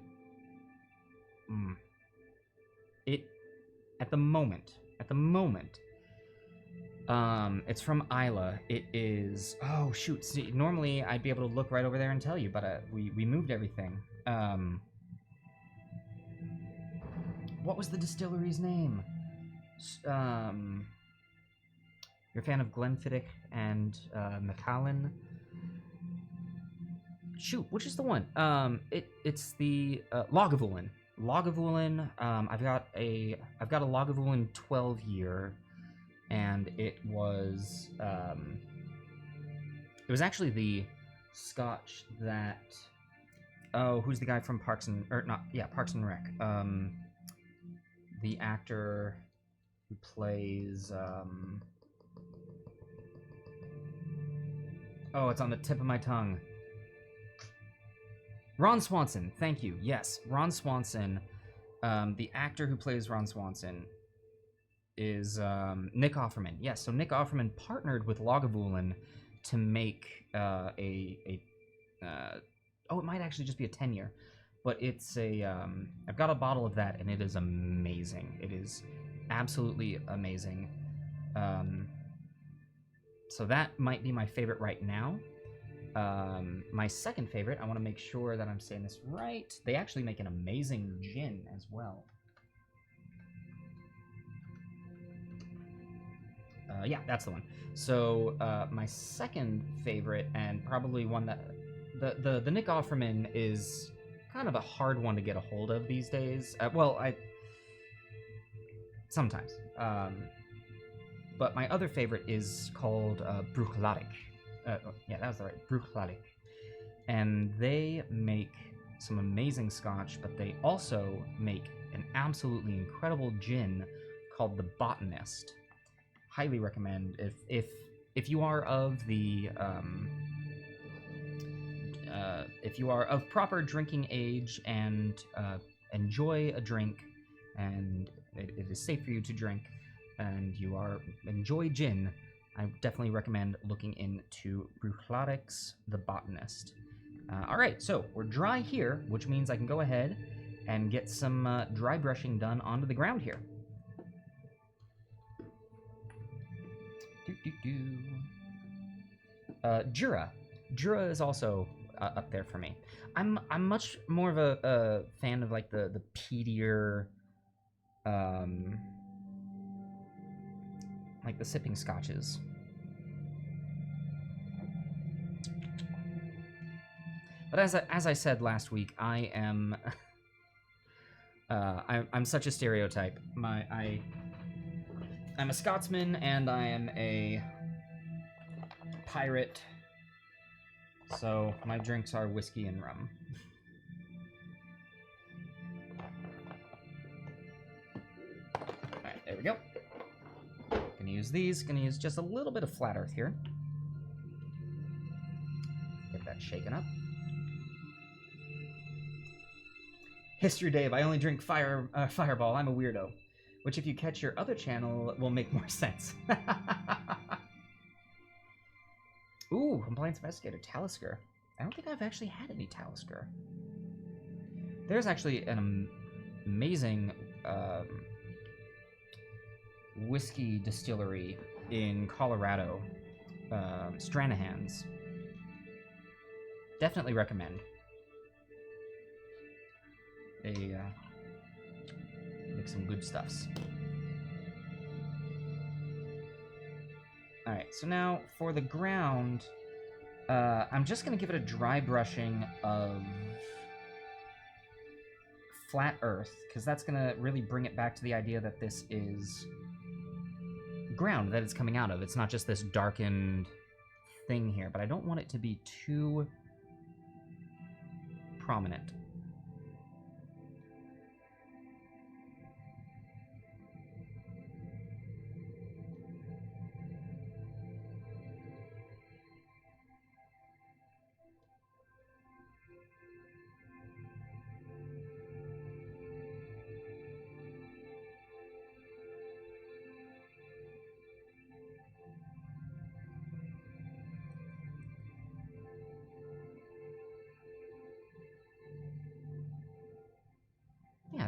it at the moment, it's from Isla. It is. Oh shoot! See, normally I'd be able to look right over there and tell you, but we moved everything. What was the distillery's name? You're a fan of Glenfiddich and Macallan. Shoot, which is the one? It's the Lagavulin. Lagavulin. I've got a Lagavulin 12-year, and it was actually the Scotch that. Oh, who's the guy from Parks and Rec? The actor who plays. Oh, it's on the tip of my tongue. Ron Swanson, thank you. Yes, Ron Swanson. The actor who plays Ron Swanson is Nick Offerman. Yes, so Nick Offerman partnered with Lagavulin to make it might actually just be a 10-year, but it's a. I've got a bottle of that, and it is amazing. It is absolutely amazing. So that might be my favorite right now. My second favorite, I want to make sure that I'm saying this right. They actually make an amazing gin as well. Yeah, that's the one. So my second favorite, and probably one that the Nick Offerman is kind of a hard one to get a hold of these days. Sometimes. But my other favorite is called Bruichladdich. Yeah, that was the right, Bruichladdich. And they make some amazing scotch, but they also make an absolutely incredible gin called the Botanist. Highly recommend if you are of the if you are of proper drinking age and enjoy a drink, and it is safe for you to drink, and you enjoy gin, I definitely recommend looking into Bruichladdich The Botanist. All right, so we're dry here, which means I can go ahead and get some dry brushing done onto the ground here. Jura is also up there for me. I'm much more of a fan of like the peatier, like the sipping scotches. But as I said last week, I am I'm such a stereotype. I'm a Scotsman and I am a pirate. So my drinks are whiskey and rum. Alright, there we go. Gonna use these. Gonna use just a little bit of flat earth here. Get that shaken up. History Dave, I only drink Fireball. I'm a weirdo. Which, if you catch your other channel, will make more sense. Ooh, Compliance Investigator, Talisker. I don't think I've actually had any Talisker. There's actually an amazing whiskey distillery in Colorado, Stranahan's. Definitely recommend. They make some good stuffs. Alright, so now for the ground, I'm just going to give it a dry brushing of flat earth, because that's going to really bring it back to the idea that this is ground that it's coming out of. It's not just this darkened thing here, but I don't want it to be too prominent.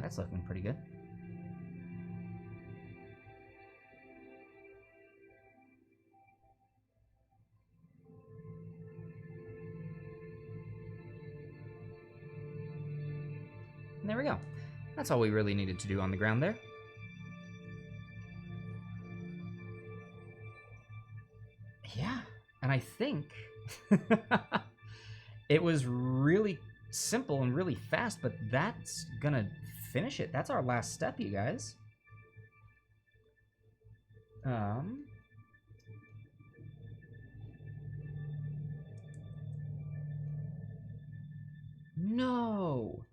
that's looking pretty good. And there we go. That's all we really needed to do on the ground there. Yeah, and I think it was really simple and really fast, but that's gonna finish it. That's our last step, you guys. No!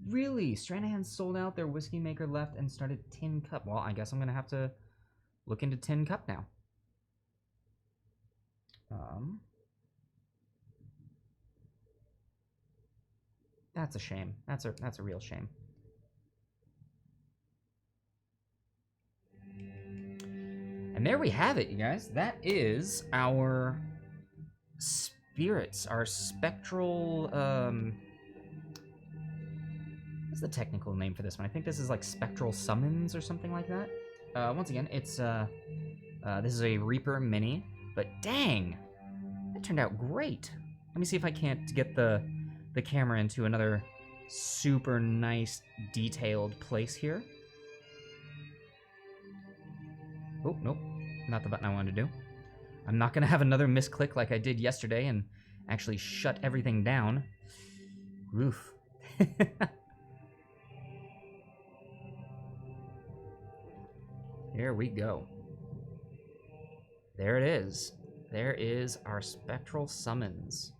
Really? Stranahan's sold out, their whiskey maker left and started Tin Cup. Well, I guess I'm gonna have to look into Tin Cup now. That's a shame. That's a real shame. And there we have it, you guys. That is our spirits, our spectral, what's the technical name for this one? I think this is like spectral summons or something like that. Once again, it's, this is a Reaper Mini, but dang, that turned out great. Let me see if I can't get the camera into another super nice, detailed place here. Oh, nope, not the button I wanted to do. I'm not gonna have another misclick like I did yesterday and actually shut everything down. Oof. Here we go. There it is. There is our spectral summons.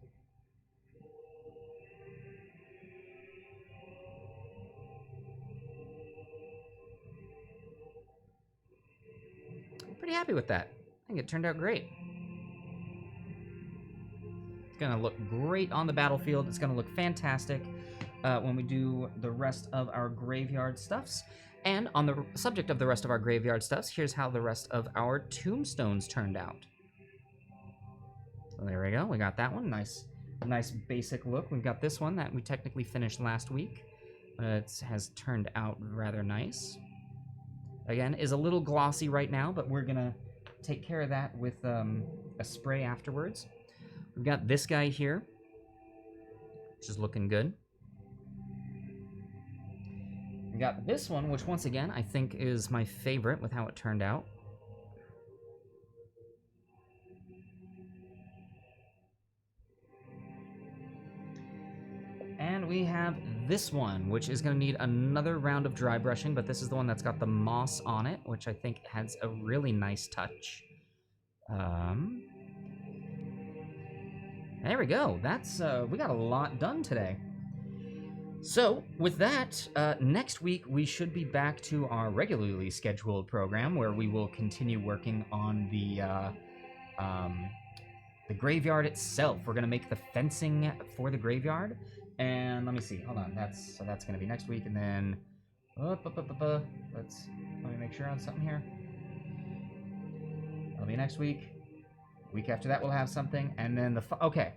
Pretty happy with that. I think it turned out great. It's gonna look great on the battlefield. It's gonna look fantastic when we do the rest of our graveyard stuffs. And on the subject of the rest of our graveyard stuffs, here's how the rest of our tombstones turned out. So there we go. We got that one. Nice basic look. We've got this one that we technically finished last week. It has turned out rather nice. Again, is a little glossy right now, but we're gonna take care of that with a spray afterwards. We've got this guy here, which is looking good. We got this one, which once again, I think is my favorite with how it turned out. And we have this one, which is going to need another round of dry brushing, but this is the one that's got the moss on it, which I think has a really nice touch. There we go. That's we got a lot done today. So, with that, next week we should be back to our regularly scheduled program where we will continue working on the graveyard itself. We're going to make the fencing for the graveyard. And let me see. Hold on. That's going to be next week. And then, let me make sure on something here. That'll be next week. Week after that, we'll have something. And then okay.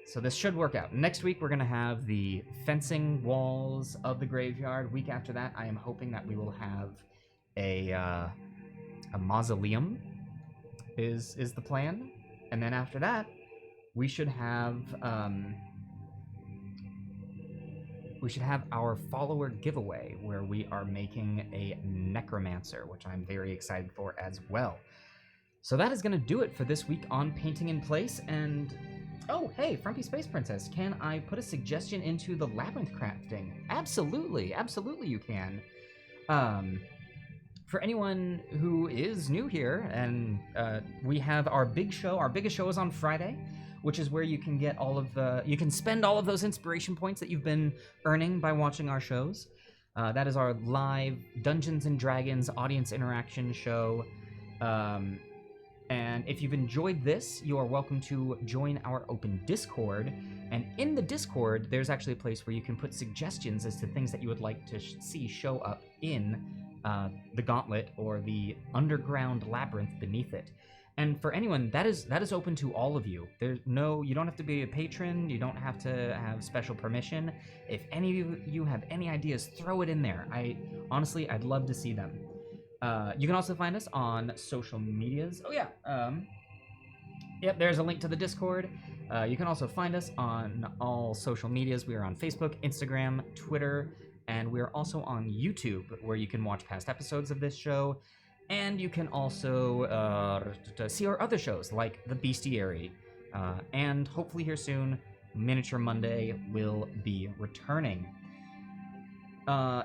So this should work out. Next week, we're going to have the fencing walls of the graveyard. Week after that, I am hoping that we will have a mausoleum is the plan. And then after that, we should have our follower giveaway where we are making a necromancer, which I'm very excited for as well. So that is going to do it for this week on Painting in Place. And oh, hey, Frumpy Space Princess, can I put a suggestion into the labyrinth crafting? Absolutely, absolutely you can. For anyone who is new here, and we have our big show. Our biggest show is on Friday, which is where you can get all of you can spend all of those inspiration points that you've been earning by watching our shows. That is our live Dungeons and Dragons audience interaction show. And if you've enjoyed this, you are welcome to join our open Discord. And in the Discord, there's actually a place where you can put suggestions as to things that you would like to see show up in the gauntlet or the underground labyrinth beneath it. And for anyone, that is open to all of you. You don't have to be a patron. You don't have to have special permission. If any of you have any ideas, throw it in there. Honestly, I'd love to see them. You can also find us on social medias. Oh yeah. Yep, there's a link to the Discord. You can also find us on all social medias. We are on Facebook, Instagram, Twitter, and we are also on YouTube, where you can watch past episodes of this show. And you can also see our other shows, like The Bestiary. And hopefully here soon, Miniature Monday will be returning.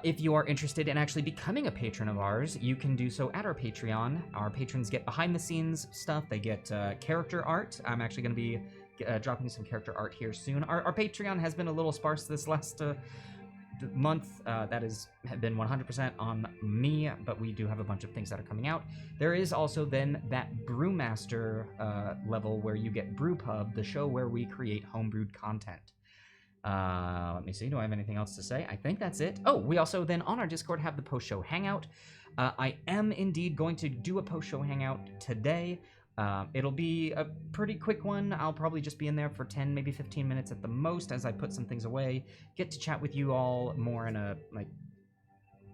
If you are interested in actually becoming a patron of ours, you can do so at our Patreon. Our patrons get behind-the-scenes stuff. They get character art. I'm actually going to be dropping some character art here soon. Our Patreon has been a little sparse this last month. That has been 100% on me, but we do have a bunch of things that are coming out. There is also then that Brewmaster level where you get Brewpub, the show where we create homebrewed content. Let me see, do I have anything else to say? I think that's it. Oh, we also then on our Discord have the post-show hangout. I am indeed going to do a post-show hangout today. It'll be a pretty quick one. I'll probably just be in there for 10, maybe 15 minutes at the most as I put some things away. Get to chat with you all more in a,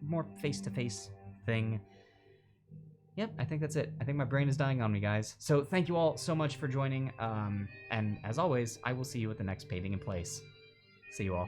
more face-to-face thing. Yep, I think that's it. I think my brain is dying on me, guys. So thank you all so much for joining. And as always, I will see you at the next Paving in Place. See you all.